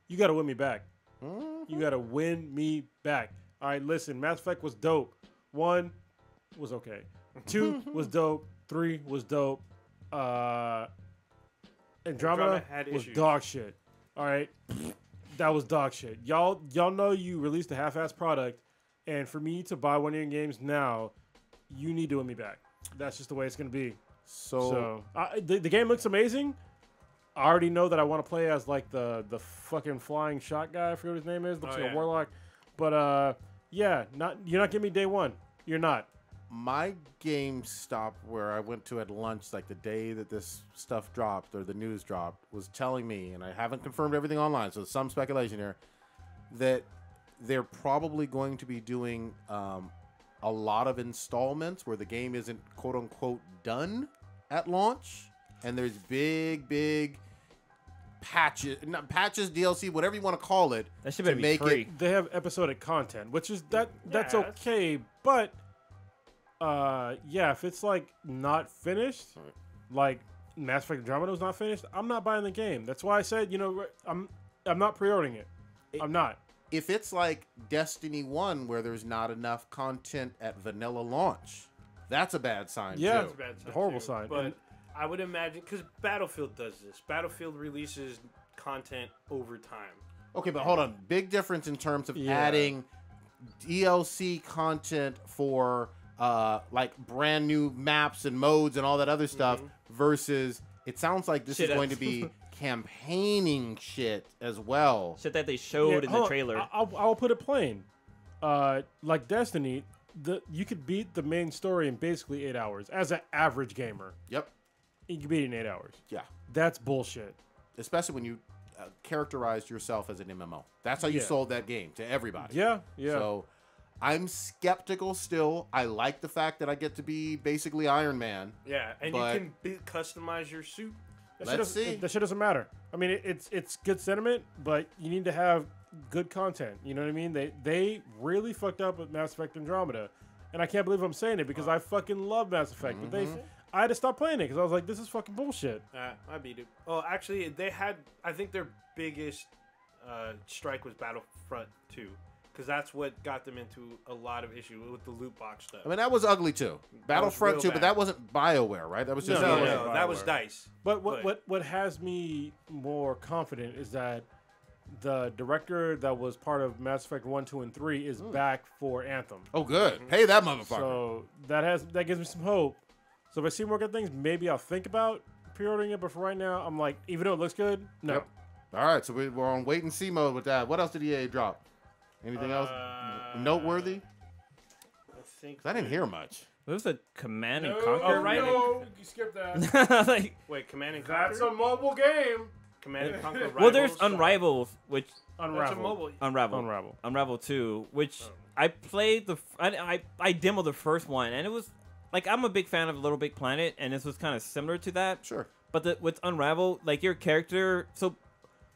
you got to win me back. You got to win me back. All right, listen, Mass Effect was dope. 1 was okay. 2 was dope. 3 was dope. Andromeda Andromeda had was issues. dog shit. All right, that was dog shit. Y'all know you released a half-ass product, and for me to buy one of your games now, you need to win me back. That's just the way it's gonna be. So the game looks amazing. I already know that I want to play as like the fucking flying shot guy. I forget what his name is. Looks like a warlock. But yeah, you're not giving me day one. You're not. My GameStop, where I went to at lunch, like the day that this stuff dropped or the news dropped, was telling me, and I haven't confirmed everything online, so some speculation here, that they're probably going to be doing a lot of installments where the game isn't quote unquote done at launch, and there's big patches, DLC, whatever you want to call it. That should to be make free. it. They have episodic content, which is that's Yeah. okay. But Yeah, if it's like not finished, like Mass Effect Andromeda was not finished, I'm not buying the game. That's why I said, I'm not pre-ordering it. I'm not. If it's like Destiny 1 where there's not enough content at vanilla launch, that's a bad sign Yeah, too. It's a bad sign, horrible too. sign. But And- I would imagine because Battlefield does this. Battlefield releases content over time. Okay, but hold on. Big difference in terms of Yeah. adding DLC content for like brand new maps and modes and all that other stuff versus it sounds like this Shit, is going to be campaigning shit as well. Shit that they showed in the hold on. trailer. I'll put it plain. Like Destiny, you could beat the main story in basically 8 hours as an average gamer. Yep. You can beat it in 8 hours. Yeah. That's bullshit. Especially when you characterized yourself as an MMO. That's how you Yeah. sold that game to everybody. Yeah. So I'm skeptical still. I like the fact that I get to be basically Iron Man. Yeah, and But- you can customize your suit. That Let's shit see. That shit doesn't matter. I mean, it's good sentiment, but you need to have good content. You know what I mean? They really fucked up with Mass Effect Andromeda, and I can't believe I'm saying it because I fucking love Mass Effect. But I had to stop playing it because I was like, this is fucking bullshit. I beat it. Oh, actually, they had. I think their biggest strike was Battlefront 2, because that's what got them into a lot of issue with the loot box stuff. I mean, that was ugly too. Battlefront real 2, but bad. that wasn't BioWare, right? That was just no, yeah, that was BioWare. DICE. But what has me more confident is that the director that was part of Mass Effect 1, 2, and 3 is back for Anthem. Oh, good. Hey, that motherfucker. So that gives me some hope. So if I see more good things, maybe I'll think about pre-ordering it. But for right now, I'm like, even though it looks good, no. Yep. All right, so we're on wait and see mode with that. What else did EA drop? Anything else noteworthy? I think. 'Cause I didn't hear much. It was a Command and No, Conquer. Oh, right. no, you skipped that. Like, Wait, Command and Conquer. That's a mobile game. Command and Conquer. well, there's Rivals? Unrivals, which That's a Unravel. mobile. Unravel 2, which I played I demoed the first one, and it was like, I'm a big fan of Little Big Planet, and this was kind of similar to that. Sure. But with Unravel, like, your character, so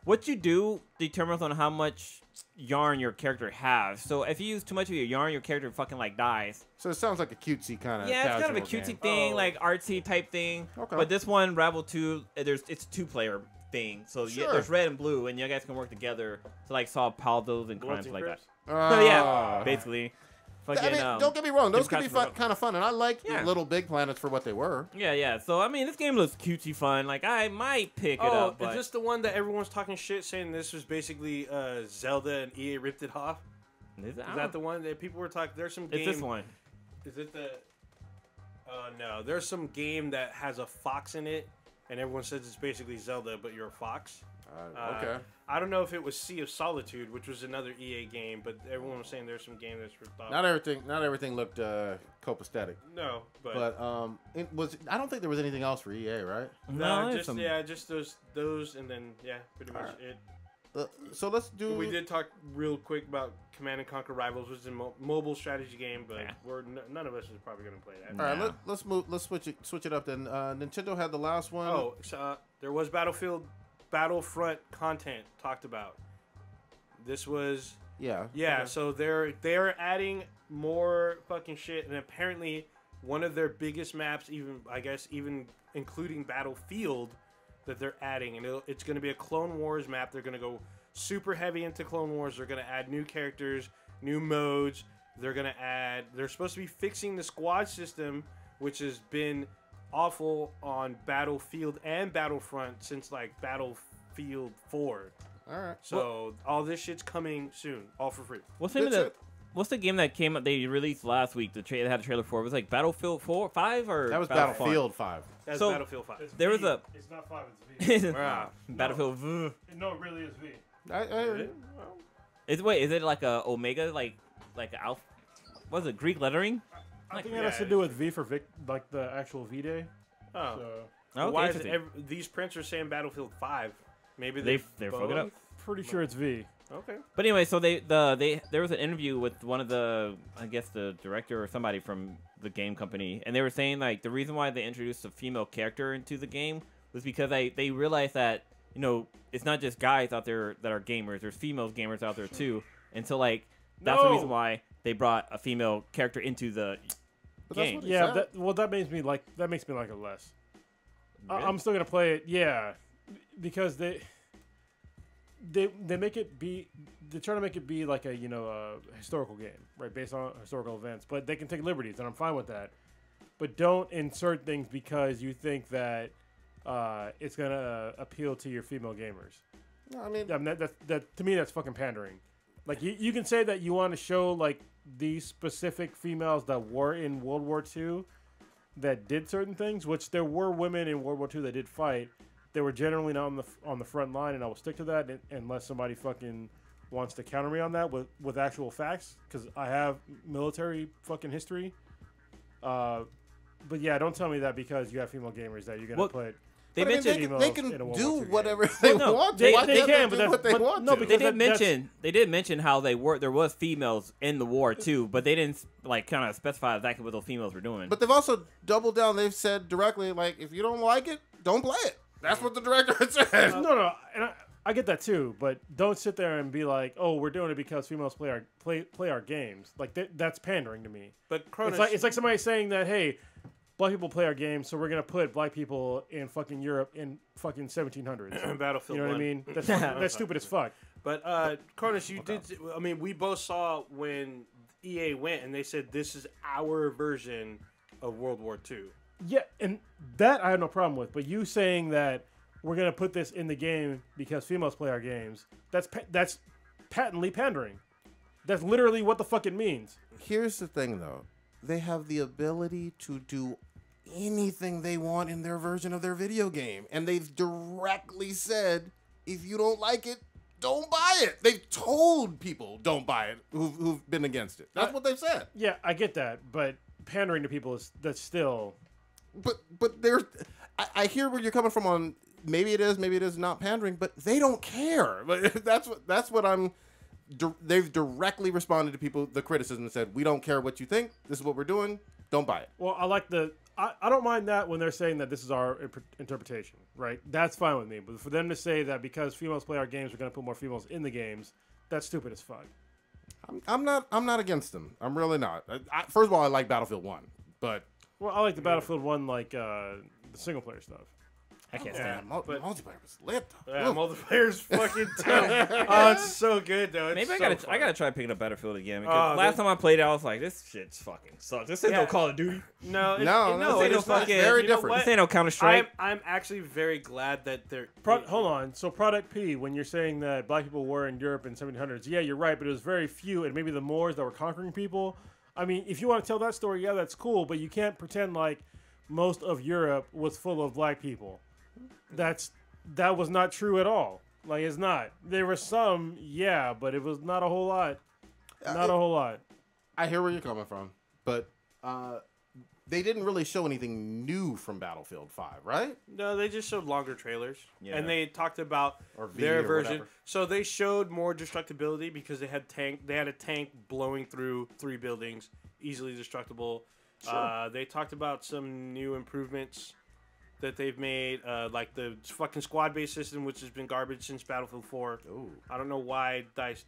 what you do determines on how much yarn your character has. So if you use too much of your yarn, your character fucking like dies. So it sounds like a cutesy kind of. Yeah, it's kind of a cutesy thing, like artsy type thing. Okay. But this one, Unravel 2, it's a 2-player thing. So Sure. there's red and blue, and you guys can work together to like solve puzzles and crimes Bullets and like that. Crips? So yeah, basically. Fucking, I mean, don't get me wrong; those Jim could be Crockett- kind of fun, and I like Yeah. Little Big Planets for what they were. Yeah. So I mean, this game looks cutesy fun. Like, I might pick it Oh, up. But is this the one that everyone's talking shit, saying this was basically Zelda and EA ripped it off? is Is that the one that people were talking? There's some game. It's this one. Is it the? No, there's some game that has a fox in it, and everyone says it's basically Zelda, but you're a fox. Okay. I don't know if it was Sea of Solitude, which was another EA game, but everyone was saying there's some game that's ripped off. Not everything looked copacetic, No, but it was. I don't think there was anything else for EA, right? no, there's just those, and then pretty much it. So let's do. We did talk real quick about Command and Conquer Rivals, which is a mobile strategy game, but Yeah. none of us is probably gonna play that. All right, Nah. let's move. Let's switch it up then. Nintendo had the last one. Oh, so, there was Battlefront content talked about. This was yeah. yeah. Okay. So they're adding more fucking shit, and apparently one of their biggest maps, even including Battlefield, that they're adding, and it's going to be a Clone Wars map. They're going to go super heavy into Clone Wars. They're going to add new characters, new modes. They're supposed to be fixing the squad system, which has been awful on Battlefield and Battlefront since like Battlefield 4. All right. So all this shit's coming soon, all for free. What's the name of That's the? it. What's the game that came? They released last week. They had a trailer for. It was like Battlefield 4, 5, or That was Battlefront? Battlefield 5. That's So- Battlefield 5. There was a. It's not 5, it's V. Battlefield. No, it really is V. Is it like a Omega, like Alpha? What is it? Greek lettering? I think that has to do with V for Vic, like the actual V-Day. Oh. So Okay, Why is interesting. these prints are saying Battlefield 5? Maybe They're both? fucking up. pretty sure it's V. Okay. But anyway, so there was an interview with one of the, I guess, the director or somebody from the game company, and they were saying like the reason why they introduced a female character into the game was because they realized that, you know, it's not just guys out there that are gamers. There's female gamers out there too, and so like that's the reason why they brought a female character into the But that's game. what he Yeah, said. that makes me like it less. Really? I'm still gonna play it, yeah, because they make it be. They're trying to make it be like a a historical game, right, based on historical events. But they can take liberties, and I'm fine with that. But don't insert things because you think that it's gonna appeal to your female gamers. No, I mean, That to me that's fucking pandering. Like you can say that you want to show like these specific females that were in World War II that did certain things, which there were women in World War II that did fight. They were generally not on the front line, and I will stick to that unless somebody fucking wants to counter me on that with actual facts, because I have military fucking history. But yeah, don't tell me that because you have female gamers that you're gonna put. They but mentioned they can do whatever they Well, no, want. they Why can, can't but they do what they but want no, to? because They did mention how there was females in the war too, but they didn't like kind of specify exactly what those females were doing. But they've also doubled down. They've said directly, like, if you don't like it, don't play it. That's what the director said. No, and I get that too, but don't sit there and be like, "Oh, we're doing it because females play our games." Like that's pandering to me. But Cronus, It's like somebody saying that, "Hey, black people play our games, so we're gonna put black people in fucking Europe in fucking 1700s." Battlefield. You know what I 1. mean? That's stupid as fuck. But Cronus, you did. I mean, we both saw when EA went and they said this is our version of World War II. Yeah, and that I have no problem with. But you saying that we're gonna put this in the game because females play our games, that's patently pandering. That's literally what the fuck it means. Here's the thing, though. They have the ability to do anything they want in their version of their video game. And they've directly said, if you don't like it, don't buy it. They've told people don't buy it who've been against it. That's what they've said. Yeah, I get that, but pandering to people that's still. But there's, I hear where you're coming from on maybe it is not pandering, but they don't care. But that's what I'm. They've directly responded to people the criticism and said, we don't care what you think. This is what we're doing. Don't buy it. Well, I like I don't mind that when they're saying that this is our interpretation, right? That's fine with me. But for them to say that because females play our games, we're going to put more females in the games, that's stupid as fuck. I'm not against them. I'm really not. First of all, I like Battlefield 1, but Well, I like the Battlefield 1, like the single player stuff. I can't stand it. multiplayer was lit. Yeah, multiplayer's fucking tough. Oh, it's so good though. It's Maybe I so gotta try picking up Battlefield again. Because last time I played it, I was like, this shit's fucking sucks. This ain't no Call of Duty. No, No, it it's is not. fucking Very you know different. what? This ain't no Counter Strike. I'm actually very glad that they're. Hold on. So Product P, when you're saying that black people were in Europe in 1700s, yeah, you're right, but it was very few, and maybe the Moors that were conquering people. I mean, if you want to tell that story, yeah, that's cool, but you can't pretend like most of Europe was full of black people. That was not true at all. Like, it's not. There were some, yeah, but it was not a whole lot. Not a whole lot. I hear where you're coming from, but they didn't really show anything new from Battlefield 5, right? No, they just showed longer trailers, Yeah. and they talked about Or V their or version. whatever. So they showed more destructibility because they had a tank blowing through 3 buildings, easily destructible. Sure. They talked about some new improvements that they've made, like the fucking squad-based system, which has been garbage since Battlefield 4. Ooh. I don't know why DICE.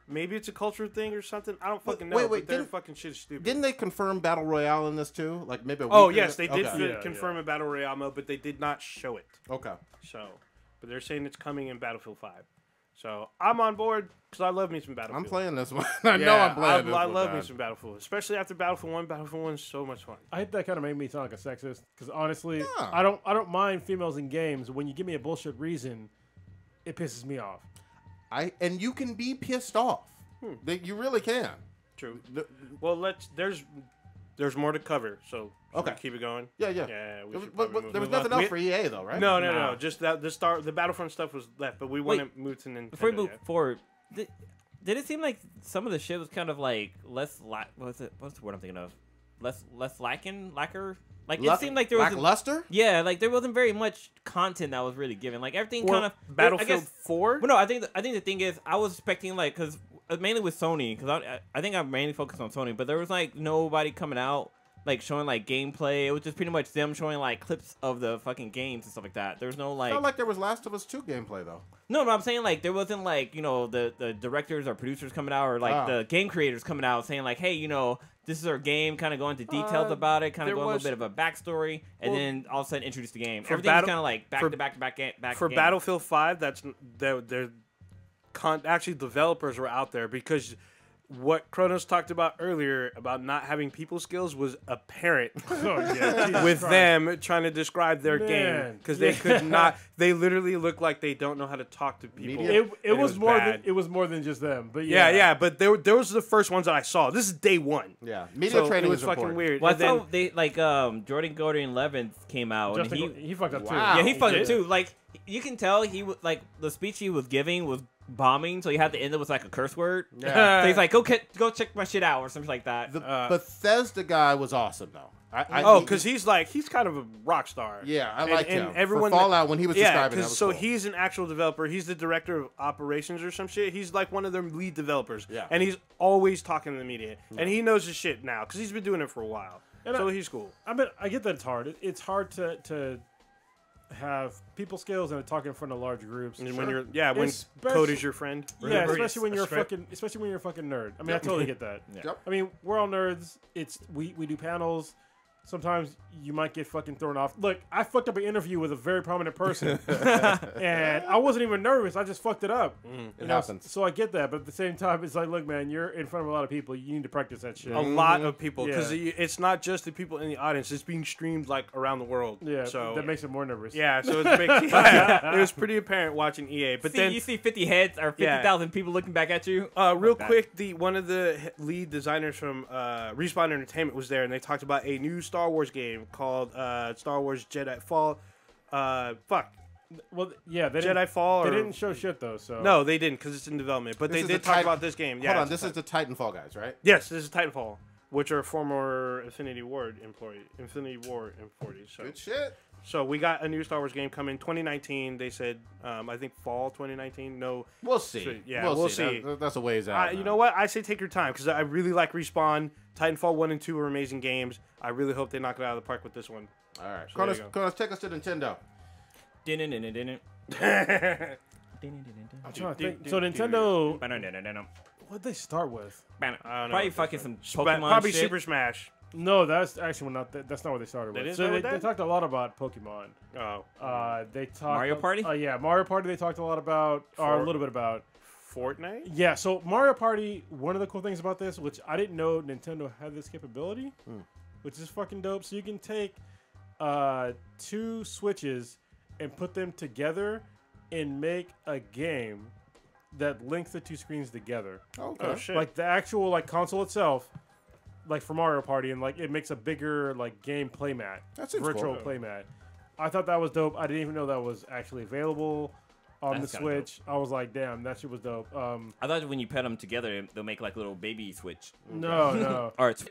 Maybe it's a culture thing or something. I don't fucking know. Wait, but their didn't- fucking shit is stupid. Didn't they confirm Battle Royale in this too? Like maybe a week Oh ago? yes, they did Okay. confirm a battle royale mode, but they did not show it. Okay. So, but they're saying it's coming in Battlefield 5. So I'm on board because I love me some Battlefield. I'm playing this one. I know I'm playing this I one. love me man. some Battlefield, especially after Battlefield 1. Battlefield 1 is so much fun. I think that kind of made me sound like a sexist because honestly, Yeah. I don't mind females in games. When you give me a bullshit reason, it pisses me off. And you can be pissed off. You really can. True. Well, there's more to cover. So should we Okay. keep it going. Yeah. Yeah. We should But probably there was move on. nothing else for EA though, right? No. Just that the Battlefront stuff was left, but we want to move to Nintendo. Before we move yeah. forward, did it seem like some of the shit was kind of like what's the word I'm thinking of? Less lacquer? Like it seemed like there was lackluster. yeah, like there wasn't very much content that was really given. Like everything Or kind of Battlefield 4. Well, no, I think the thing is I was expecting like because mainly with Sony because I think I'm mainly focused on Sony, but there was like nobody coming out like showing like gameplay. It was just pretty much them showing like clips of the fucking games and stuff like that. There's no like. Felt like there was Last of Us 2 gameplay though. No, but I'm saying like there wasn't like the directors or producers coming out or like the game creators coming out saying like, hey, this is our game, kind of going into details about it, kind of going a little bit of a backstory, and then all of a sudden introduce the game. Everything's kind of like back to back. For Battlefield 5, that's actually developers were out there because what Kronos talked about earlier about not having people skills was apparent with them trying to describe their game because they could not. They literally look like they don't know how to talk to people. It was more than just them. But but those are the first ones that I saw. This is day one. Yeah, media training was fucking weird. Well, I thought they Jordan Gordon Levitt came out and he fucked up too. Yeah, he fucked up too. Like you can tell he was like the speech he was giving was bombing, so you had to end it with like a curse word. Yeah. So he's like, go check my shit out or something like that. The Bethesda guy was awesome though. Because he's kind of a rock star. Yeah, I like him. Everyone for Fallout when he was describing it. So he's an actual developer. He's the director of operations or some shit. He's like one of their lead developers. Yeah. And he's always talking to the media. Yeah. And he knows his shit now because he's been doing it for a while. And he's cool. I get that it's hard. It's hard to have people skills and talk in front of large groups. And when when code is your friend. Yeah, especially when you're a fucking nerd. I mean, I totally get that. Yep. I mean, we're all nerds. We do panels. Sometimes you might get fucking thrown off. Look, I fucked up an interview with a very prominent person, and I wasn't even nervous. I just fucked it up. It happens. So I get that, but at the same time, it's like, look, man, you're in front of a lot of people. You need to practice that shit. A lot of people, because it's not just the people in the audience. It's being streamed like around the world. Yeah, so that makes it more nervous. Yeah, so it was pretty apparent watching EA. But then you see 50 heads or 50,000 people looking back at you. Real quick, one of the lead designers from Respawn Entertainment was there, and they talked about a new Star Wars game called Star Wars Jedi Fall. Well, yeah, Jedi Fall. They didn't show shit though. So no, they didn't because it's in development. But they did talk about this game. Hold on, this is the Titanfall guys, right? Yes, this is Titanfall, which are former Infinity War employees. So. Good shit. So we got a new Star Wars game coming 2019. They said, I think fall 2019. No, we'll see. So, we'll see. That's a ways out. You know what? I say take your time because I really like Respawn. Titanfall 1 and 2 are amazing games. I really hope they knock it out of the park with this one. All right, so Kronos, take us to Nintendo. I'm trying to think. So Nintendo, what'd they start with? Probably fucking some Pokemon Probably shit. Super Smash. No, that's actually that's not what they started with. They talked a lot about Pokemon. Oh. They talked Mario Party? Yeah, Mario Party they talked a lot about, or a little bit about. Fortnite? Yeah, so Mario Party, one of the cool things about this, which I didn't know Nintendo had this capability, which is fucking dope. So you can take 2 Switches and put them together and make a game that links the 2 screens together. Okay. Oh, shit. Like the actual console itself, like for Mario Party, and it makes a bigger game playmat. That's virtual playmat. I thought that was dope. I didn't even know that was actually available on the Switch. I was like, damn, that shit was dope. I thought when you put them together, they'll make like a little baby Switch. No. Or it's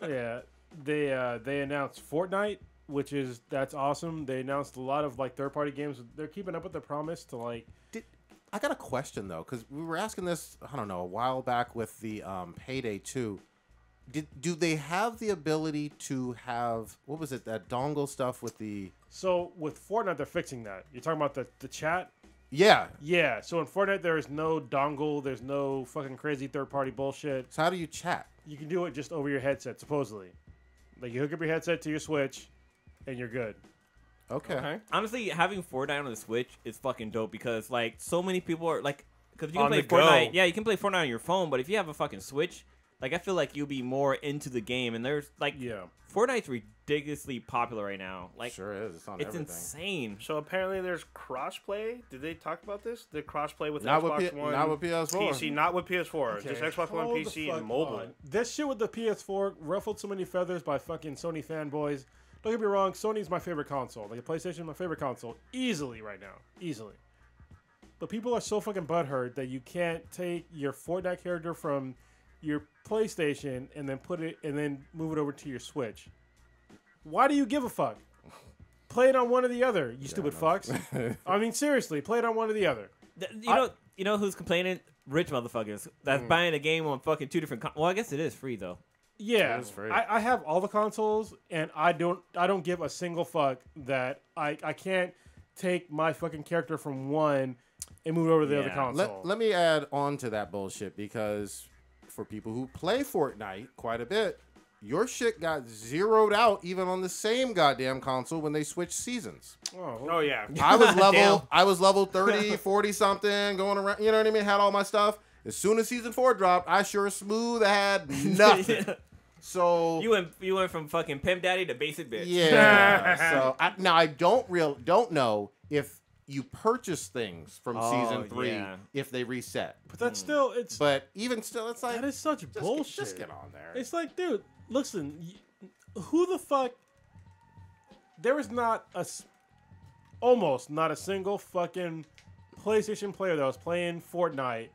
Yeah, they announced Fortnite, that's awesome. They announced a lot of third-party games. They're keeping up with their promise to I got a question though, because we were asking this, I don't know, a while back with the Payday 2. Do they have the ability to have, what was it, that dongle stuff with the... So with Fortnite, they're fixing that. You're talking about the chat? Yeah. Yeah, so in Fortnite, there is no dongle. There's no fucking crazy third-party bullshit. So how do you chat? You can do it just over your headset, supposedly. You hook up your headset to your Switch, and you're good. Okay. Honestly, having Fortnite on the Switch is fucking dope because, so many people are, because you can On play the go. Fortnite. Yeah, you can play Fortnite on your phone, but if you have a fucking Switch... I feel like you'll be more into the game, and there's Fortnite's ridiculously popular right now. Sure is. It's on it's everything. insane. So apparently there's crossplay. Did they talk about this? The crossplay with not Xbox with One, not with PS4. PC, not with PS4. Okay, Just Xbox One, PC, and mobile. This shit with the PS4 ruffled so many feathers by fucking Sony fanboys. Don't get me wrong, Sony's my favorite console. PlayStation is my favorite console. Easily right now. Easily. But people are so fucking butthurt that you can't take your Fortnite character from your PlayStation and then move it over to your Switch. Why do you give a fuck? Play it on one or the other, you stupid fucks. I mean, seriously, play it on one or the other. You know who's complaining? Rich motherfuckers that's buying a game on fucking 2 different. Well, I guess it is free though. Yeah, It's free. I have all the consoles, and I don't give a single fuck that I can't take my fucking character from one and move it over to the other Yeah. console. Let me add on to that bullshit because for people who play Fortnite quite a bit, your shit got zeroed out even on the same goddamn console when they switched seasons. Oh yeah. I was Damn. level 30, 40 something, going around, you know what I mean? Had all my stuff. As soon as season 4 dropped, I sure smooth had nothing. So You went from fucking pimp daddy to basic bitch. yeah. So now I don't know if you purchase things from season 3 yeah. if they reset. but that's still But even still, it's like that is such bullshit. Just get on there. It's like, dude, listen, who the fuck? There is almost not a single fucking PlayStation player that was playing Fortnite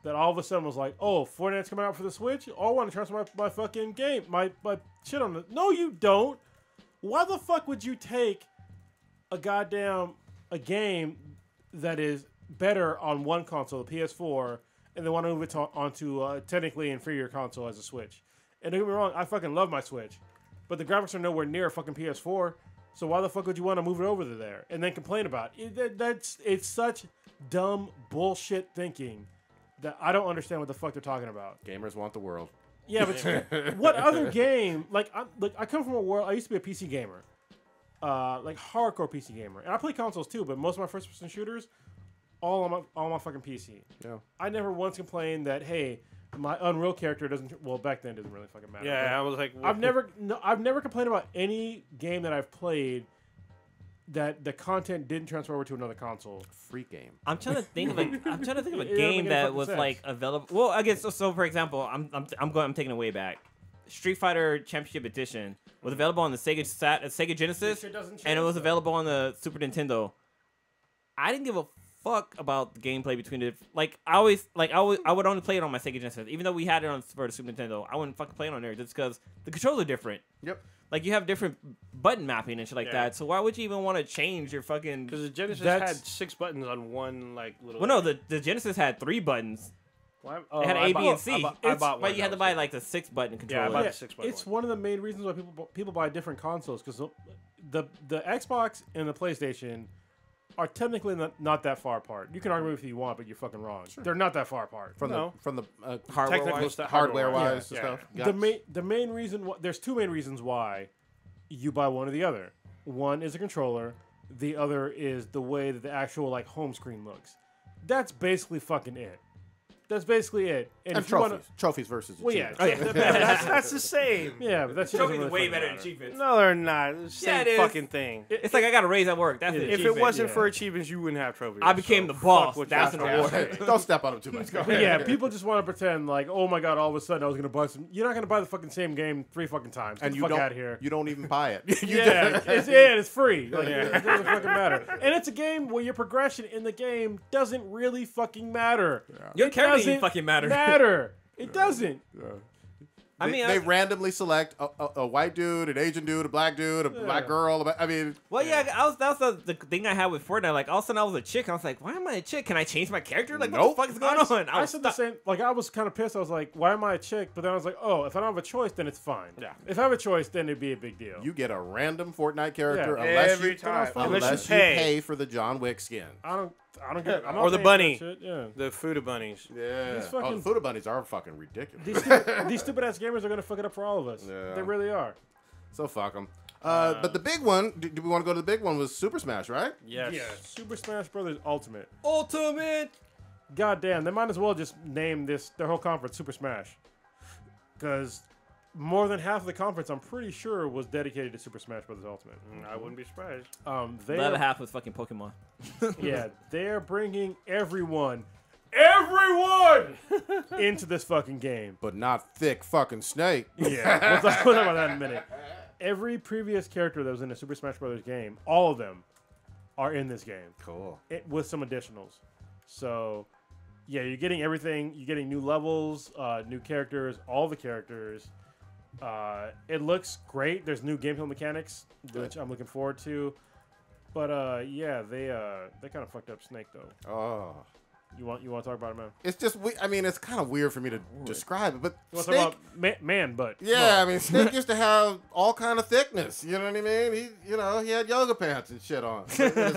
that all of a sudden was like, oh, Fortnite's coming out for the Switch? Oh, I want to transfer my fucking game, my shit on it. No, you don't. Why the fuck would you take a game that is better on one console, the PS4, and then want to move it onto a technically inferior console as a Switch? And don't get me wrong, I fucking love my Switch, but the graphics are nowhere near a fucking PS4. So why the fuck would you want to move it over to there and then complain about it? It's such dumb bullshit thinking that I don't understand what the fuck they're talking about. Gamers want the world. Yeah, but what other game? I come from a world. I used to be a PC gamer, like hardcore PC gamer, and I play consoles too. But most of my first-person shooters, all on my fucking PC. Yeah. I never once complained that hey, my Unreal character doesn't. Well, back then it didn't really fucking matter. Yeah, I was like, I've never complained about any game that I've played that the content didn't transfer over to another console. Free game. I'm trying to think of a It doesn't game make any that fucking was sense. like available. Well, I guess so. For example, I'm taking it way back. Street Fighter Championship Edition was available on the Sega Genesis, shit doesn't and it change, was though. available on the Super Nintendo. I didn't give a fuck about the gameplay between the I would only play it on my Sega Genesis, even though we had it for the Super Nintendo. I wouldn't fucking play it on there just because the controls are different. Yep. Like, you have different button mapping and shit like Yeah. that. So why would you even want to change your fucking? because the Genesis That's- had 6 buttons on one like little. Well, no, the Genesis had 3 buttons. It It had A, B, and C. I bought one. But you had to that buy was like the 6-button Yeah, I controller. bought Yeah, the 6-button it's one. one of the main reasons why people buy different consoles because the Xbox and the PlayStation are technically not that far apart. You can argue if you want, but you're fucking wrong. They're not that far apart. From No. the Hardware technical wise? stuff, hardware hardware-wise. wise and Yeah. stuff. The main reason there's 2 main reasons why you buy one or the other. One is a controller. The other is the way that the actual like home screen looks. That's basically fucking it. That's basically it. And if you trophies. wanna- Trophies versus well, yeah, achievements. That's the same. yeah, but that's Trophies are way better than achievements. No, they're not. It's the Yeah, same it is. fucking thing. It's like I got a raise at work. That's an If it achievement. wasn't yeah. for achievements, you wouldn't have trophies. I became So the boss. fuck what That's you're an award. talking about. Don't step on them too much. But yeah, people just want to pretend like, oh my god, all of a sudden I was gonna buy some. You're not gonna buy the fucking same game 3 fucking times. Get And the you fuck don't. out of here. You don't even buy it. You Yeah, just- it's free. Like, it doesn't fucking matter. And it's a game where your progression in the game doesn't really fucking matter. Your It character doesn't didn't fucking matter. It doesn't. I mean, they randomly select a white dude, an Asian dude, a black dude, a black girl. I mean, well, yeah, that was the thing I had with Fortnite. Like, all of a sudden I was a chick. I was like, why am I a chick? Can I change my character? Like, Nope. what the fuck is going on? I said the same. Like, I was kind of pissed. I was like, why am I a chick? But then I was like, oh, if I don't have a choice, then it's fine. Yeah. If I have a choice, then it'd be a big deal. you get a random Fortnite character Yeah. unless Every you time. unless you pay for the John Wick skin. I don't get. I'm not Or the paying for bunny. that shit. Yeah. The Fuda bunnies. Yeah. These fucking- Oh, the Fuda bunnies are fucking ridiculous. These stupid ass gamers are gonna fuck it up for all of us. Yeah. They really are. So fuck them. But the big one, do we want to go to the big one? Was Super Smash, right? Yes. Yeah. Super Smash Brothers Ultimate. Ultimate. God damn, they might as well just name their whole conference Super Smash. Because more than half of the conference, I'm pretty sure, was dedicated to Super Smash Brothers Ultimate. I wouldn't be surprised. They The other are, half was fucking Pokemon. yeah, they're bringing everyone into this fucking game. But not thick fucking Snake. Yeah, we'll talk about that in a minute. Every previous character that was in a Super Smash Brothers game, all of them are in this game. Cool. With some additionals. So, yeah, you're getting everything. You're getting new levels, new characters, all the characters. It looks great. There's new gameplay mechanics, which I'm looking forward to. But yeah, they kind of fucked up Snake though. Oh. You want to talk about it, man? It's just, I mean, it's kind of weird for me to describe it, but You want to Snake, talk about man butt? yeah, I mean, Snake used to have all kind of thickness. You know what I mean? He had yoga pants and shit on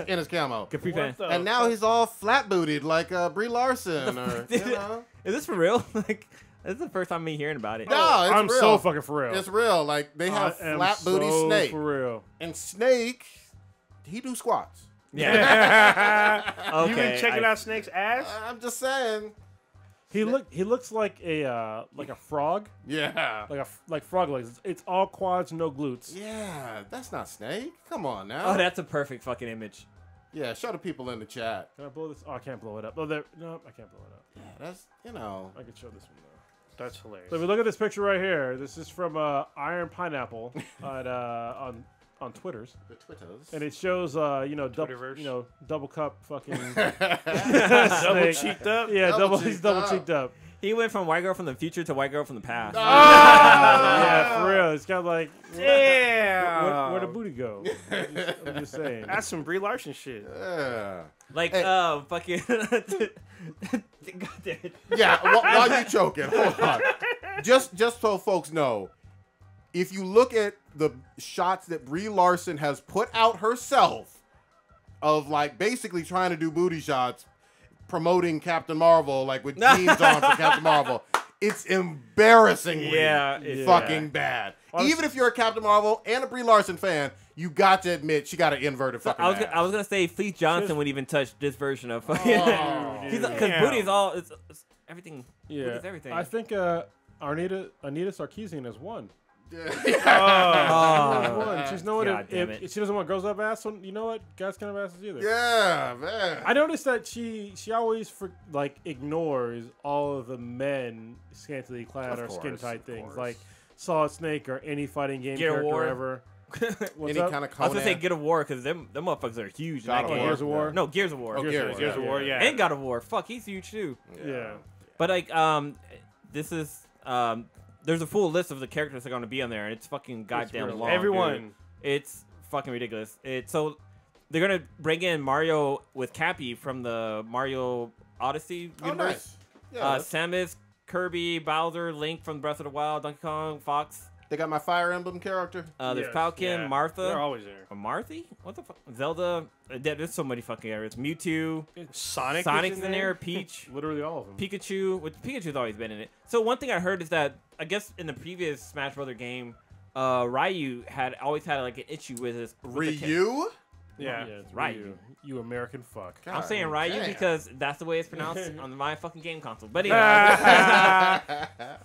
in his camo. Capri pants. And now he's all flat booted like Brie Larson, or you know. Is this for real? Like, this is the first time me hearing about it. No, it's I'm real. so fucking for real. It's real. Like they have I am flat booty so Snake, for real. and Snake, he do squats. Yeah. You been checking out Snake's ass? I'm just saying. He looks like a frog. Yeah. Like frog legs. It's all quads, no glutes. Yeah, that's not Snake. Come on now. Oh, that's a perfect fucking image. Yeah, show the people in the chat. Can I blow this? Oh, I can't blow it up. Oh, no, I can't blow it up. Yeah, that's, you know. I can show this one though. That's hilarious. So if we look at this picture right here, this is from Iron Pineapple on Twitters, The Twitters. and it shows Twitterverse. double cup fucking Double Snake. cheeked up? Yeah, Double he's cheeked double up. cheeked up. He went from white girl from the future to white girl from the past. Yeah, for real. It's kind of like Damn. where the booty go? I'm just saying. That's some Brie Larson shit. Yeah. Like, Hey. fucking. God damn it. Yeah, while you choking, hold on. Just so folks know, if you look at the shots that Brie Larson has put out herself of like basically trying to do booty shots, promoting Captain Marvel, like with jeans on for Captain Marvel, it's embarrassingly fucking bad. Honestly, Even if you're a Captain Marvel and a Brie Larson fan, you got to admit she got an inverted fucking I was ass. gonna say Fleet Johnson wouldn't even touch this version of fucking. dude. Because booty is all it's everything. Yeah, Booty's everything. I think Anita Sarkeesian has won. Oh. One. She's know what God damn if it. she doesn't want girls have ass. So you know what? Guys can't have asses either. Yeah, man. I noticed that she always ignores all of the men scantily clad Of or skin course, tight of things course. like Solid Snake or any fighting game Gear of character War. ever. What's Any up? kind of I was gonna say Conan. Gears of War because them motherfuckers are huge in God that of game. War. Gears of War. No, Gears of War. Oh, Gears Gears of War, yeah. And God of War. Fuck, he's huge too. Yeah. But like, this is there's a full list of the characters that are gonna be on there, and it's fucking goddamn real. long. Everyone. dude. It's fucking ridiculous. So they're gonna bring in Mario with Cappy from the Mario Odyssey Oh, universe. nice. Yeah, Samus, Kirby, Bowser, Link from Breath of the Wild, Donkey Kong, Fox. they got my Fire Emblem character. There's Yes. Falcon, Yeah. Martha. They're always there. Or Marthy? What the fuck? Zelda. There's so many fucking areas. Mewtwo. Sonic's in there. Peach. Literally all of them. Pikachu. Which Pikachu's always been in it. So one thing I heard is that I guess in the previous Smash Brother game, Ryu had always had like an issue with his with the Ryu? Yeah. it's Ryu. You American fuck. I'm saying Ryu damn. because that's the way it's pronounced on my fucking game console. But anyway,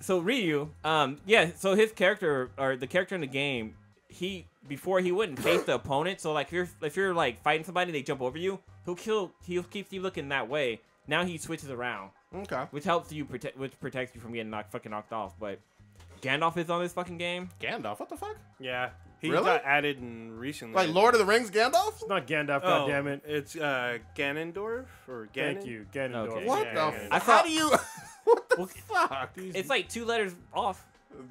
so Ryu, so his character or the character in the game, before he wouldn't face the opponent. So like if you're like fighting somebody, they jump over you. He'll keep you looking that way. Now he switches around, Okay. which helps you which protects you from getting fucking knocked off. But Gandalf is on this fucking game. Gandalf, what the fuck? Yeah. He Really? got added in recently. Like Lord of the Rings Gandalf? It's not Gandalf, Oh, goddammit. It's Ganondorf or Ganon? Thank you, Ganondorf. Okay. What Yeah, the yeah, fuck? yeah. How do you... what the fuck? It's like 2 letters off.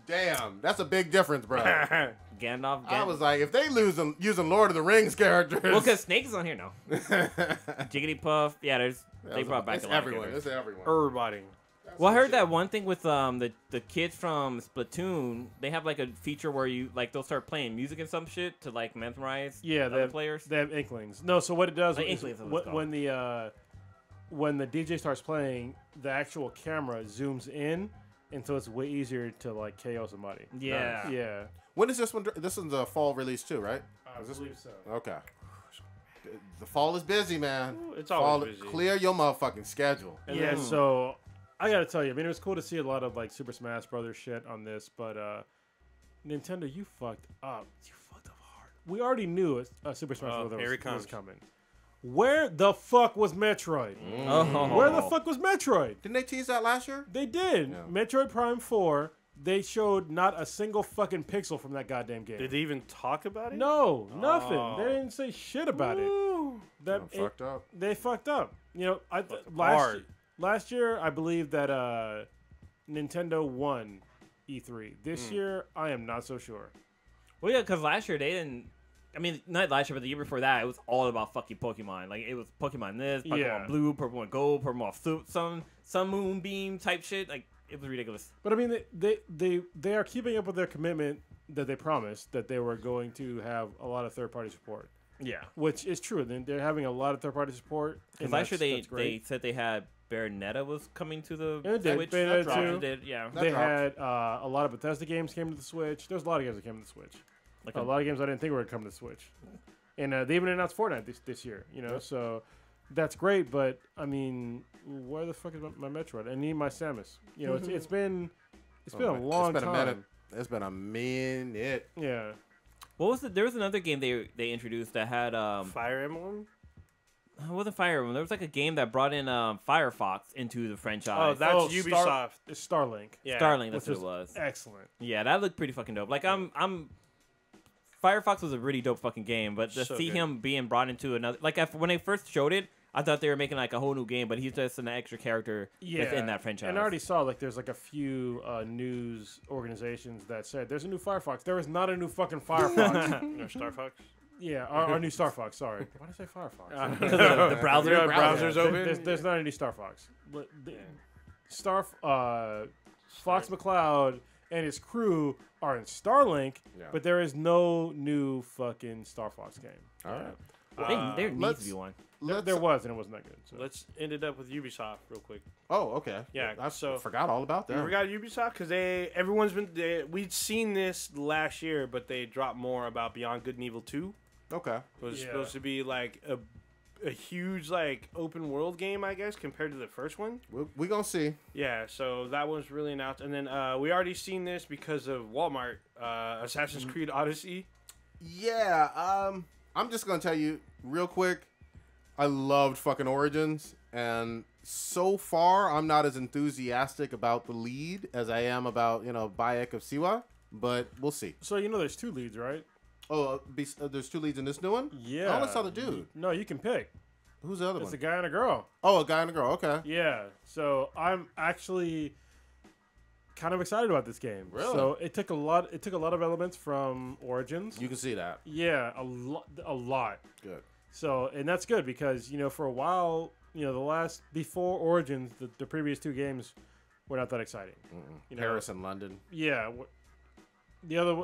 Damn, that's a big difference, bro. Gandalf. I was like, if they using Lord of the Rings characters... well, because Snake is on here now. Jigglypuff. Yeah, they brought back it's a lot everyone. of characters. It's everyone. Everybody. Well, I heard that one thing with the kids from Splatoon. They have like a feature where you like they'll start playing music and some shit to like mesmerize Yeah, other players. They have inklings. No, so what it does Like is inklings is what it's when the DJ starts playing, the actual camera zooms in, and so it's way easier to like KO somebody. Yeah. Yeah. When is this one? This one's a fall release too, right? I believe so. Okay. The fall is busy, man. It's always Fall, busy. Clear your motherfucking schedule. And yeah, so I gotta tell you, I mean, it was cool to see a lot of like Super Smash Brothers shit on this, but Nintendo, you fucked up. You fucked up hard. We already knew Super Smash Oh, Brothers here it was comes. coming. Where the fuck was Metroid? Oh. Where the fuck was Metroid? Didn't they tease that last year? They did. Yeah. Metroid Prime 4, they showed not a single fucking pixel from that goddamn game. Did they even talk about it? No, nothing. Oh. They didn't say shit about it. That Fucked up. They fucked up. You know, hard. last year I believe that Nintendo won E3. This year I am not so sure. Well, yeah, because last year they didn't. I mean, not last year, but the year before that, it was all about fucking Pokemon. Like, it was Pokemon this, Pokemon Blue, Pokemon Gold, Pokemon Sun Moonbeam type shit. Like, it was ridiculous. But I mean, they are keeping up with their commitment that they promised that they were going to have a lot of third-party support. Yeah. Which is true. They're having a lot of third-party support. Because last year they said they had Bayonetta was coming to the Switch. Bayonetta too. Yeah. They had a lot of Bethesda games came to the Switch. There's a lot of games that came to the Switch. Like a lot of games I didn't think were going to come to the Switch. And they even announced Fortnite this year, you know, so that's great. But, I mean, where the fuck is my Metroid? I need my Samus. You know, it's been a long time. A minute. It's been a minute. Yeah. What was there was another game they introduced that had Fire Emblem? It wasn't Fire Emblem. There was like a game that brought in Firefox into the franchise. Oh, that's Ubisoft. It's Starlink. Yeah. Starlink, that's what it was. Excellent. Yeah, that looked pretty fucking dope. Like Firefox was a really dope fucking game, but to see him being brought into another, like when they first showed it, I thought they were making like a whole new game, but he's just an extra character within that franchise. And I already saw like there's like a few news organizations that said there's a new Firefox. There is not a new fucking Firefox. No Star Fox? Yeah, our new Star Fox. Sorry, why did I say Firefox? The browser. Yeah, browser's open. There's not any Star Fox. But Fox McCloud and his crew are in Starlink, but there is no new fucking Star Fox game. All right. There needs to be one. There was, and it wasn't that good. So. Let's end it up with Ubisoft real quick. Oh, okay. Yeah, I so forgot all about that. You forgot Ubisoft because we'd seen this last year, but they dropped more about Beyond Good and Evil 2. Okay. It was supposed to be like a huge like open world game, I guess, compared to the first one. We're gonna see. Yeah, so that was really announced, and then we already seen this because of Walmart, Assassin's Creed Odyssey. Yeah. I'm just gonna tell you real quick. I loved fucking Origins, and so far I'm not as enthusiastic about the lead as I am about Bayek of Siwa, but we'll see. So there's two leads, right? Oh, there's two leads in this new one? Yeah. I only saw the dude. No, you can pick. Who's the other one? It's a guy and a girl. Oh, a guy and a girl. Okay. Yeah. So I'm actually kind of excited about this game. Really? So it took a lot of elements from Origins. You can see that. Yeah, a lot. Good. So, and that's good because, for a while, before Origins, the previous two games were not that exciting. Paris and London. Yeah. The other,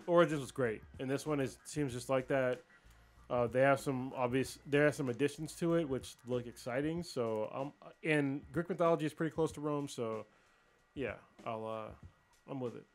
Origins was great. And this one seems just like that. There are some additions to it, which look exciting. So, and Greek mythology is pretty close to Rome. So, yeah, I'm with it.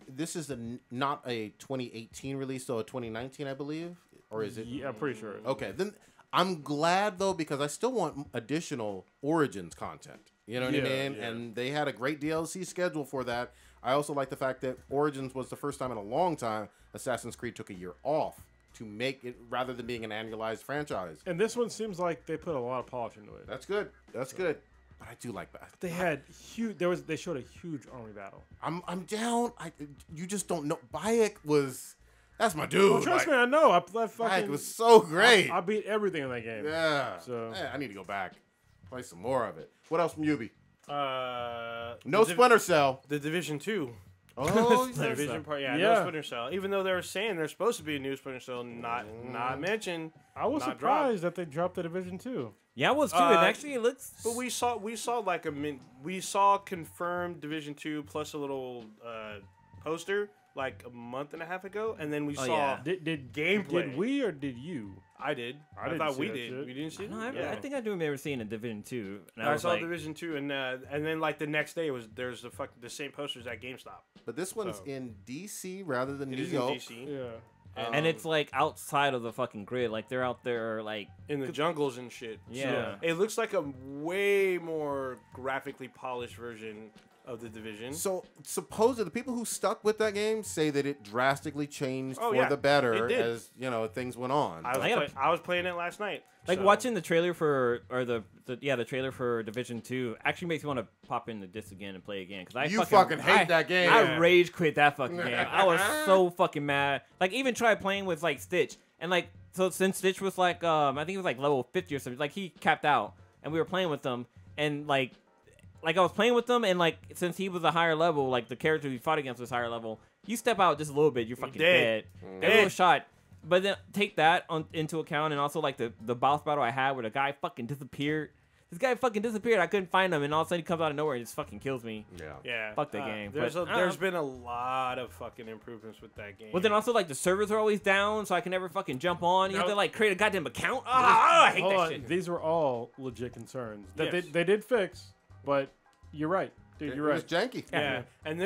This is not a 2018 release, though a 2019, I believe, or is it? Yeah, I'm pretty sure. Okay, then I'm glad though because I still want additional Origins content. You know what I mean? Yeah. And they had a great DLC schedule for that. I also like the fact that Origins was the first time in a long time Assassin's Creed took a year off to make it rather than being an annualized franchise. And this one seems like they put a lot of polish into it. That's good. That's good. But I do like that. They had huge. They showed a huge army battle. I'm down. You just don't know. Bayek was. That's my dude. Oh, trust me, I know. Bayek was so great. I beat everything in that game. Yeah. So I need to go back, play some more of it. What else from Ubi? No Splinter Cell. The Division 2. Oh, The Division part. Yeah, no Splinter Cell. Even though they were saying there's supposed to be a new Splinter Cell, not mentioned. I was surprised that they dropped the Division 2. Yeah, I was too. And actually, it looks. But we saw confirmed Division 2 plus a little poster like a month and a half ago, and then we saw did gameplay. Did we or did you? I did. I didn't thought see we that did. shit. We didn't see it. No, I think I do remember seeing a Division 2. And I saw Division 2, and then like the next day there's the same posters at GameStop. But this one's in DC rather than New It is York. in DC. Yeah. And it's like outside of the fucking grid. Like they're out there like In the jungles and shit. Yeah. So it looks like a way more graphically polished version of the Division. So supposedly the people who stuck with that game say that it drastically changed for the it better did. as things went on. I was playing it last night. Like watching the trailer for the trailer for Division 2 actually makes me want to pop in the disc again and play again because you fucking hate that game. I rage quit that fucking game. I was so fucking mad. Like even tried playing with like Stitch and like so since Stitch was like I think it was like level 50 or something. Like he capped out and we were playing with him and like I was playing with him and like since he was a higher level like the character we fought against was higher level. You step out just a little bit, you're fucking dead. dead. Every little shot. But then take that into account, and also like the boss battle I had where the guy fucking disappeared. This guy fucking disappeared. I couldn't find him, and all of a sudden he comes out of nowhere and just fucking kills me. Yeah. Fuck that game. There's been a lot of fucking improvements with that game. But then also like the servers are always down, so I can never fucking jump on. You have to like create a goddamn account. I hate that shit. These were all legit concerns that Yes. they did fix, but you're right, dude. You're It right. was janky. Yeah, and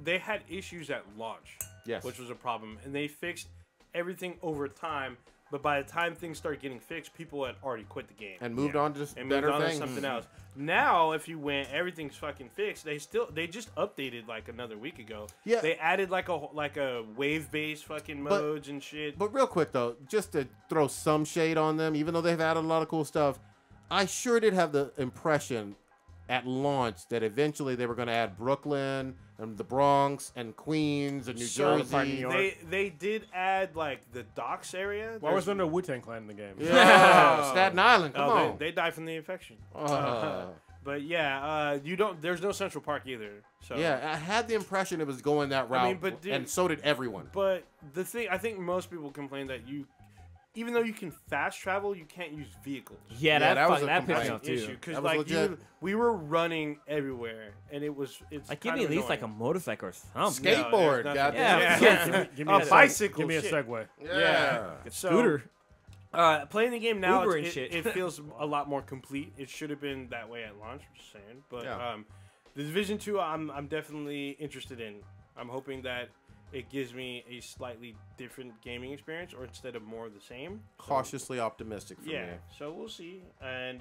they had issues at launch, Yes. which was a problem, and they fixed everything over time. But by the time things started getting fixed, people had already quit the game And moved on to just and better moved on things. to something else. Now, if you went, everything's fucking fixed. They just updated like another week ago. Yeah. They added like a wave based fucking modes and shit. But real quick though, just to throw some shade on them, even though they've added a lot of cool stuff, I sure did have the impression at launch that eventually they were going to add Brooklyn and the Bronx and Queens and New Jersey. They did add like the docks area. Why was there no Wu-Tang Clan in the game? Yeah, Staten Island. Come on. They died from the infection. Uh, But yeah, there's no Central Park either. So yeah, I had the impression it was going that route, I mean, but dude- and so did everyone. But the thing, I think most people complain that even though you can fast travel, you can't use vehicles. Yeah, that that was a pissed me complaint. off too. Issue because That was like legit. we were running everywhere, and it's Like give kind me of at least like a annoying. motorcycle or something. Skateboard, there's goddamn. Yeah, Yeah. Give me A a bicycle, Give me a shit. segue. Yeah. So, Scooter. Playing the game now, Uber and it shit. it feels a lot more complete. It should have been that way at launch. I'm just saying, but Yeah. the Division 2, I'm definitely interested in. I'm hoping that it gives me a slightly different gaming experience, or instead of more of the same. Cautiously optimistic for Yeah, me. so we'll see. And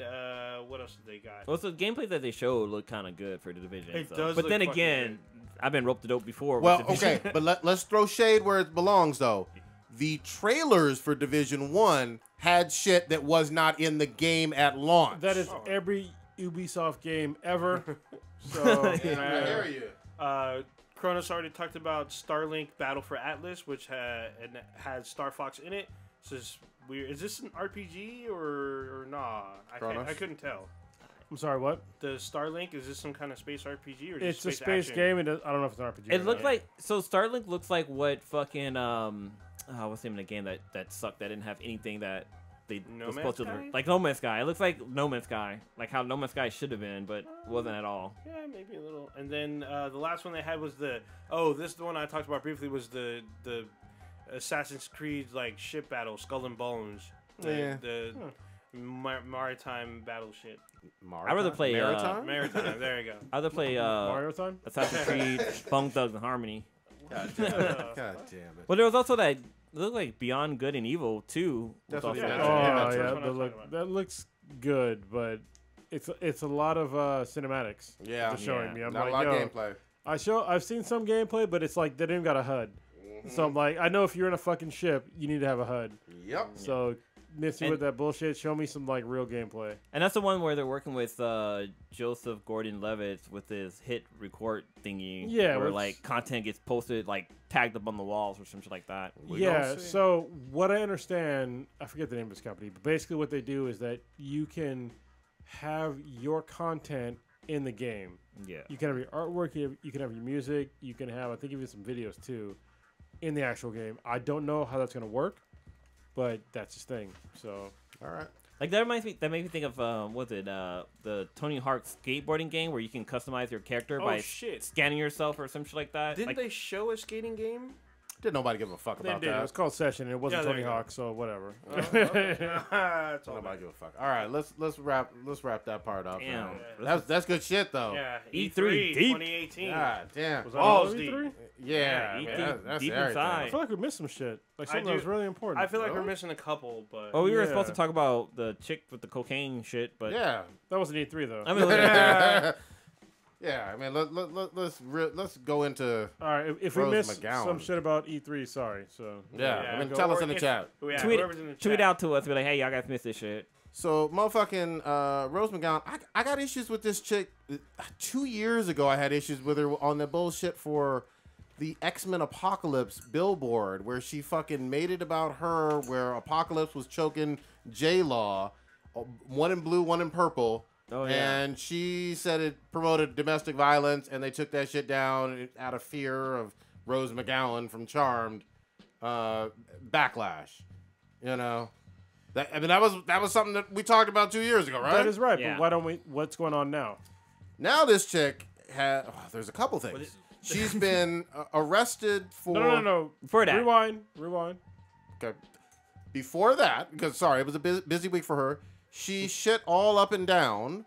what else did they got? Well, so the gameplay that they showed looked kind of good for the Division. It so. does But look then fucking again, I've been roped the dope before. Well, with Division. okay, but let's throw shade where it belongs, though. The trailers for Division 1 had shit that was not in the game at launch. That is every Ubisoft game ever. So I hear you. Kronos already talked about Starlink Battle for Atlas, which had Star Fox in it. So it's weird. Is this an RPG or nah? Kronos? I couldn't tell. I'm sorry, what? The Starlink, is this some kind of space RPG or just It's a space space action? game. And I don't know if it's an RPG. It or looked not. like Starlink looks like what fucking what's the name of the game that sucked that didn't have anything that they No was supposed to Man's Sky? like No Man's Sky. It looks like No Man's Sky, like how No Man's Sky should have been, but wasn't at all. Yeah, maybe a little. And then the last one they had was this is the one I talked about briefly, was the Assassin's Creed like ship battle, Skull and Bones. The maritime battle shit. I'd rather play Maritime? Maritime, there you go. I'd rather play Mario time. Assassin's Creed, Bone Thugs and Harmony. God damn it. God damn it. Well, there was also that looked like Beyond Good and Evil 2. That's was what also he Yeah, Oh mentioned. yeah, that's yeah, what I'm talking about. that looks good, but it's a lot of cinematics. Yeah. just showing Yeah. me. I'm Not like, a lot yo, of gameplay. I've seen some gameplay, but it's like they didn't even got a HUD. So I'm like, I know if you're in a fucking ship, you need to have a HUD. Yep. So miss you And- with that bullshit. Show me some like real gameplay. And that's the one where they're working with Joseph Gordon-Levitt with his hit record thingy. Yeah, where it's- like content gets posted, like tagged up on the walls or something like that. We Yeah. don't see. So what I understand, I forget the name of this company, but basically what they do is that you can have your content in the game. Yeah. You can have your artwork, you can have your music, you can have, I think, even some videos too, in the actual game. I don't know how that's going to work, but that's his thing. So, All right. Like that makes me think of the Tony Hawk skateboarding game where you can customize your character Oh, by shit. scanning yourself or some shit like that. Didn't Like, they show a skating game? Did nobody give a fuck they about did. It that? was called Session, and it wasn't Yeah, there Tony you go. Hawk, so whatever. That's all Nobody give a fuck. All right, let's wrap that part up. Damn. man. That's good shit though. Yeah, E3 E3 deep. 2018. God damn. Was that Balls all deep. E3? Yeah, Yeah, man, that's deep everything. I inside. feel like we missed some shit. Like I something that do. was really important. I feel like we're Really? missing a couple, but Oh, we were supposed to Yeah. talk about the chick with the cocaine shit, but Yeah. That wasn't E3 though. I mean, Yeah, I mean, let's go into All right, if we Rose missed McGowan. some shit about E3, sorry. So yeah. Yeah, I mean, go- tell us or in the if- chat. yeah, tweet whoever's in the tweet chat. out to us, be like, hey, y'all guys missed this shit. So, motherfucking Rose McGowan, I got issues with this chick. 2 years ago, I had issues with her on the bullshit for the X-Men Apocalypse billboard, where she fucking made it about her, where Apocalypse was choking J-Law, one in blue, one in purple. Oh, yeah. And she said it promoted domestic violence, and they took that shit down out of fear of Rose McGowan from Charmed backlash. You know, that was something that we talked about 2 years ago, right? That is right. Yeah. But why don't we? What's going on now? Now this chick there's a couple things. She's been arrested for No. For that. Rewind. Okay. Before that, because sorry, it was a busy week for her. She shit all up and down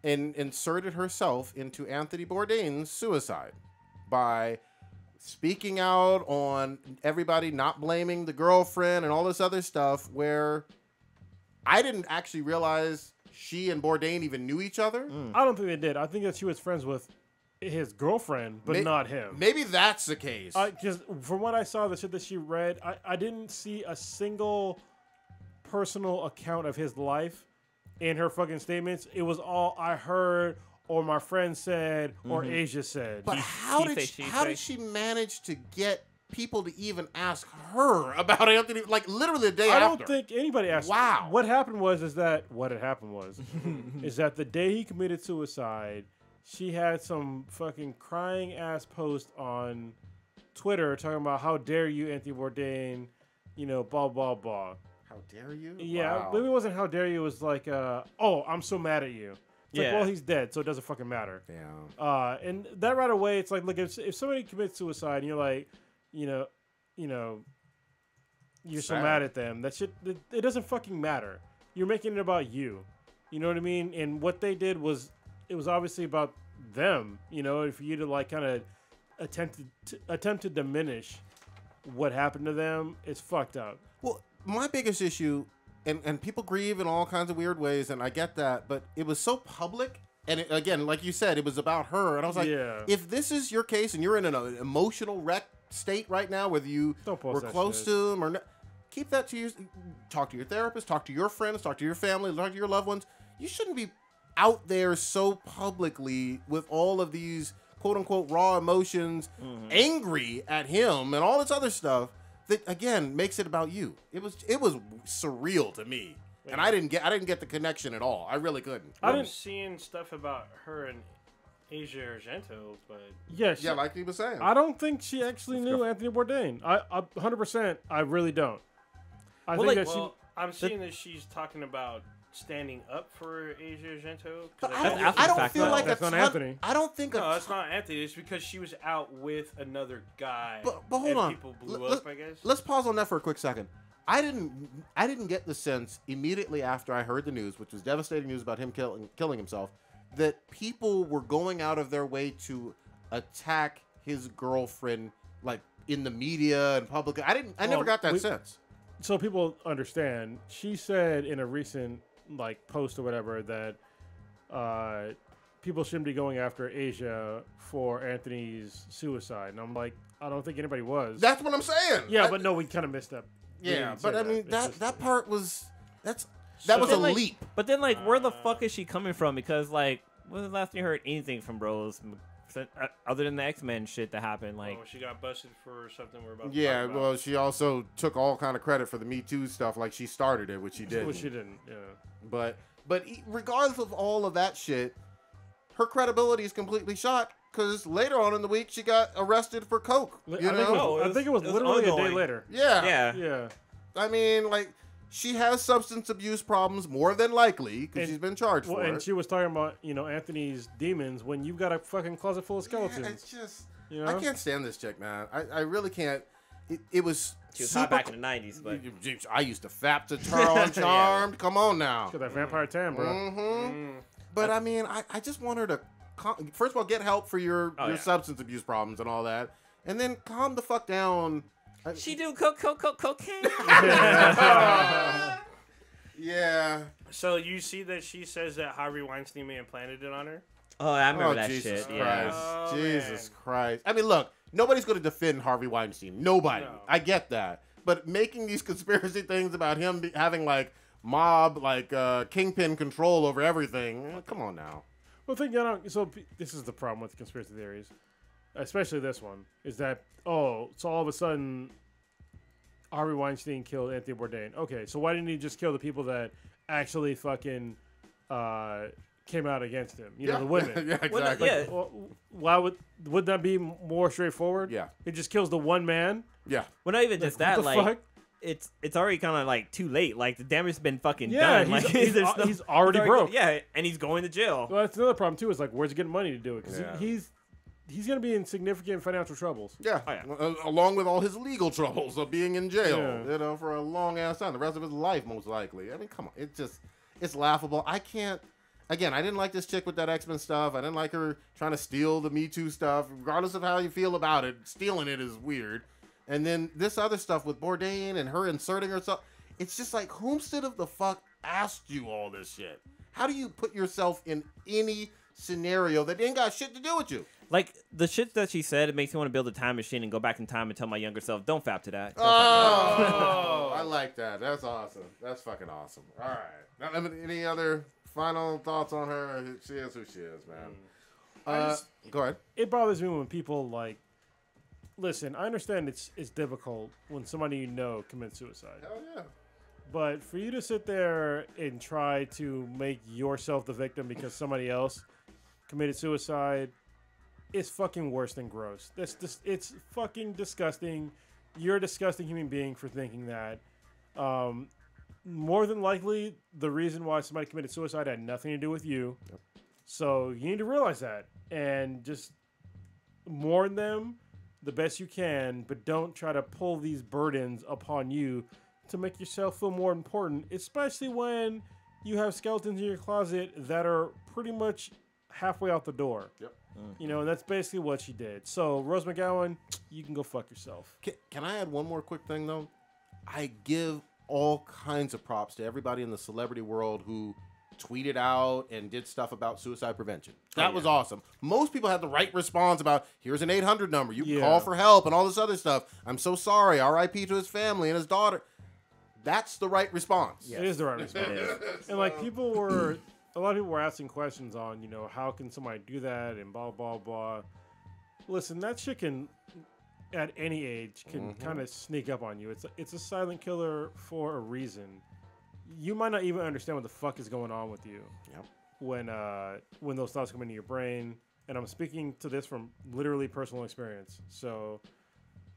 and inserted herself into Anthony Bourdain's suicide by speaking out on everybody not blaming the girlfriend and all this other stuff, where I didn't actually realize she and Bourdain even knew each other. I don't think they did. I think that she was friends with his girlfriend, but not him. Maybe that's the case. Because from what I saw, the shit that she read, I didn't see a single personal account of his life in her fucking statements. It was all I heard or my friend said or Asia said. But how did she manage to get people to even ask her about Anthony? Like literally the day after. I don't think anybody asked. Wow. What happened was is that the day he committed suicide, she had some fucking crying ass post on Twitter talking about how dare you, Anthony Bourdain, you know, blah blah blah. How dare you? Yeah, Wow. maybe it wasn't how dare you. It was like, oh, I'm so mad at you. It's like, Yeah. well, he's dead, so it doesn't fucking matter. Yeah. And that right away, it's like, look, if somebody commits suicide and you're like, you know, you're so Sad. mad at them, that shit, it doesn't fucking matter. You're making it about you. You know what I mean? And what they did was, it was obviously about them, you know, for you to like kind of attempt to diminish what happened to them, it's fucked up. Well, my biggest issue, and people grieve in all kinds of weird ways, and I get that, but it was so public. And it, again, like you said, it was about her. And I was like, Yeah. if this is your case and you're in an emotional wreck state right now, whether you Don't post were that close shit. to them or not, keep that to you. Talk to your therapist, talk to your friends, talk to your family, talk to your loved ones. You shouldn't be out there so publicly with all of these quote unquote raw emotions, angry at him and all this other stuff that again makes it about you. It was surreal to me. And I didn't get the connection at all. I really couldn't. I'm seeing stuff about her and Asia Argento, but Yeah, Yeah, like he was saying. I don't think she actually knew Anthony Bourdain. I 100%. I really don't. I think that well, I'm seeing that she's talking about standing up for Asia Argento. But That's I after don't the fact, feel though. like That's a not ton, Anthony. I don't think No, it's not Anthony. It's because she was out with another guy. But hold and on. People blew up, I guess. Let's pause on that for a quick second. I didn't get the sense immediately after I heard the news, which was devastating news about him killing himself, that people were going out of their way to attack his girlfriend, like in the media and public. I never got that sense. So people understand. She said in a recent like post or whatever that people shouldn't be going after Asia for Anthony's suicide, and I'm like, I don't think anybody was. That's what I'm saying. Yeah, but no, we kind of missed that. We Yeah, didn't say but I mean It's that just- that part was that But was a then, like- leap. But then, like, where the fuck is she coming from? Because, like, when was the last time you heard anything from Bros? Other than the X-Men shit that happened, like, She got busted for something we're about to Yeah, talk about. well, she also took all kind of credit for the Me Too stuff, like she started it, which she did. Which she didn't. Yeah. But regardless of all of that shit, her credibility is completely shot because later on in the week she got arrested for coke. You know? I think it was literally a day ongoing. later. Yeah. yeah. Yeah. I mean, like she has substance abuse problems more than likely because And- she's been charged Well, for and it. she was talking about Anthony's demons when you've got a fucking closet full of skeletons. Yeah, it's just You know? I can't stand this chick, man. I really can't. It was She was super hot back in the 90s, but I used to fap to her on Charmed. Come on now. Got that vampire tan, bro. Mm-hmm. But I mean, I just want her to first of all get help for your yeah. substance abuse problems and all that, and then calm the fuck down. she do cocaine. Yeah. So you see that she says that Harvey Weinstein may have planted it on her? Oh, I remember Oh, that Jesus shit. Christ. Yeah. Oh, Jesus man. Christ. I mean, look, nobody's going to defend Harvey Weinstein. Nobody. No. I get that. But making these conspiracy things about him having like mob, like kingpin control over everything. Come on now. Well, this is the problem with conspiracy theories, especially this one, is that, so all of a sudden, Harvey Weinstein killed Anthony Bourdain. Okay, so why didn't he just kill the people that actually fucking came out against him. You know, the women. Yeah, exactly. Well, Why would that be more straightforward? Yeah. It just kills the one man. Yeah. well, not even just that. What the Like, fuck? it's already kind of like too late. Like the damage has been fucking Yeah, done. Like he's already broke. Yeah, and he's going to jail. Well, that's another problem too. Is like, where's he getting money to do it? Because Yeah. he's gonna be in significant financial troubles. Yeah. Oh, yeah. Along with all his legal troubles of being in jail, Yeah. you know, for a long ass time, the rest of his life, most likely. I mean, come on. It's laughable. I can't. Again, I didn't like this chick with that X-Men stuff. I didn't like her trying to steal the Me Too stuff. Regardless of how you feel about it, stealing it is weird. And then this other stuff with Bourdain and her inserting herself. It's just like, whomstead of the fuck asked you all this shit? How do you put yourself in any scenario that ain't got shit to do with you? Like the shit that she said, it makes me want to build a time machine and go back in time and tell my younger self, "Don't fap to that." Don't fap to that." Oh, I like that. That's awesome. That's fucking awesome. All right. Now, any other final thoughts on her? She is who she is, man. Go ahead. It bothers me when people like. Listen, I understand it's difficult when somebody you know commits suicide. Hell yeah. But for you to sit there and try to make yourself the victim because somebody else committed suicide, it's fucking worse than gross. It's fucking disgusting. You're a disgusting human being for thinking that. More than likely, the reason why somebody committed suicide had nothing to do with you. Yep. So you need to realize that and just mourn them the best you can, but don't try to pull these burdens upon you to make yourself feel more important, especially when you have skeletons in your closet that are pretty much halfway out the door. Yep. You know, and that's basically what she did. So, Rose McGowan, you can go fuck yourself. Can I add one more quick thing, though? I give all kinds of props to everybody in the celebrity world who tweeted out and did stuff about suicide prevention. That was awesome. Most people had the right response about, here's an 800 number. You can call for help and all this other stuff. I'm so sorry. R.I.P. to his family and his daughter. That's the right response. It is the right response. And, like, a lot of people were asking questions on, you know, how can somebody do that and blah, blah, blah. Listen, that shit can, at any age, can kind of sneak up on you. It's a silent killer for a reason. You might not even understand what the fuck is going on with you when those thoughts come into your brain. And I'm speaking to this from literally personal experience. So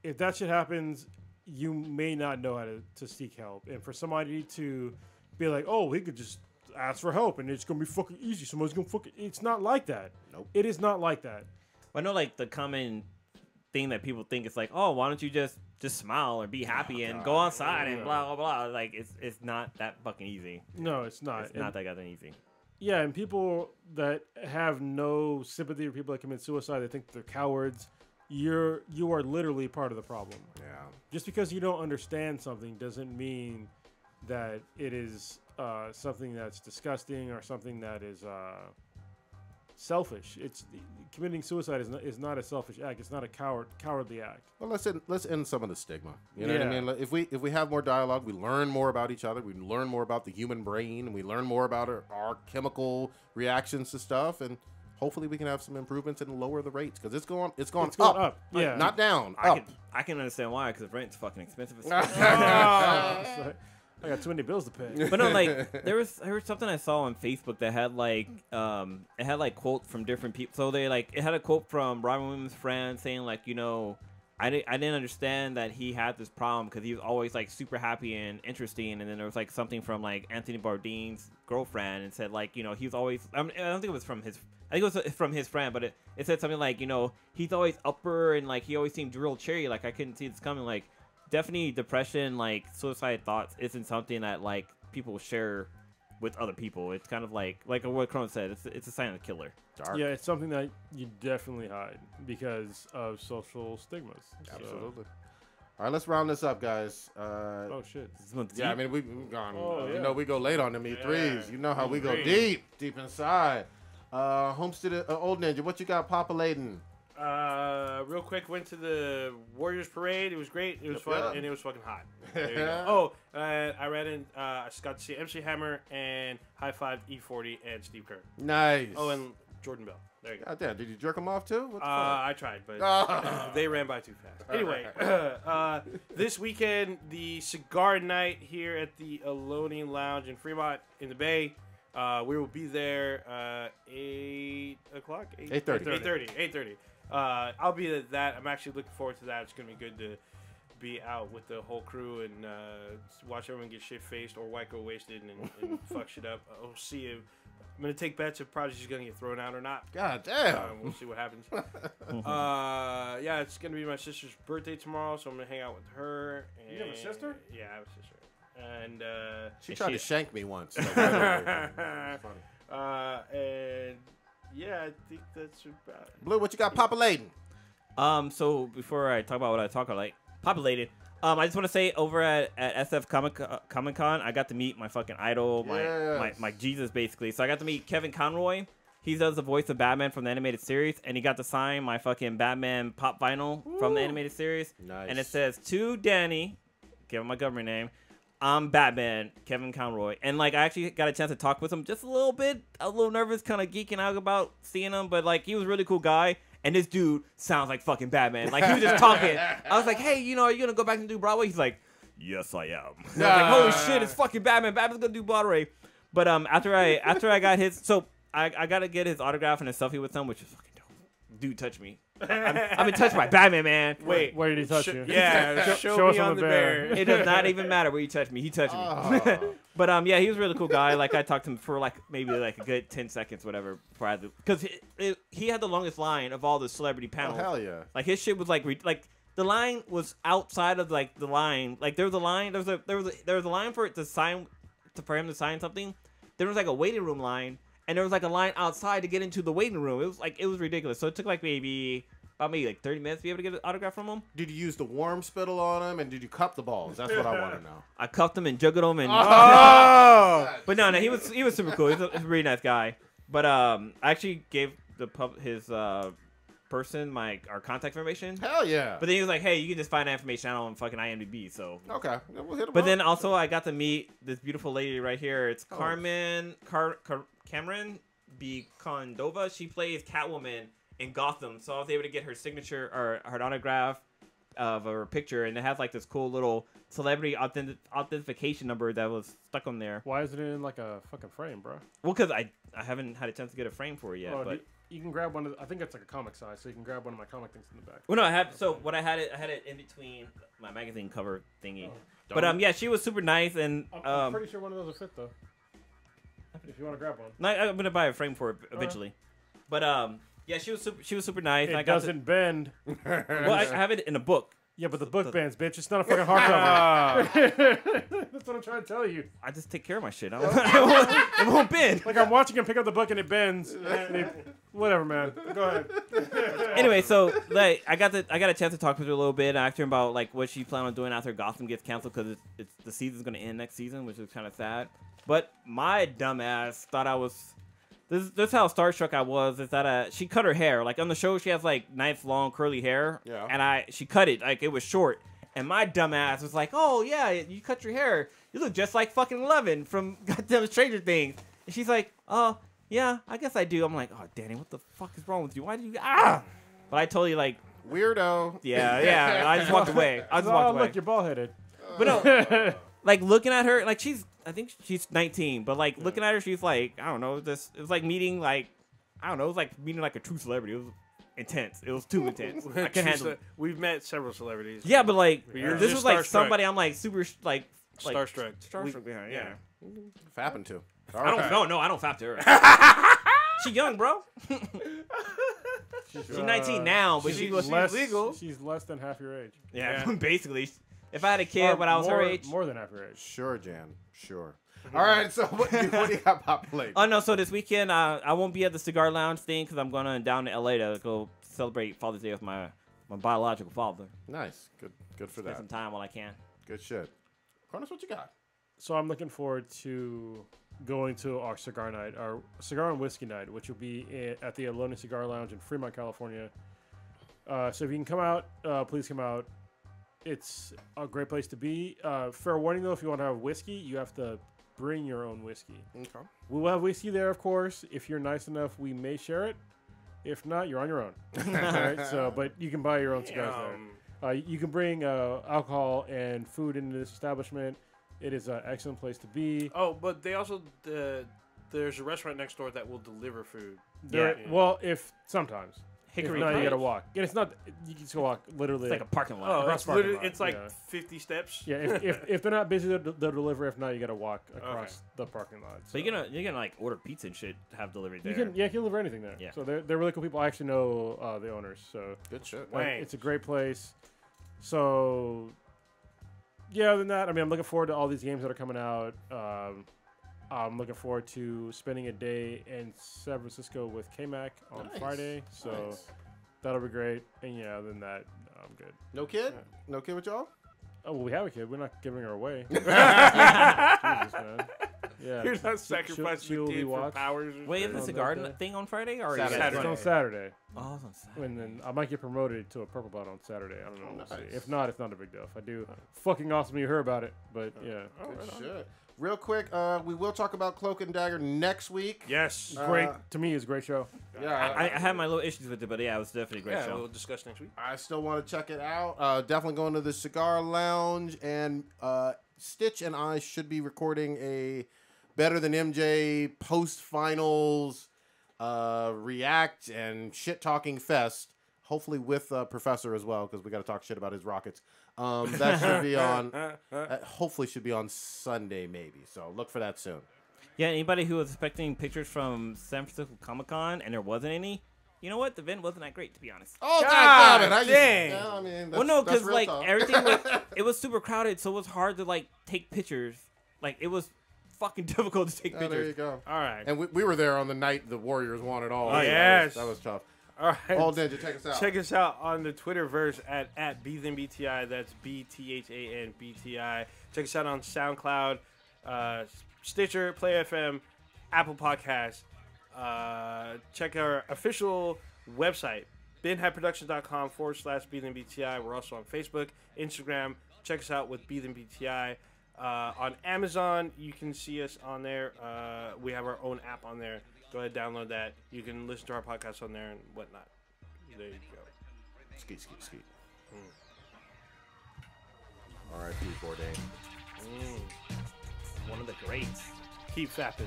if that shit happens, you may not know how to seek help. And for somebody to be like, oh, he could just ask for help and it's going to be fucking easy. Somebody's going to fucking... It's not like that. Nope. It is not like that. I know, like, the common thing that people think is like, oh, why don't you just smile or be happy and go outside and blah, blah, blah. Like, it's not that fucking easy. No, it's not. It's not that goddamn easy. Yeah, and people that have no sympathy for people that commit suicide, they think they're cowards. You are literally part of the problem. Yeah. Just because you don't understand something doesn't mean that it is something that's disgusting or something that is selfish. Committing suicide is not a selfish act. It's not a cowardly act. Well, let's end some of the stigma. You know what I mean? If we have more dialogue, we learn more about each other. We learn more about the human brain, and we learn more about our chemical reactions to stuff, and hopefully we can have some improvements and lower the rates because it's going up. Yeah, not down. Up. I can understand why, because rent's fucking expensive as fuck. I got too many bills to pay. But no, like there was something I saw on Facebook that had like it had like quotes from different people. So it had a quote from Robin Williams' friend saying like, you know, I didn't understand that he had this problem because he was always like super happy and interesting. And then there was like something from like Anthony Bourdain's girlfriend and said like, you know, he was always I don't think it was from his. I think it was from his friend, but it said something like, you know, he's always upper and like he always seemed real cherry. Like I couldn't see this coming. Like definitely depression, like suicide thoughts isn't something that like people share with other people. It's kind of like what Cron said. It's a silent killer. Dark. Yeah, it's something that you definitely hide because of social stigmas. Absolutely. All right, let's round this up, guys. Oh shit. Yeah, I mean we've gone. Oh, You know we go late on them E3s. Yeah. You know how we go Great. deep inside. Homestead, Old Ninja, what you got populating? Real quick, went to the Warriors Parade. It was great. It was fun, Yeah. and it was fucking hot. There you go. Oh, I ran in. I got to see MC Hammer and High Five E40 and Steve Kerr. Nice. Oh, and Jordan Bell. There you go. God damn, did you jerk him off too? What the fuck? I tried, but they ran by too fast. Anyway, this weekend, the cigar night here at the Alonian Lounge in Fremont in the Bay. We will be there 8 o'clock? 8:30. 8:30. I'll be at that. I'm actually looking forward to that. It's going to be good to be out with the whole crew and watch everyone get shit-faced or white girl wasted and fuck shit up. I'll see you. I'm going to take bets if Prodigy's going to get thrown out or not. God damn. We'll see what happens. Yeah, it's going to be my sister's birthday tomorrow, so I'm going to hang out with her. And You have a sister? Yeah, I have a sister. And She tried to shank me once. Like, funny. and yeah, I think that's about it. Blue, what you got populating? So before I talk about what I talk about, like populated, I just want to say over at SF Comic Con, I got to meet my fucking idol, my Jesus basically. So I got to meet Kevin Conroy. He does the voice of Batman from the animated series, and he got to sign my fucking Batman pop vinyl from the animated series. Nice. And it says, "To Danny," give him my government name, "I'm Batman, Kevin Conroy." And like I actually got a chance to talk with him just a little bit. A little nervous, kind of geeking out about seeing him, but like he was a really cool guy. And this dude sounds like fucking Batman. Like he was just talking. I was like, "Hey, you know, are you gonna go back and do Broadway?" He's like, "Yes, I am." And I was like, "Holy shit, it's fucking Batman. Batman's gonna do Broadway." But after I got his, so I gotta get his autograph and a selfie with him, which is fucking dope. Dude touched me. I've been touched by Batman, man. Wait, Where did he touch you? Yeah, show us me on on the the bear. bear. It does not even matter where you touch me. He touched me. But yeah, he was a really cool guy. Like I talked to him for like maybe like a good 10 seconds, whatever, because he had the longest line of all the celebrity panels. Oh, hell yeah. Like his shit was like the line was outside of like the line. Like there was a line. There was a line for it to sign, for him to sign something. There was like a waiting room line, and there was like a line outside to get into the waiting room. It was ridiculous. So it took like maybe 30 minutes to be able to get an autograph from him. Did you use the warm spittle on him, and did you cup the balls? That's what I want to know. I cuffed him and juggled him and. But no, he was super cool. He's a really nice guy. But I actually gave his person our contact information. Hell yeah. But then he was like, "Hey, you can just find that information out on fucking IMDb." So. Okay, we'll hit him But up. then also I got to meet this beautiful lady right here. It's Cameron B. Condova. She plays Catwoman in Gotham. So I was able to get her signature or her autograph of her picture, and it has like this cool little celebrity authentication number that was stuck on there. Why is it in like a fucking frame, bro? Well, because I haven't had a chance to get a frame for it yet. Oh, but you can grab one of I think it's like a comic size, so you can grab one of my comic things in the back. well, no, I had it in between my magazine cover thingy. But yeah, she was super nice, and I'm pretty sure one of those will fit though. If you want to grab one. no, I'm gonna buy a frame for it eventually. But yeah, she was super nice. It doesn't bend. Well, I have it in a book. Yeah, but the book bends, bitch. It's not a fucking hardcover. That's what I'm trying to tell you. I just take care of my shit. It won't bend. Like I'm watching him pick up the book and it bends. Whatever, man. Go ahead. Anyway, so like I got a chance to talk with her a little bit. I asked her about like what she planned on doing after Gotham gets canceled because it's the season's gonna end next season, which is kind of sad. But my dumbass thought I was. This is how starstruck I was. Is that she cut her hair. Like on the show, she has like nice long curly hair. Yeah. And she cut it like it was short. And my dumbass was like, "Oh yeah, you cut your hair. You look just like fucking Eleven from goddamn Stranger Things." And she's like, "Oh yeah, I guess I do." I'm like, "Oh Danny, what the fuck is wrong with you? Why do you ah?" But I totally like Weirdo. yeah. I just walked away. Look, you're bald headed. But no, like looking at her, like I think she's 19, but like looking at her, she's like, I don't know, it was like meeting like, I don't know, it was like meeting like a true celebrity. It was intense. It was too intense. I can't handle it. We've met several celebrities. Yeah, but like But you're this just was like starstruck. somebody I'm like super like Starstruck. Starstruck behind. Yeah. Fapping to. I don't I don't fap to her. She young, bro. She's 19 now, but she's legal. She's less than half your age. Yeah, basically. If I had a kid when I was her age. More than half your age. Sure, Jan. Sure. All right, so what do you got populated? Oh, no, so this weekend, I won't be at the Cigar Lounge thing because I'm going down to L.A. to go celebrate Father's Day with my biological father. Nice. Good for Spend that. some time while I can. Good shit. Cronus, what you got? So I'm looking forward to going to our cigar night, our cigar and whiskey night, which will be at the Alone Cigar Lounge in Fremont, California. So if you can come out, please come out. It's a great place to be. Fair warning, though, if you want to have whiskey, you have to bring your own whiskey. Okay. We will have whiskey there, of course. If you're nice enough, we may share it. If not, you're on your own. All right, so, but you can buy your own cigars there. You can bring alcohol and food into this establishment. It is an excellent place to be. Oh, but they also there's a restaurant next door that will deliver food. Well, if sometimes. Hickory If not, you gotta Cottage. walk. Yeah, it's not. You can just go walk. Literally, It's like a parking lot. Oh, across it's parking literally lot, it's like yeah. 50 steps. Yeah, if they're not busy, they'll deliver. If not, you gotta walk across the parking lot. So you're gonna like order pizza and shit, have delivered there. You can deliver anything there. Yeah. So they're really cool people. I actually know the owners. So Good shit. like, Dang. it's a great place. So yeah, other than that, I mean, I'm looking forward to all these games that are coming out. I'm looking forward to spending a day in San Francisco with K-Mac on Nice. Friday. So Nice. that'll be great. And yeah, other than that, I'm good. No kid? No kid with y'all? Oh, well, we have a kid. We're not giving her away. Jesus, man. Yeah. You're not She'll sacrificing the be kid for watched. powers. Wait, is On this a that garden day. thing on Friday or Saturday. It's on Saturday. Oh, it's on Saturday. And then I might get promoted to a purple belt on Saturday. I don't know. We'll Nice. see. If not, it's not a big deal. If I do, fucking awesome you hear about it. But yeah. Good shit. Real quick, we will talk about Cloak and Dagger next week. Yes. Great. To me, it's a great show. Yeah, I had my little issues with it, but yeah, it was definitely a great Yeah, show. we'll discuss next week. I still want to check it out. Definitely going to the Cigar Lounge, and Stitch and I should be recording a Better Than MJ post-finals react and shit-talking fest, hopefully with Professor as well, because we got to talk shit about his Rockets. That should be on, hopefully should be on Sunday maybe, so look for that soon. Yeah, anybody who was expecting pictures from San Francisco Comic-Con and there wasn't any, you know what? The event wasn't that great, to be honest. Oh, God God damn it. dang. Yeah, I mean, Well, no, that's because real like talk. everything was, it was super crowded, so it was hard to like take pictures. Like it was fucking difficult to take Oh, there you pictures. go. All right. And we were there on the night the Warriors won it all. Oh, so yes. That was tough. All right. All Ninja, take us out. Check us out on the Twitterverse at BThanBTI. That's BTHANBTI. Check us out on SoundCloud, Stitcher, Play FM, Apple Podcasts. Check our official website, binhatproductions.com/BThanBTI. We're also on Facebook, Instagram. Check us out with BThanBTI. On Amazon, you can see us on there. We have our own app on there. Go ahead, download that. You can listen to our podcast on there and whatnot. There you go. Skeet, skeet, skeet. R.I.P. Bourdain. One of the greats. Keep fapping.